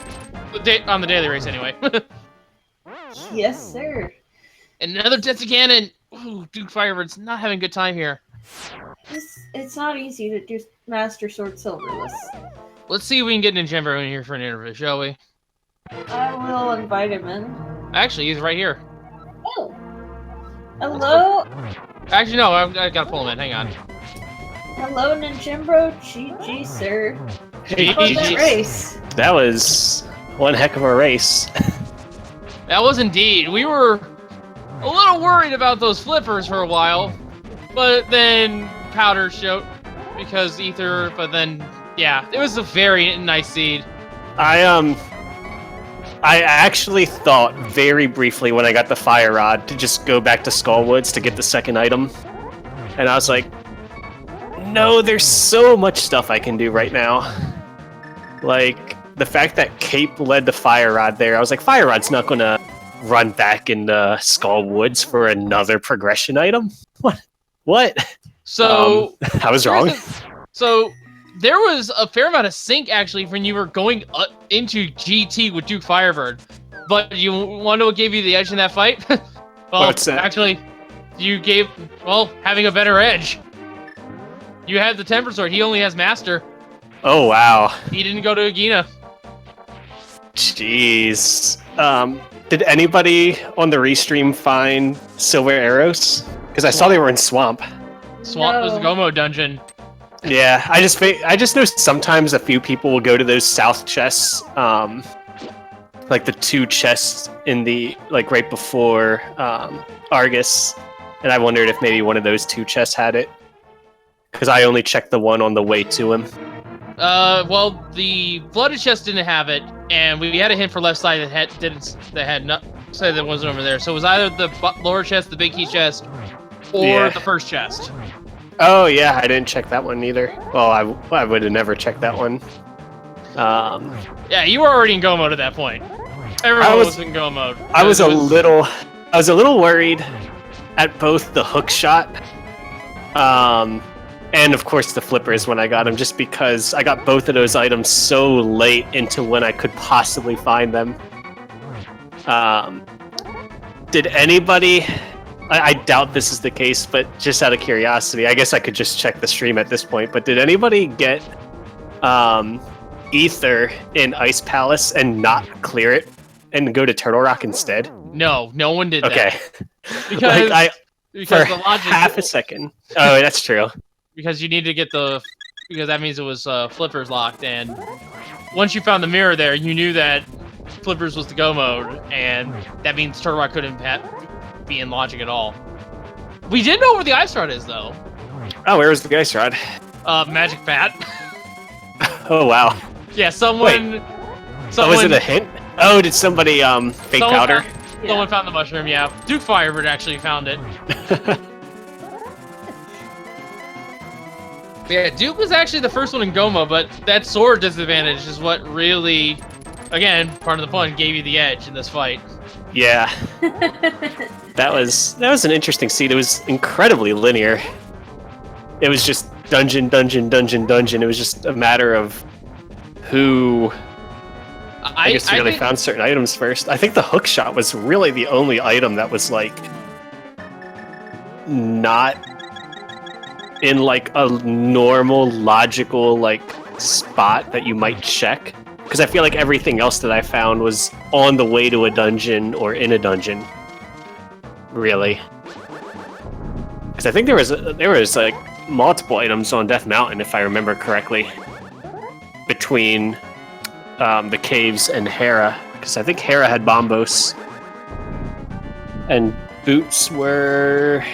on the daily race anyway. Yes, sir. Another Death to Ganon. Ooh, Duke Firebird's not having a good time here. It's not easy to do Master Sword Silverless. Let's see if we can get Ninjembro in here for an interview, shall we? I will invite him in. Actually, he's right here. Oh. Hello? Actually, no, I gotta pull him in. Hang on. Hello, Ninjimbro. GG, sir. Hey, How was that GG. race? That was one heck of a race. That was indeed. We were a little worried about those flippers for a while, but then Powder showed because Ether. But then, yeah, it was a very nice seed. I actually thought very briefly when I got the fire rod to just go back to Skullwoods to get the second item, and I was like, no, there's so much stuff I can do right now. Like the fact that Cape led the fire rod there, I was like, fire rod's not gonna run back into Skullwoods for another progression item. What? So I was wrong. So there was a fair amount of sync actually when you were going into GT with Duke Firebird. But you want to know what gave you the edge in that fight? Well, What's that? actually, having a better edge. You had the Tempered Sword. He only has Master. Oh, wow. He didn't go to Agina. Jeez. Did anybody on the restream find silver arrows? Because I saw they were in Swamp. Swamp was the Gomo dungeon. Yeah, I just know sometimes a few people will go to those south chests, like the 2 chests in the right before Argus, and I wondered if maybe one of those 2 chests had it, because I only checked the one on the way to him. Well, the flooded chest didn't have it, and we had a hint for left side that said that wasn't over there. So it was either the lower chest, the big key chest, or the first chest. Oh yeah, I didn't check that one either. Well, I would have never checked that one. Yeah, you were already in go mode at that point. Everyone was in go mode. I was a little worried at both the hook shot, and of course the flippers when I got them, just because I got both of those items so late into when I could possibly find them. Did anybody? I doubt this is the case, but just out of curiosity, I guess I could just check the stream at this point. But did anybody get Ether in Ice Palace and not clear it and go to Turtle Rock instead? No one did that. Okay. Because for the logic, half a second. Oh, that's true. Because you need to get because that means it was flippers locked, and once you found the mirror there, you knew that flippers was the go mode, and that means Turtle Rock couldn't be in logic at all. We did know where the ice rod is, though. Oh, where was the ice rod? Magic Pat. Oh, wow. Yeah, someone... Oh, was it a hint? Oh, did somebody fake powder? Someone found the mushroom, yeah. Duke Firebird actually found it. Yeah, Duke was actually the first one in Goma, but that sword disadvantage is what really, again, part of the fun, gave you the edge in this fight. Yeah. That was an interesting scene. It was incredibly linear. It was just dungeon, dungeon, dungeon, dungeon. It was just a matter of who I guess really found certain items first. I think the hook shot was really the only item that was not in a normal logical spot that you might check, because I feel like everything else that I found was on the way to a dungeon or in a dungeon, really. Because I think there was multiple items on Death Mountain, if I remember correctly, between the caves and Hera, because I think Hera had Bombos and boots were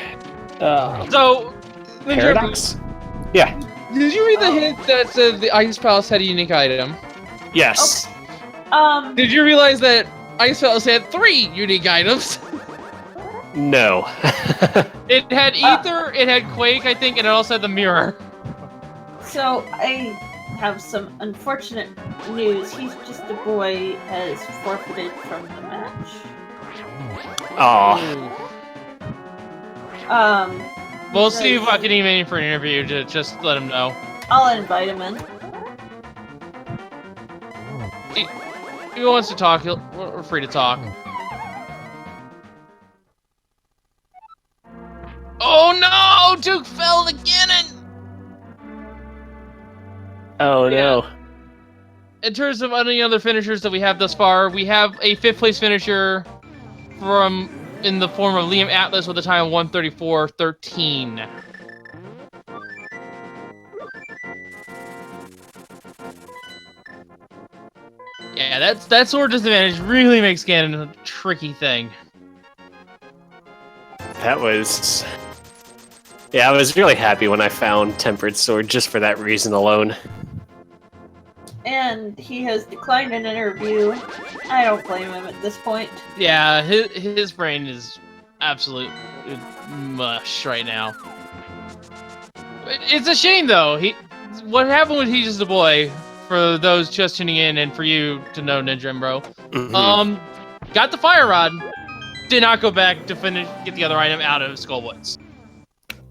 Paradox? Yeah. Did you read the hint that said the Ice Palace had a unique item? Yes. Okay. Did you realize that Ice Palace had 3 unique items? No. It had Ether, it had Quake, I think, and it also had the mirror. So, I have some unfortunate news. He's Just a Boy has forfeited from the match. Aw. We'll see if I can email him for an interview to just let him know. I'll invite him in. If he wants to talk, we're free to talk. Oh no! Duke fell again! Oh no. In terms of any other finishers that we have thus far, we have a 5th place finisher in the form of Liam Atlas with a time of 1:34.13. Yeah, that sword disadvantage really makes Ganon a tricky thing. That was... Yeah, I was really happy when I found Tempered Sword just for that reason alone. And he has declined an interview. I don't blame him at this point. Yeah, his brain is absolute mush right now. It's a shame though. What happened with He's Just a Boy, for those just tuning in and for you to know, Ninja and Bro, got the Fire Rod, did not go back to get the other item out of Skullwoods.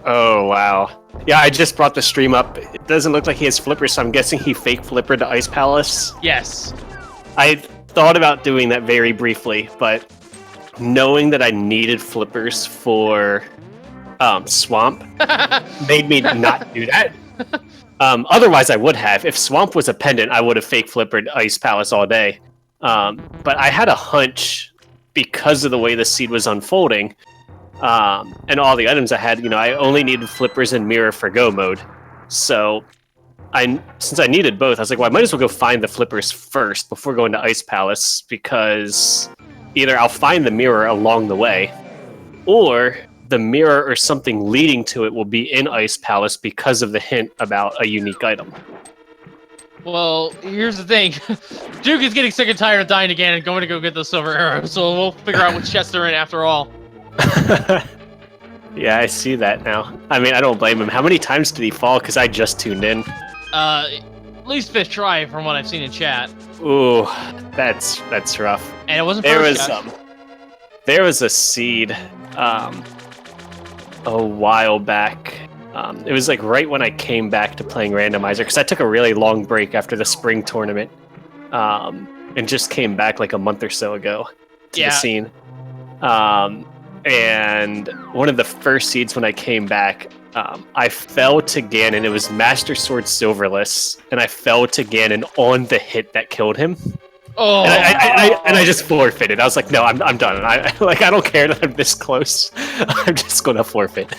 Oh, wow. Yeah, I just brought the stream up. It doesn't look like he has flippers, so I'm guessing he fake flippered to Ice Palace. Yes. I thought about doing that very briefly, but knowing that I needed flippers for Swamp made me not do that. Otherwise, I would have. If Swamp was a pendant, I would have fake flippered Ice Palace all day. But I had a hunch because of the way the seed was unfolding, and all the items I had. I only needed flippers and mirror for go mode. So, since I needed both, I was like, well, I might as well go find the flippers first before going to Ice Palace, because either I'll find the mirror along the way, or the mirror or something leading to it will be in Ice Palace because of the hint about a unique item. Well, here's the thing. Duke is getting sick and tired of dying again and going to go get the silver arrow, so we'll figure out which chest they're in after all. Yeah, I see that now. I mean, I don't blame him. How many times did he fall? Because I just tuned in. At least fifth try from what I've seen in chat. Ooh, that's rough. And it wasn't There first was there was a seed a while back. It was like right when I came back to playing Randomizer, because I took a really long break after the spring tournament, and just came back like a month or so ago to the scene. And one of the first seeds when I came back, I fell to Ganon. It was Master Sword Silverless, and I fell to Ganon on the hit that killed him. Oh. And I just forfeited. I was like, no, I'm done. I don't care that I'm this close. I'm just gonna forfeit.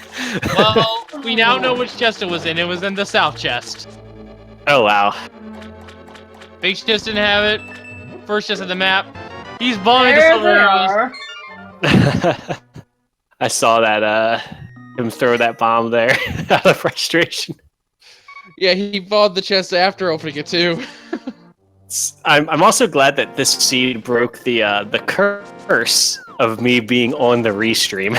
Well, we now know which chest it was in. It was in the south chest. Oh wow. Big chest didn't have it. First chest of the map. He's bombing the silver arrows. I saw that him throw that bomb there out of frustration. Yeah, he bought the chest after opening it too. I'm also glad that this seed broke the curse of me being on the restream.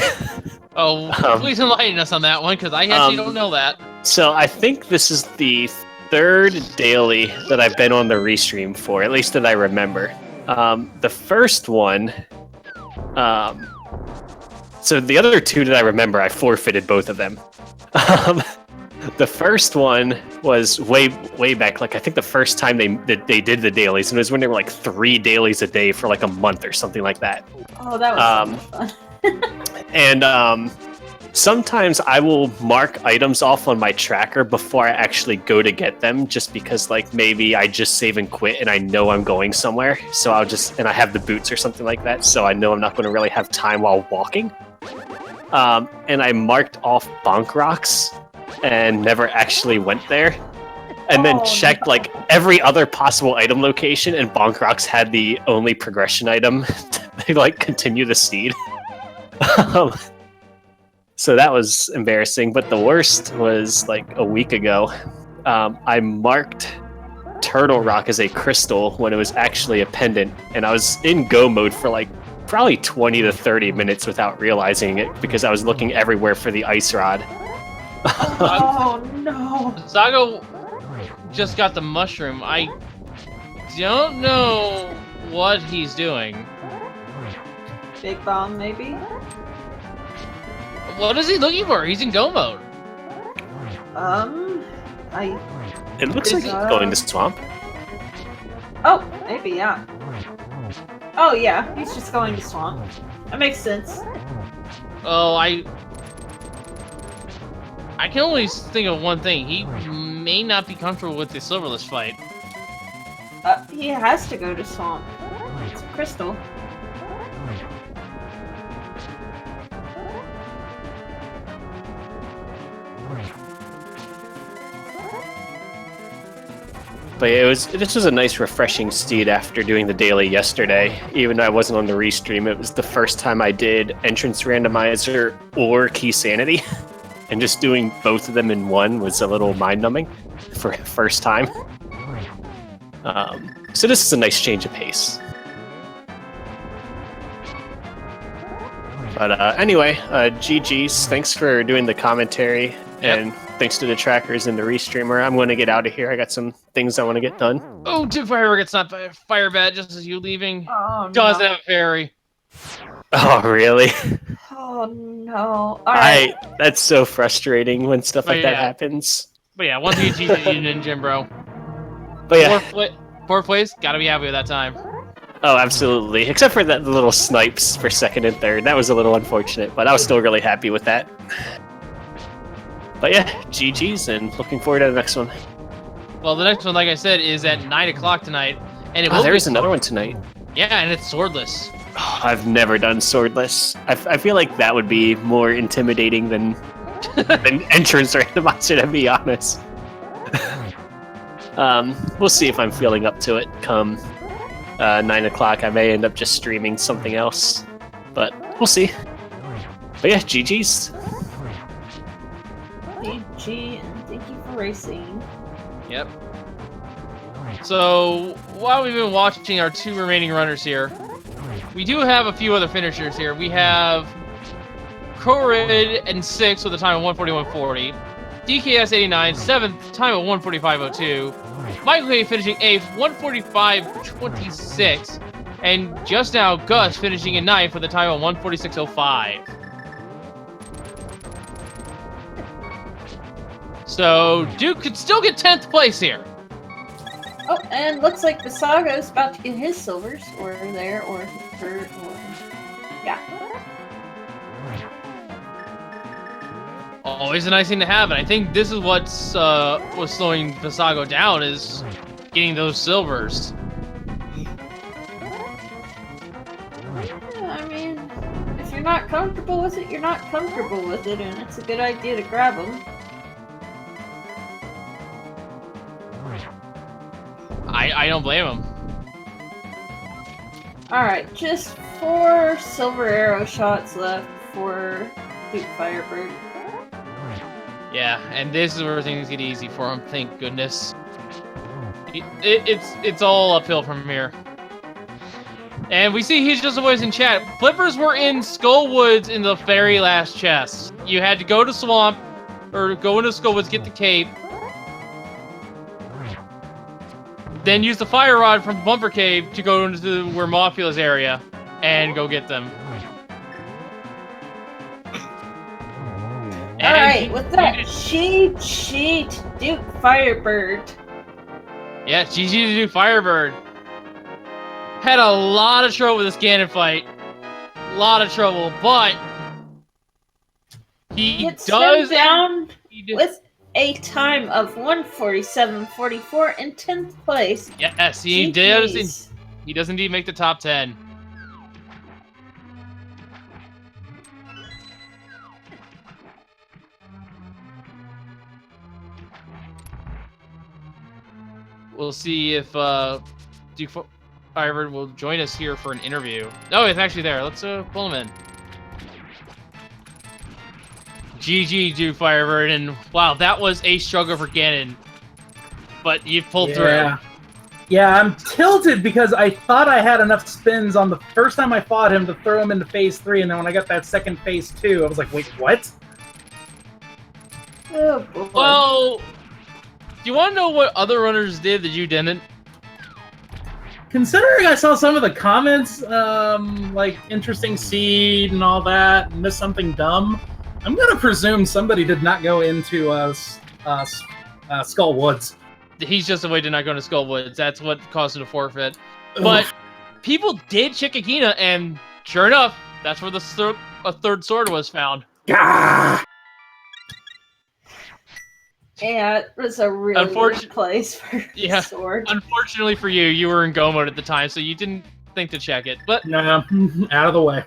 Oh, please enlighten us on that one, because I actually don't know that. So I think this is the third daily that I've been on the restream for, at least that I remember. The first one, so the other two that I remember, I forfeited both of them. The first one was way back, like I think the first time they did the dailies, and it was when they were like 3 dailies a day for like a month or something like that. Oh, that was so much fun. And sometimes I will mark items off on my tracker before I actually go to get them, just because like maybe I just save and quit and I know I'm going somewhere, so and I have the boots or something like that, so I know I'm not going to really have time while walking. And I marked off bonk rocks and never actually went there, and then checked like every other possible item location, and bonk rocks had the only progression item to like continue the seed. So that was embarrassing, but the worst was like a week ago. I marked Turtle Rock as a crystal when it was actually a pendant, and I was in go mode for like probably 20 to 30 minutes without realizing it, because I was looking everywhere for the ice rod. Oh no! Zago just got the mushroom. I don't know what he's doing. Big bomb, maybe? What is he looking for? He's in go mode. It looks like he's going to swamp. Oh, maybe, yeah. Oh yeah, he's just going to swamp. That makes sense. Oh, I can only think of one thing. He may not be comfortable with the Silverless fight. He has to go to swamp. It's a crystal. But this was a nice refreshing seed after doing the daily yesterday. Even though I wasn't on the restream, it was the first time I did Entrance Randomizer or Key Sanity. And just doing both of them in one was a little mind-numbing for the first time. So this is a nice change of pace. But anyway, GG's. Thanks for doing the commentary. And thanks to the trackers and the restreamer. I'm going to get out of here. I got some things I want to get done. Oh, Tip Fire gets not fire bat just as you leaving. Oh, no. Doesn't have a fairy. Oh, really? Oh no! All right. That's so frustrating when stuff like that yeah. happens. But yeah, once you get GG Ninja, bro. But yeah. Fourth place, gotta be happy with that time. Oh, absolutely. Except for the little snipes for second and third. That was a little unfortunate, but I was still really happy with that. But yeah, GG's, and looking forward to the next one. Well, the next one, like I said, is at 9 o'clock tonight, and it will there is another one tonight. Yeah, and it's swordless. Oh, I've never done swordless. I feel like that would be more intimidating than entrance randomizer, to be honest. We'll see if I'm feeling up to it come 9 o'clock. I may end up just streaming something else, but we'll see. But yeah, GG's. GG, and thank you for racing. Yep. So, while we've been watching our two remaining runners here, we do have a few other finishers here. We have Corid in 6th with a time of 1:41.40. DKS 89, 7th, time of 1:45.02. Michael K finishing 8th, 1:45.26. And just now, Gus finishing in 9th with a time of 1:46.05. So, Duke could still get 10th place here. Oh, and looks like Visago's about to get his silvers, or there, or third, or... Yeah. Always a nice thing to have, and I think this is what's slowing Visago down, is getting those silvers. Yeah, I mean, if you're not comfortable with it, you're not comfortable with it, and it's a good idea to grab them. I don't blame him. Alright, just 4 silver arrow shots left for Duke Firebird. Yeah, and this is where things get easy for him, thank goodness. It's all uphill from here. And we see he's just a voice in chat. Flippers were in Skullwoods in the very last chest. You had to go to Swamp, or go into Skullwoods, get the cape. Then use the fire rod from Bumper Cave to go into where Mothfiel's area and go get them. Alright, with that, cheat, Duke Firebird. Yeah, GG to Duke Firebird. Had a lot of trouble with this Ganon fight. A lot of trouble, but he does down with a time of 1:47.44 in 10th place. Yes, he does. He does indeed make the top 10. We'll see if Duke Firebird will join us here for an interview. Oh, it's actually there. Let's pull him in. GG, Duke Firebird, and wow, that was a struggle for Ganon. But you pulled through. Yeah, I'm tilted because I thought I had enough spins on the first time I fought him to throw him into phase 3, and then when I got that second phase 2, I was like, wait, what? Oh, boy. Well, do you want to know what other runners did that you didn't? Considering I saw some of the comments, like interesting seed and all that, and missed something dumb, I'm gonna presume somebody did not go into Skull Woods. He's just a way to not go to Skull Woods. That's what caused him to forfeit. But people did Chickagina, and sure enough, that's where the third sword was found. Gah! Yeah, it was a really weird place for the sword. Unfortunately for you, you were in go mode at the time, so you didn't think to check it. But no, out of the way.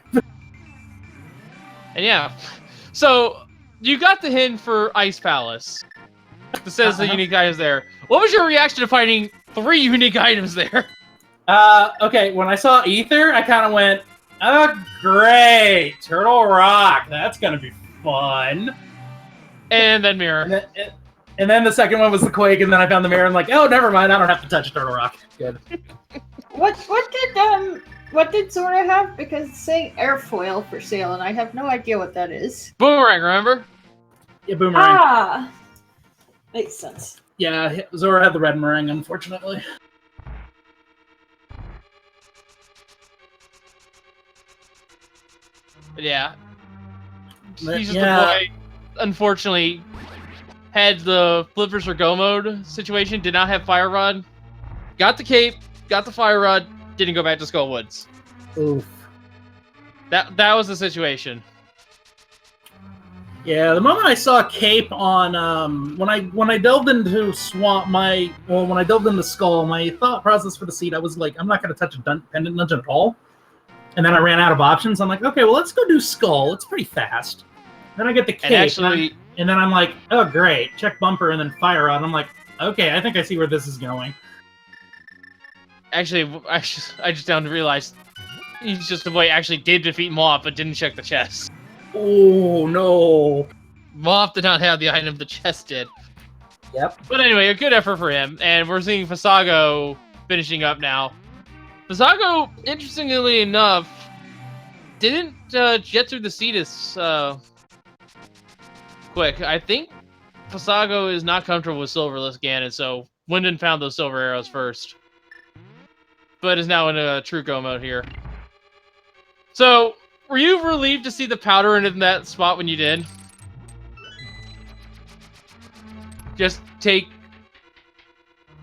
And yeah, so you got the hint for Ice Palace. It says the unique items there. What was your reaction to finding 3 unique items there? Okay, when I saw Ether, I kind of went, oh, great, Turtle Rock, that's gonna be fun. And then Mirror. And then the second one was the Quake, and then I found the Mirror, and I'm like, oh, never mind, I don't have to touch Turtle Rock. Good. What did Zora have? Because it's saying airfoil for sale, and I have no idea what that is. Boomerang, remember? Yeah, Boomerang. Ah! Makes sense. Yeah, Zora had the red meringue, unfortunately. Yeah. But, He's just yeah. a boy. Unfortunately, had the flippers for go mode situation, did not have Fire Rod. Got the cape, got the Fire Rod, didn't go back to Skull Woods. Oof. That was the situation. Yeah, the moment I saw Cape on when I delved into when I delved into Skull, my thought process for the seed, I was like, I'm not going to touch a pendant dungeon at all. And then I ran out of options. I'm like, okay, well, let's go do Skull. It's pretty fast. Then I get the Cape, And actually, and then I'm like, oh great, check bumper and then Fire Rod. I'm like, okay, I think I see where this is going. actually, I just down to realize he's just a boy actually did defeat Moth, but didn't check the chest. Oh no. Moth did not have the item the chest did. Yep. But anyway, a good effort for him. And we're seeing Fasago finishing up now. Fasago, interestingly enough, didn't get through the Cetus quick. I think Fasago is not comfortable with Silverless Ganon, so Wyndon found those silver arrows first. But is now in a true go mode here. So, were you relieved to see the powder in that spot when you did? Just take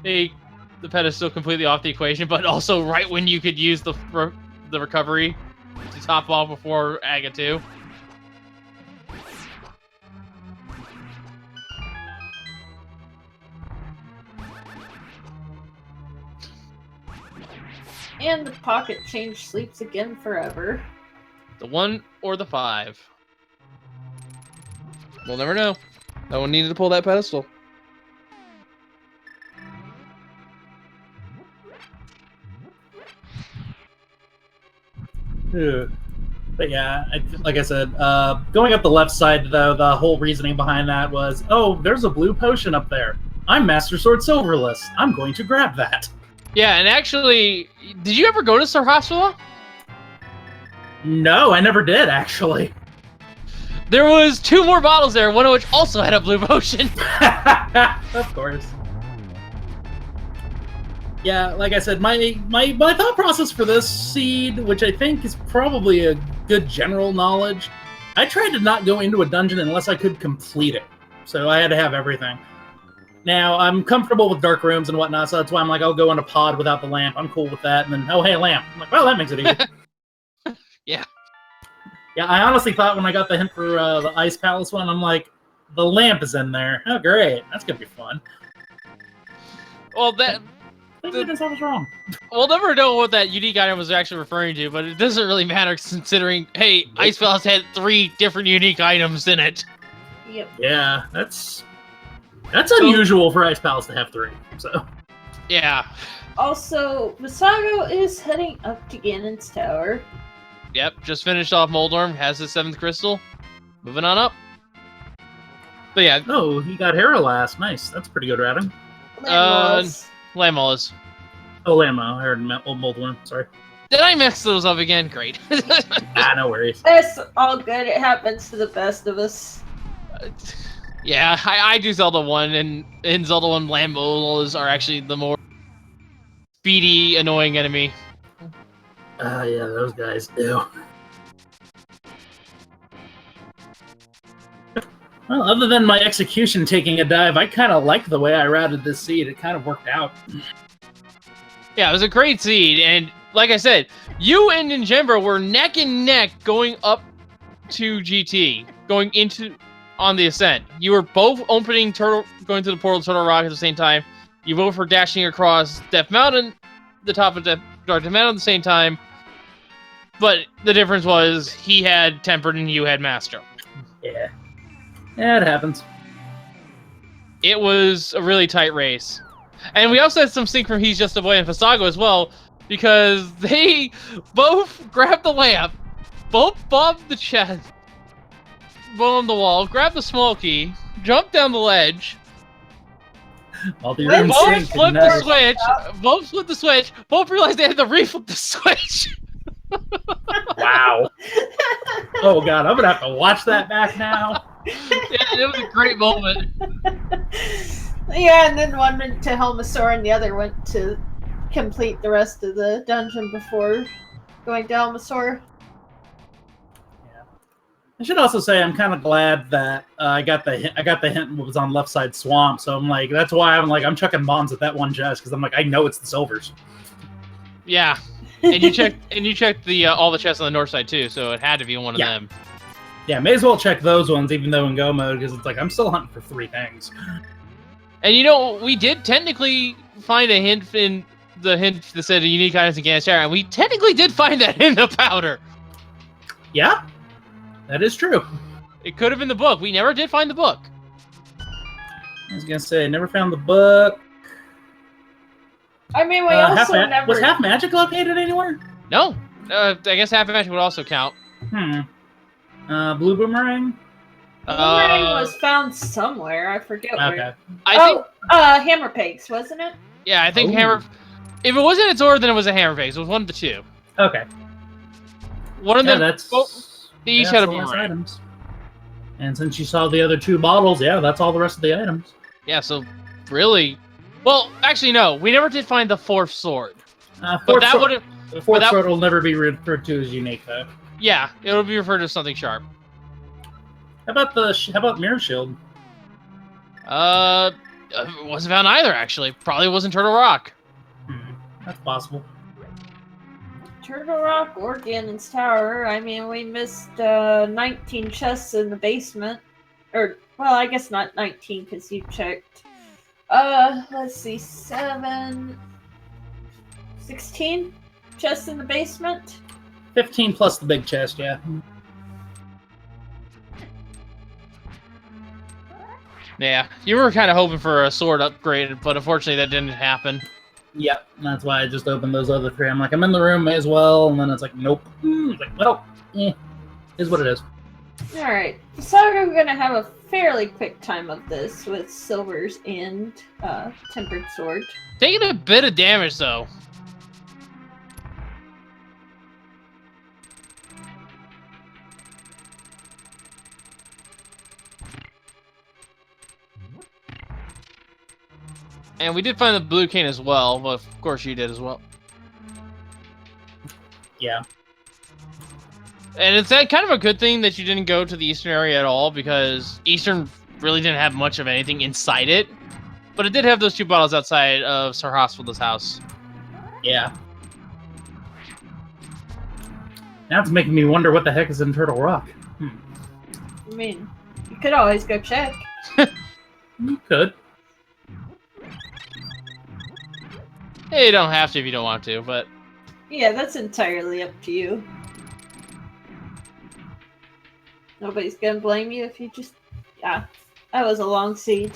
the pedestal completely off the equation, but also right when you could use the recovery to top off before Aga 2. And the pocket change sleeps again forever. The 1 or the 5. We'll never know. No one needed to pull that pedestal. But yeah, like I said, going up the left side, though, the whole reasoning behind that was, oh, there's a blue potion up there. I'm Master Sword Silverless. I'm going to grab that. Yeah, and actually, did you ever go to Sarhasula? No, I never did, actually. There was 2 more bottles there, one of which also had a blue potion. Of course. Yeah, like I said, my thought process for this seed, which I think is probably a good general knowledge, I tried to not go into a dungeon unless I could complete it. So I had to have everything. Now, I'm comfortable with dark rooms and whatnot, so that's why I'm like, I'll go in a pod without the lamp. I'm cool with that. And then, oh, hey, a lamp. I'm like, well, that makes it easy. Yeah. Yeah, I honestly thought when I got the hint for the Ice Palace one, I'm like, the lamp is in there. Oh, great. That's going to be fun. Well, that... I think I was wrong. We'll never know what that unique item was actually referring to, but it doesn't really matter considering, hey, Ice Palace had 3 different unique items in it. Yep. Yeah, that's unusual for Ice Palace to have 3. So Yeah. Also, Visago is heading up to Ganon's tower. Yep, just finished off Moldorm, has his 7th crystal. Moving on up. But yeah, oh, he got Hera last. Nice. That's pretty good routing. Lammolas. Oh, Lammo. I heard Old Moldworm. Sorry. Did I mix those up again? Great. No worries. It's all good. It happens to the best of us. Yeah, I do Zelda 1, and in Zelda 1, Lammolas are actually the more speedy, annoying enemy. Yeah, those guys do. Well, other than my execution taking a dive, I kind of like the way I routed this seed. It kind of worked out. Yeah, it was a great seed, and like I said, you and Ninjembro were neck and neck going up to GT, going into on the ascent. You were both going to the portal to Turtle Rock at the same time. You both were dashing across Death Mountain, the top of Death Mountain at the same time. But the difference was he had Tempered and you had Master. Yeah. Yeah, it happens. It was a really tight race. And we also had some sync from He's Just a Boy and Fasago as well, because they both grabbed the lamp, both bobbed the chest, bombed the wall, grabbed the small key, jumped down the ledge, both flipped the switch, both realized they had to reflip the switch. Wow. Oh god, I'm gonna have to watch that back now. Yeah, it was a great moment. Yeah, and then one went to Helmasaur and the other went to complete the rest of the dungeon before going to Helmasaur. I should also say I'm kind of glad that I got the hint what was on left side swamp. So I'm like, that's why I'm chucking bombs at that one chest because I'm like, I know it's the silvers. Yeah, and you checked the all the chests on the north side too, so it had to be one of them. Yeah, may as well check those ones even though in go mode because it's like I'm still hunting for 3 things. And we did technically find a hint in the hint that said unique items in Ganasara, and we technically did find that in the powder. Yeah, that is true. It could have been the book. We never did find the book. I was gonna say, I never found the book. I mean, we also never... Was Half Magic located anywhere? No. I guess Half Magic would also count. Blue Boomerang? Boomerang was found somewhere. I forget where. I think Hammer Pegs, wasn't it? Yeah, I think Hammer... If it wasn't its order, then it was a Hammer Pegs. It was one of the two. Okay. One of them... They each had a Boomerang. Boomerang. Items. And since you saw the other 2 bottles, yeah, that's all the rest of the items. Yeah, so really... Well, actually, no. We never did find the 4th sword. The 4th sword will never be referred to as unique, though. Yeah, it'll be referred to as something sharp. How about Mirror Shield? It wasn't found either, actually. Probably wasn't Turtle Rock. That's possible. Turtle Rock or Ganon's Tower. I mean, we missed 19 chests in the basement. Or, well, I guess not 19 because you checked. Let's see, 16 chests in the basement? 15 plus the big chest, yeah. Yeah, you were kind of hoping for a sword upgrade, but unfortunately that didn't happen. Yep, that's why I just opened those other 3. I'm like, I'm in the room, may as well, and then it's like, nope. It's like, well, is what it is. Alright, so we're gonna have a fairly quick time of this with silvers and tempered sword. Taking a bit of damage, though. And we did find the blue cane as well, but of course you did as well. Yeah. And it's kind of a good thing that you didn't go to the Eastern area at all, because Eastern really didn't have much of anything inside it. But it did have those 2 bottles outside of Sir Hospital's house. Yeah. Now it's making me wonder what the heck is in Turtle Rock. I mean, you could always go check. You could. Hey, you don't have to if you don't want to, but... Yeah, that's entirely up to you. Nobody's gonna blame you if you just... Yeah, that was a long seed.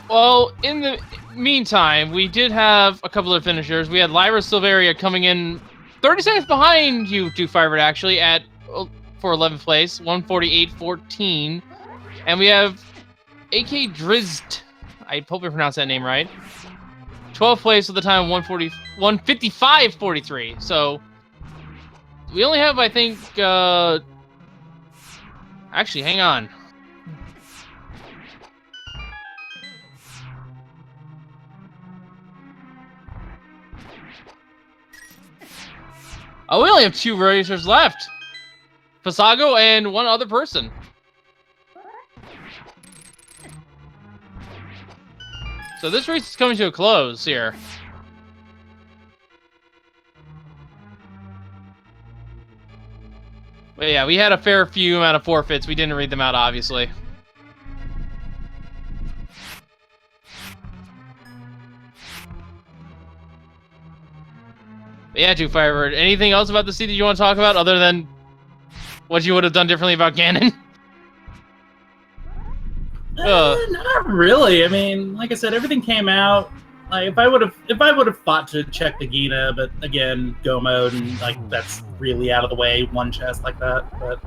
Well, in the meantime, we did have a couple of finishers. We had Lyra Silveria coming in 30 seconds behind you, 2-5 actually, for 11th place, 148.14. And we have AK Drizzt, I hope I pronounced that name right, 12th place with the time 155.43. So we only have, I think, actually, hang on. Oh, we only have 2 racers left. Pasago and 1 other person. So this race is coming to a close here. But yeah, we had a fair few amount of forfeits. We didn't read them out, obviously. But yeah, 2-5. Anything else about the seed that you want to talk about other than what you would have done differently about Ganon? Not really. I mean, like I said, everything came out. Like if I would have thought to check the Gita, but again, go mode and like that's really out of the way. 1 chest like that, but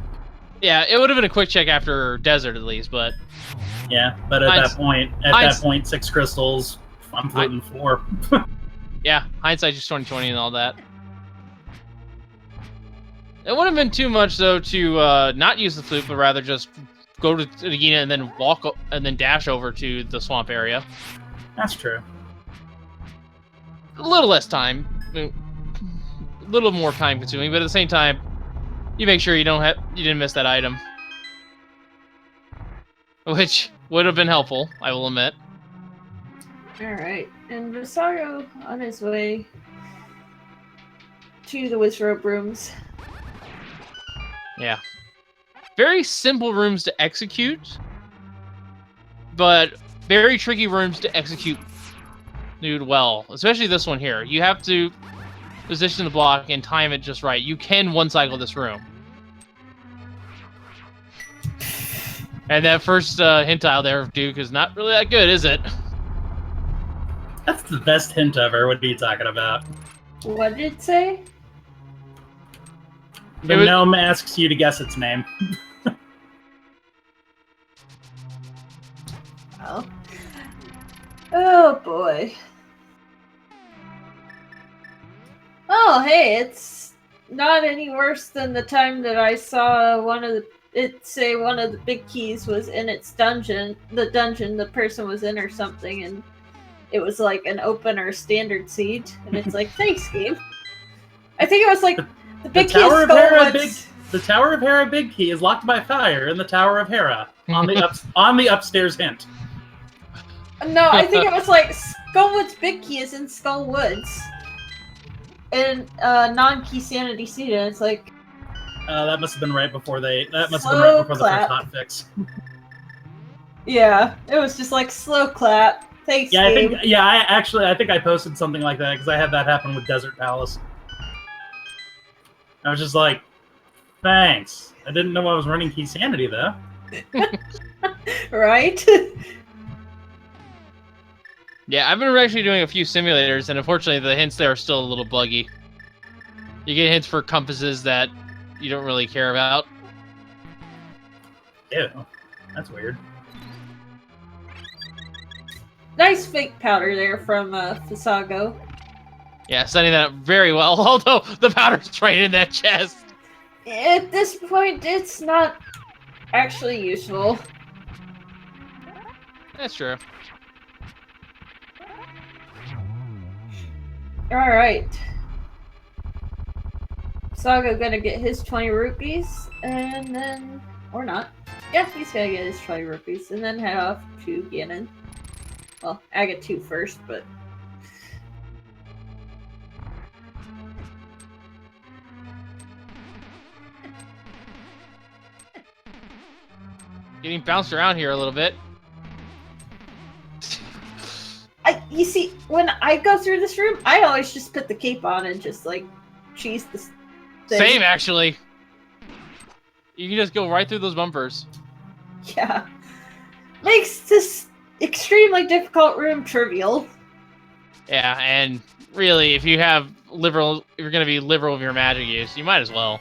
yeah, it would have been a quick check after Desert at least, but yeah. But at that point, 6 crystals. I'm floating 4. Yeah, hindsight just 20/20 and all that. It wouldn't have been too much though to not use the flute, but rather just go to the Gina and then walk and then dash over to the swamp area. That's true. A little less time, a little more time consuming, but at the same time, You make sure you didn't miss that item. Which would have been helpful, I will admit. Alright, and Visago on his way to the Wizrobe rooms. Yeah. Very simple rooms to execute, but very tricky rooms to execute well. Especially this one here. You have to position the block and time it just right. You can one-cycle this room. And that first hint tile there of Duke is not really that good, is it? That's the best hint ever. What are you talking about? What did it say? The gnome asks you to guess its name. Oh. Oh boy. Oh hey, it's not any worse than the time that I saw one of the big keys was in its dungeon. The dungeon the person was in or something, and it was like an open or standard seed, and it's like, thanks, game. I think it was like the big key Tower is of Hera Skullwoods. The Tower of Hera big key is locked by fire in the Tower of Hera on the upstairs hint. No, I think it was like Skullwood's big key is in Skullwoods. And non-key sanity seed, and it's like That must have been right before the first hotfix. Yeah, it was just like slow clap. Thanks, Yeah, game. I think I posted something like that because I had that happen with Desert Palace. I was just like, thanks. I didn't know I was running key sanity though. Right? Yeah, I've been actually doing a few simulators, and unfortunately the hints there are still a little buggy. You get hints for compasses that you don't really care about. Ew, that's weird. Nice fake powder there from Visago. Yeah, setting that up very well, although the powder's right in that chest. At this point, it's not actually useful. That's true. Alright. Visago gonna get his 20 rupees, and then... or not. Yeah, he's gonna get his 20 rupees, and then head off to Ganon. Well, I get 2 first, but... Getting bounced around here a little bit. You see, when I go through this room, I always just put the cape on and just, like, cheese this thing. Same, actually. You can just go right through those bumpers. Yeah. Makes this extremely difficult room trivial. Yeah, and really, if you're gonna be liberal with your magic use, you might as well.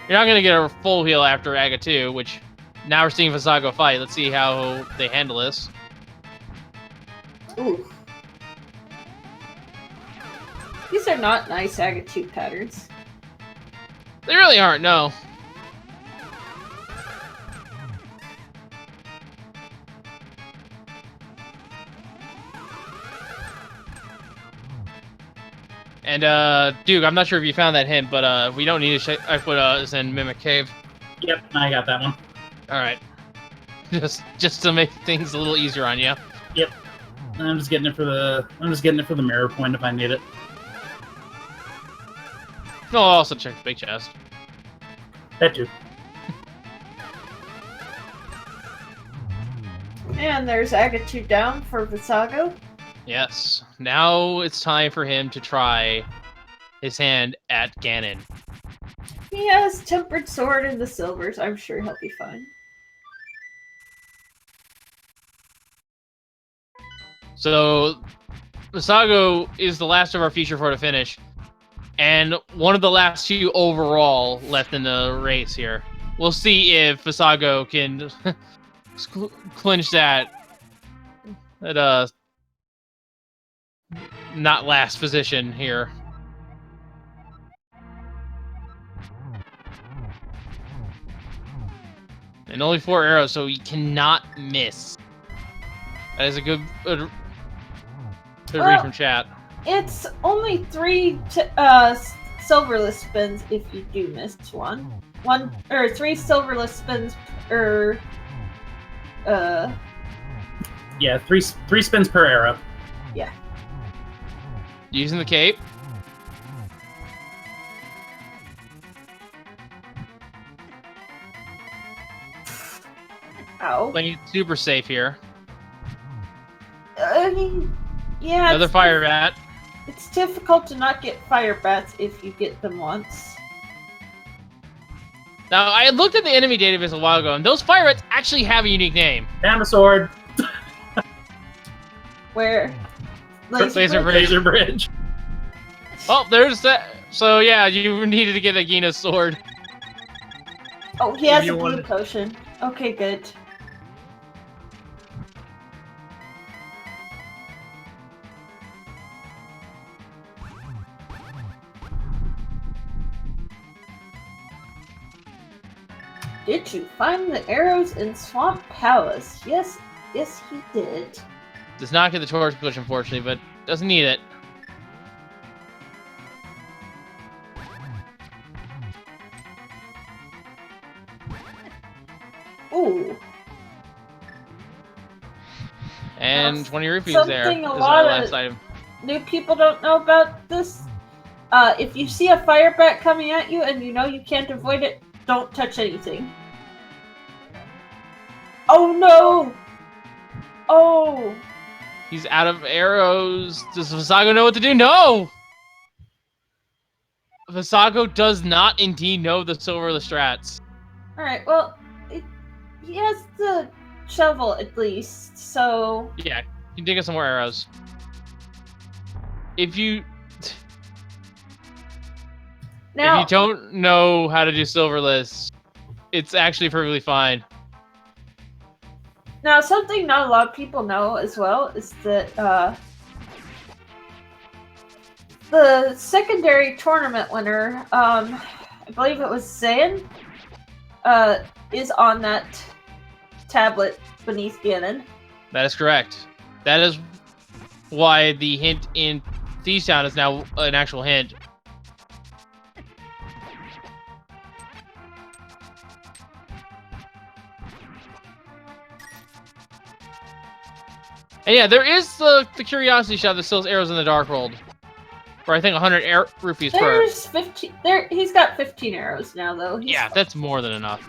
You're not gonna get a full heal after Aga 2, which now we're seeing Visago fight. Let's see how they handle this. Ooh. These are not nice Aga 2 patterns. They really aren't, no. And, Duke, I'm not sure if you found that hint, but, we don't need to I put, us in Mimic Cave. Yep, I got that one. Alright. Just to make things a little easier on you. Yep. I'm just getting it for the mirror point if I need it. No, I'll also check the big chest. That too. And there's Aga 2 down for Visago. Yes. Now it's time for him to try his hand at Ganon. He has Tempered Sword in the silvers. I'm sure he'll be fine. So, Visago is the last of our feature for to finish, and one of the last 2 overall left in the race here. We'll see if Visago can clinch that not last position here. And only 4 arrows, so he cannot miss. That is a good read from chat. It's only 3 silverless spins if you do miss one. 3 silverless spins per. Yeah, three spins per arrow. Yeah. Using the cape. Ow. Playing it super safe here. I mean, yeah. Another fire bat. It's difficult to not get fire bats if you get them once. Now, I had looked at the enemy database a while ago, and those fire bats actually have a unique name. Found a sword. Where? Laser Bridge. Laser bridge. Oh, there's that. So, yeah, you needed to get Agina's sword. Oh, he has you a blue wanted- potion. Okay, good. Did you find the arrows in Swamp Palace? Yes, yes, he did. Does not get the torch push, unfortunately, but doesn't need it. Ooh. And 20 rupees there something is a our lot last of- item. New people don't know about this. If you see a fire bat coming at you and you know you can't avoid it, don't touch anything. Oh no! Oh! He's out of arrows. Does Visago know what to do? No! Visago does not indeed know the silverless strats. Alright, well, he has the shovel at least, so... Yeah, you can dig us some more arrows. If you Now, if you don't know how to do silverless, it's actually perfectly fine. now, something not a lot of people know as well is that, the secondary tournament winner, I believe it was Zayn, is on that tablet beneath Ganon. That is correct. That is why the hint in Thieves Town is now an actual hint. And yeah, there is the curiosity shop that sells arrows in the Dark World. For I think 100 rupees per. There's 15. There, he's got 15 arrows now, though. Yeah, that's more than enough.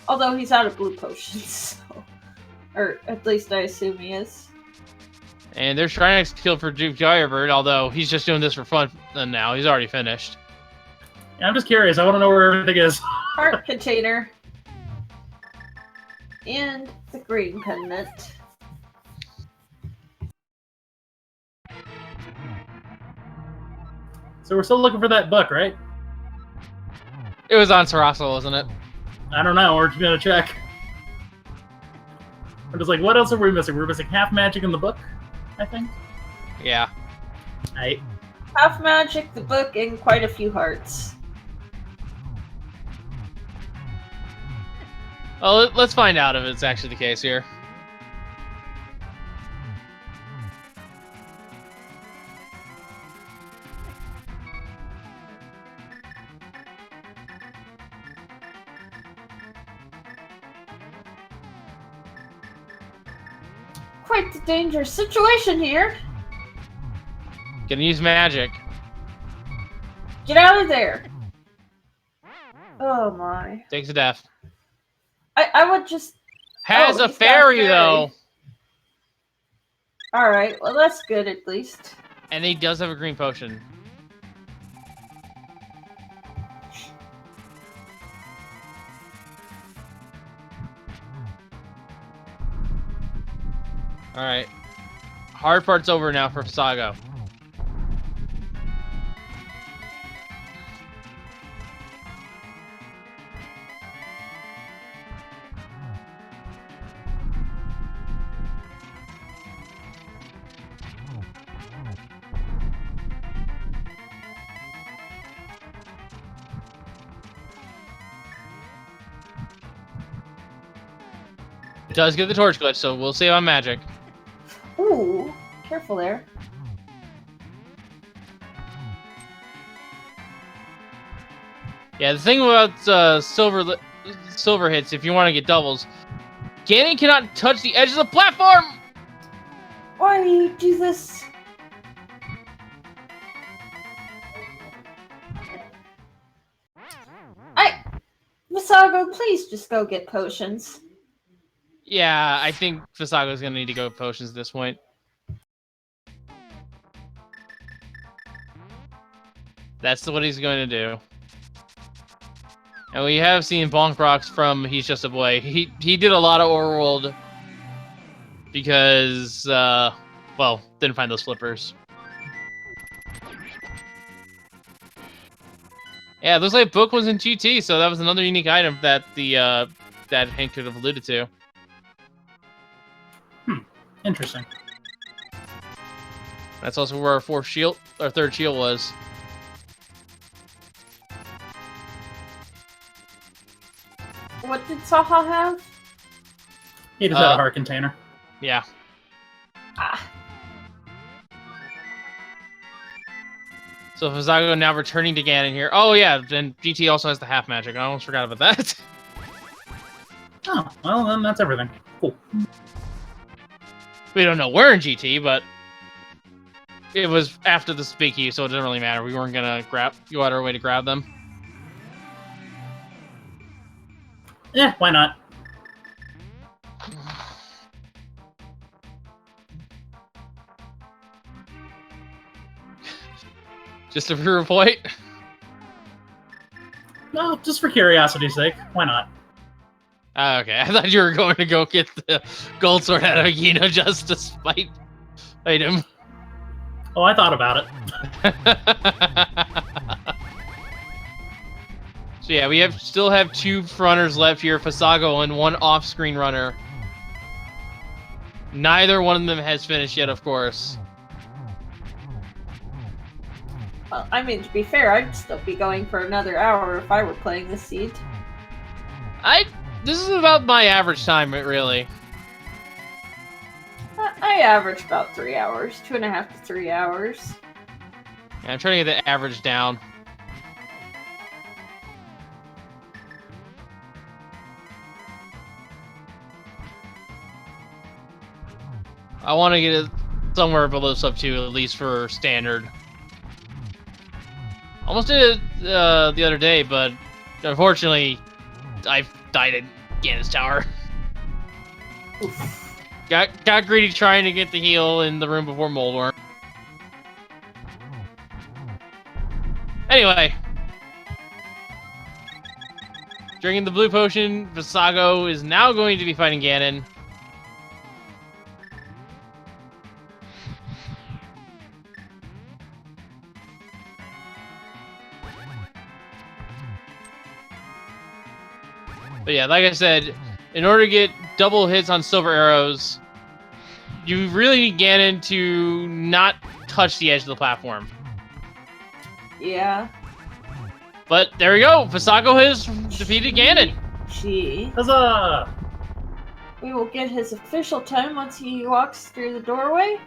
Although he's out of blue potions, so. Or at least I assume he is. And there's Trinex kill for Duke Girebird, although he's just doing this for fun now. He's already finished. Yeah, I'm just curious. I want to know where everything is. Heart container. And the green pendant. So we're still looking for that book, right? It was on Sarasa, wasn't it? I don't know. We're just gonna check. I'm just like, what else are we missing? We're missing half magic in the book, I think. Yeah. Right. Half magic, the book, and quite a few hearts. Well, let's find out if it's actually the case here. Quite the dangerous situation here. Gonna use magic. Get out of there. Oh my. Takes a death. I would just... Has Oh, a he's got a fairy, fairy. though. Alright, well that's good at least. And he does have a green potion. Alright. Hard part's over now for Sago. Does get the torch glitch, so we'll save on magic. Ooh, careful there. Yeah, the thing about silver hits, if you want to get doubles, Ganon cannot touch the edge of the platform! Why do you do this? Visago, please just go get potions. Yeah, I think Visago's gonna need to go with potions at this point. That's what he's going to do. And we have seen Bonk Rocks from He's Just a Boy. He did a lot of overworld because, well, didn't find those flippers. Yeah, it looks like Book was in GT, so that was another unique item that that Hank could have alluded to. Interesting. That's also where our third shield was. What did Saha have? He just had a heart container. Yeah. Ah. So Visago now returning to Ganon here. Oh yeah, and GT also has the half magic. I almost forgot about that. Oh, well then that's everything. Cool. We don't know where in GT, but it was after the Speaky, so it didn't really matter. We weren't gonna go out our way to grab them. Yeah, why not? Just to prove a point. No, just for curiosity's sake. Why not? Okay, I thought you were going to go get the gold sword out of Agino just to spite him. Oh, I thought about it. So yeah, we still have 2 runners left here, Visago and 1 off-screen runner. Neither one of them has finished yet, of course. Well, I mean, to be fair, I'd still be going for another hour if I were playing this seed. This is about my average time, really. I average about 3 hours, 2.5 to 3 hours. Yeah, I'm trying to get the average down. I want to get it somewhere below sub 2, at least for standard. Almost did it the other day, but unfortunately, I died at Ganon's Tower. Oof. Got greedy trying to get the heal in the room before Moldworm. Anyway. Drinking the blue potion, Visago is now going to be fighting Ganon. But yeah, like I said, in order to get double hits on silver arrows, you really need Ganon to not touch the edge of the platform. Yeah. But there we go. Visago has defeated Ganon. Gee. Huzzah! We will get his official time once he walks through the doorway.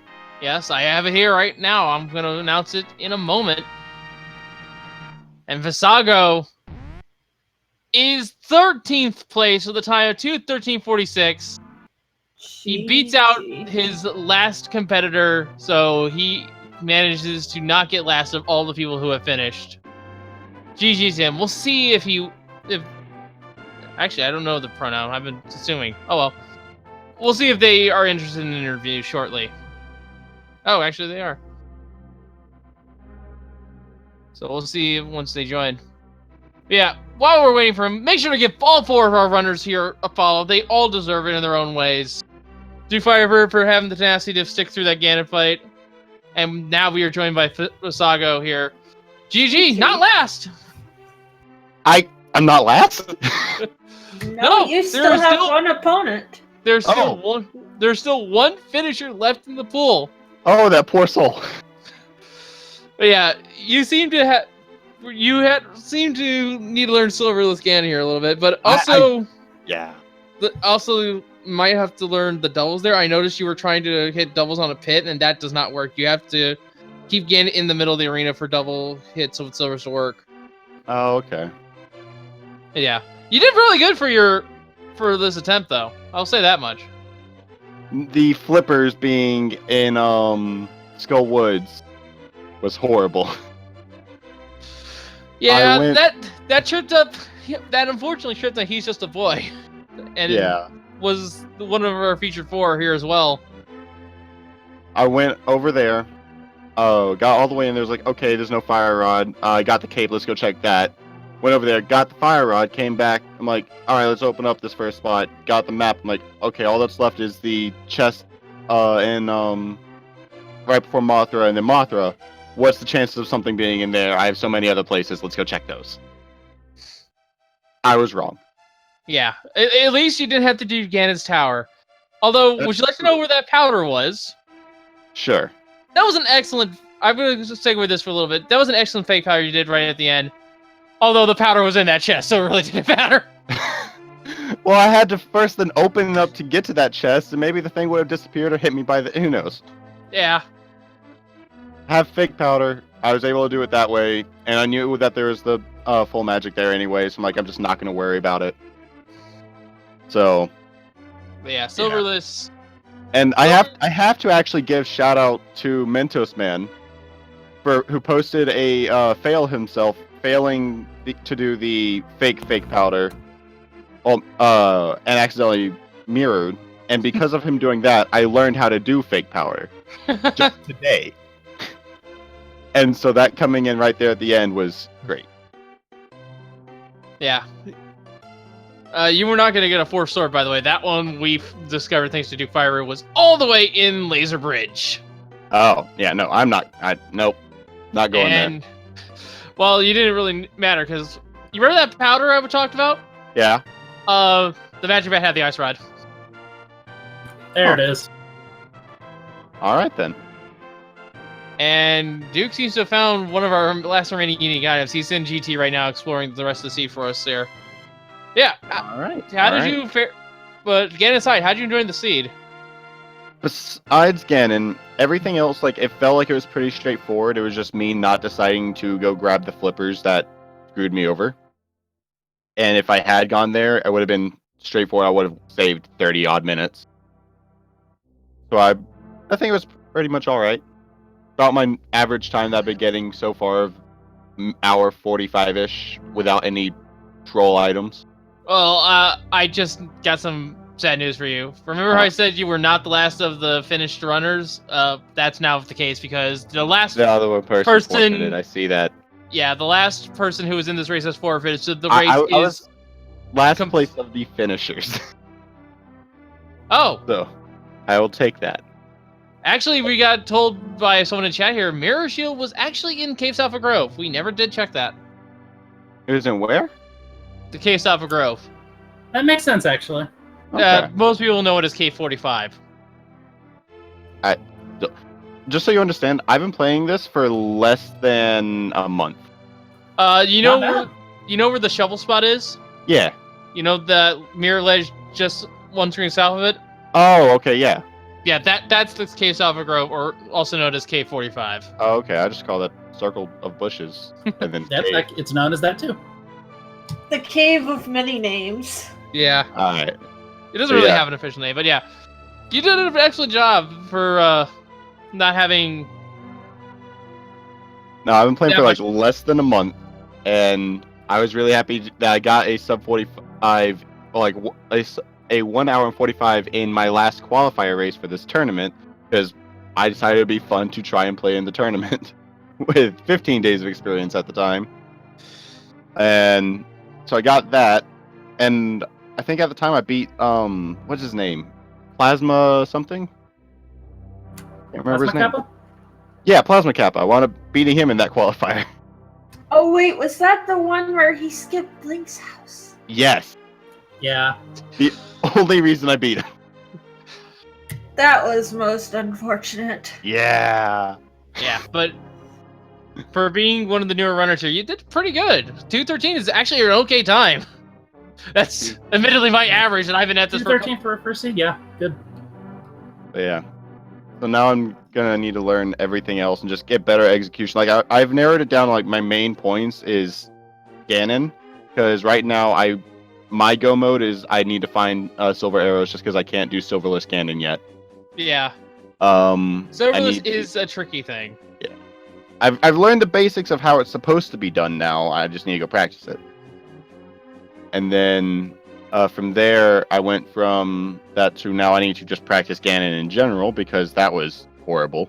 Yes, I have it here right now. I'm going to announce it in a moment. And Visago is 13th place with a time of 2:13:46. He beats out his last competitor, so he manages to not get last of all the people who have finished. GG's him. We'll see if actually, I don't know the pronoun. I've been assuming. Oh well. We'll see if they are interested in an interview shortly. Oh, actually they are. So we'll see once they join. Yeah, while we're waiting for him, make sure to give all 4 of our runners here a follow. They all deserve it in their own ways. Do Firebird for having the tenacity to stick through that Ganon fight. And now we are joined by Visago here. GG, not last! I'm not last? No, you still have one opponent. There's still one finisher left in the pool. Oh, that poor soul. But yeah, you seem to seem to need to learn Silverless Ganon here a little bit, but also yeah. Also might have to learn the doubles there. I noticed you were trying to hit doubles on a pit, and that does not work. You have to keep Ganon in the middle of the arena for double hits with Silvers to work. Oh, okay. Yeah, you did really good for this attempt, though. I'll say that much. The flippers being in Skull Woods was horrible. Yeah, went- that tripped up. That unfortunately tripped up. He's just a boy, and Yeah. was one of our featured 4 here as well. I went over there, got all the way in. There's like, okay, there's no fire rod. I got the cape. Let's go check that. Went over there, got the fire rod, came back. I'm like, all right, let's open up this first spot. Got the map. I'm like, okay, all that's left is the chest, and right before Mothra, and then Mothra. What's the chances of something being in there? I have so many other places. Let's go check those. I was wrong. Yeah, at least you didn't have to do Ganon's tower. Although, would you like to know where that powder was? Sure. That was an excellent. I'm going to segue this for a little bit. That was an excellent fake powder you did right at the end. Although the powder was in that chest, so it really didn't matter. Well, I had to first then open it up to get to that chest, and maybe the thing would have disappeared or hit me by the. Who knows? Yeah. Have fake powder. I was able to do it that way, and I knew that there was the full magic there anyway, so I'm like, I'm just not going to worry about it. So. But yeah, Silverless. And I have to actually give shout out to Mentos Man, who posted a failing to do the fake powder, and accidentally mirrored. And because of him doing that, I learned how to do fake powder just today. And so that coming in right there at the end was great. Yeah. You were not going to get a 4th sword, by the way. That one we discovered thanks to Duke Fire was all the way in Laser Bridge. Oh, yeah, no, I'm not. Nope. Not going there. Well, you didn't really matter, because you remember that powder I talked about? Yeah. The Magic Bat had the Ice Rod. There it is. All right, then. And Duke seems to have found one of our last remaining unique items. He's in GT right now, exploring the rest of the sea for us there. Yeah. All right. How did you fare? But get inside. How did you enjoy the seed? Besides Ganon, everything else, like, it felt like it was pretty straightforward. It was just me not deciding to go grab the flippers that screwed me over. And if I had gone there, it would have been straightforward. I would have saved 30 odd minutes. So I think it was pretty much all right. About my average time that I've been getting so far of hour 45-ish without any troll items. Well, I just got some sad news for you. Remember how I said you were not the last of the finished runners? That's now the case, because the last The other one person forfeited, I see that. Yeah, the last person who was in this race has forfeited, so the race I is... was last place of the finishers. Oh! So, I will take that. Actually, we got told by someone in chat here, Mirror Shield was actually in Cave Alpha Grove. We never did check that. It was in where? The Cave Alpha Grove. That makes sense, actually. Okay. Most people know it as K45. Just so you understand, I've been playing this for less than a month. You know where the shovel spot is? Yeah. You know the mirror ledge just one screen south of it? Oh, okay, yeah. Yeah, that's the Cave Alpha Grove, or also known as K45. Oh, okay, I just call that circle of bushes. And then It's known as that, too. The Cave of Many Names. Yeah. Alright. It doesn't really have an official name, but yeah. You did an excellent job for not having... No, I've been playing for like less than a month, and I was really happy that I got a sub 45, like a 1 hour and 45 in my last qualifier race for this tournament, because I decided it'd be fun to try and play in the tournament with 15 days of experience at the time. And so I got that, and I think at the time I beat what's his name? Plasma something? Can't remember his name. Kappa? Yeah, Plasma Kappa. I wound up beating him in that qualifier. Oh wait, was that the one where he skipped Link's house? Yes. Yeah. The only reason I beat him. That was most unfortunate. Yeah. Yeah, but for being one of the newer runners here, you did pretty good. 2:13 is actually an okay time. That's admittedly my average, and I've been at this 2:13 for a first seed, yeah, good. But yeah. So now I'm gonna need to learn everything else and just get better execution. Like I've narrowed it down. Like my main points is Ganon, because right now my go mode is I need to find silver arrows just because I can't do silverless Ganon yet. Yeah. I Serverless need is a tricky thing. I've learned the basics of how it's supposed to be done now. I just need to go practice it. And then from there, I went from that to now I need to just practice Ganon in general because that was horrible.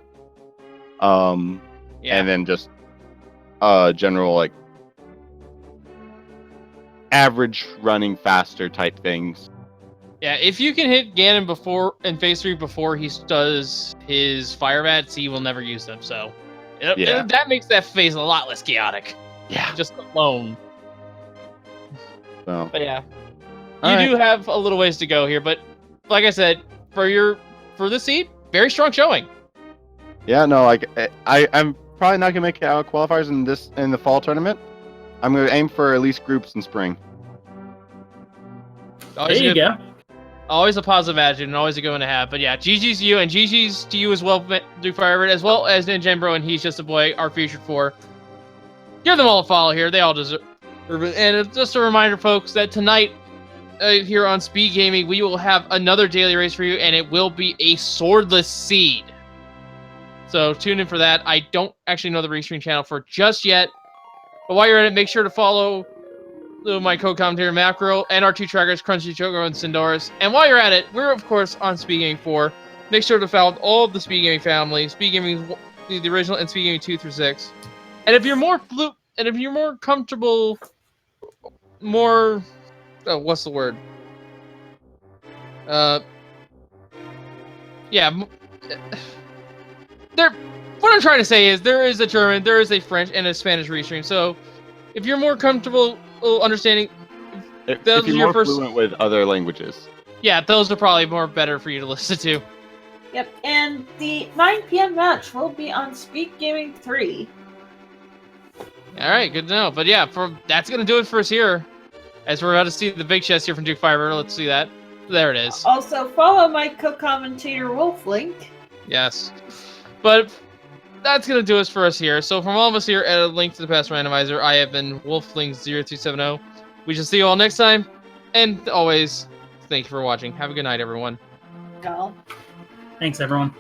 And then just general like average running faster type things. Yeah, if you can hit Ganon before in phase 3 before he does his fire bats, he will never use them. So that makes that phase a lot less chaotic. Yeah. Just alone. So. But yeah, you do have a little ways to go here. But like I said, for this seed, very strong showing. Yeah, no, like I'm probably not gonna make it out qualifiers in the fall tournament. I'm gonna aim for at least groups in spring. Always there you go. Always a positive attitude and always a good one to have. But yeah, GG's to you and GG's to you as well, Duke Firebird, as well as Ninja Bro and He's Just a Boy, our featured 4. Give them all a follow here. They all deserve it. And just a reminder, folks, that tonight here on Speed Gaming, we will have another daily race for you, and it will be a swordless seed. So tune in for that. I don't actually know the restream channel for just yet. But while you're at it, make sure to follow my co-commentator Macro and our 2 trackers, Crunchy Choco and Sindoris. And while you're at it, we're of course on Speed Gaming 4. Make sure to follow all of the Speed Gaming family, Speed Gaming the original and Speed Gaming 2 through 6. And if you're more comfortable, what's the word? What I'm trying to say is there is a German, there is a French, and a Spanish restream. So if you're more comfortable understanding, if you're more fluent with other languages, yeah, those are probably more better for you to listen to. Yep, and the 9 p.m. match will be on Speed Gaming 3. All right, good to know. But yeah, that's gonna do it for us here, as we're about to see the big chest here from Duke Firebird. Let's see that. There it is. Also, follow my co-commentator Wolflink. Yes, but that's gonna do us for us here. So from all of us here at A Link to the Past Randomizer, I have been Wolflink0270. We shall see you all next time, and always, thank you for watching. Have a good night, everyone. Go. Thanks, everyone.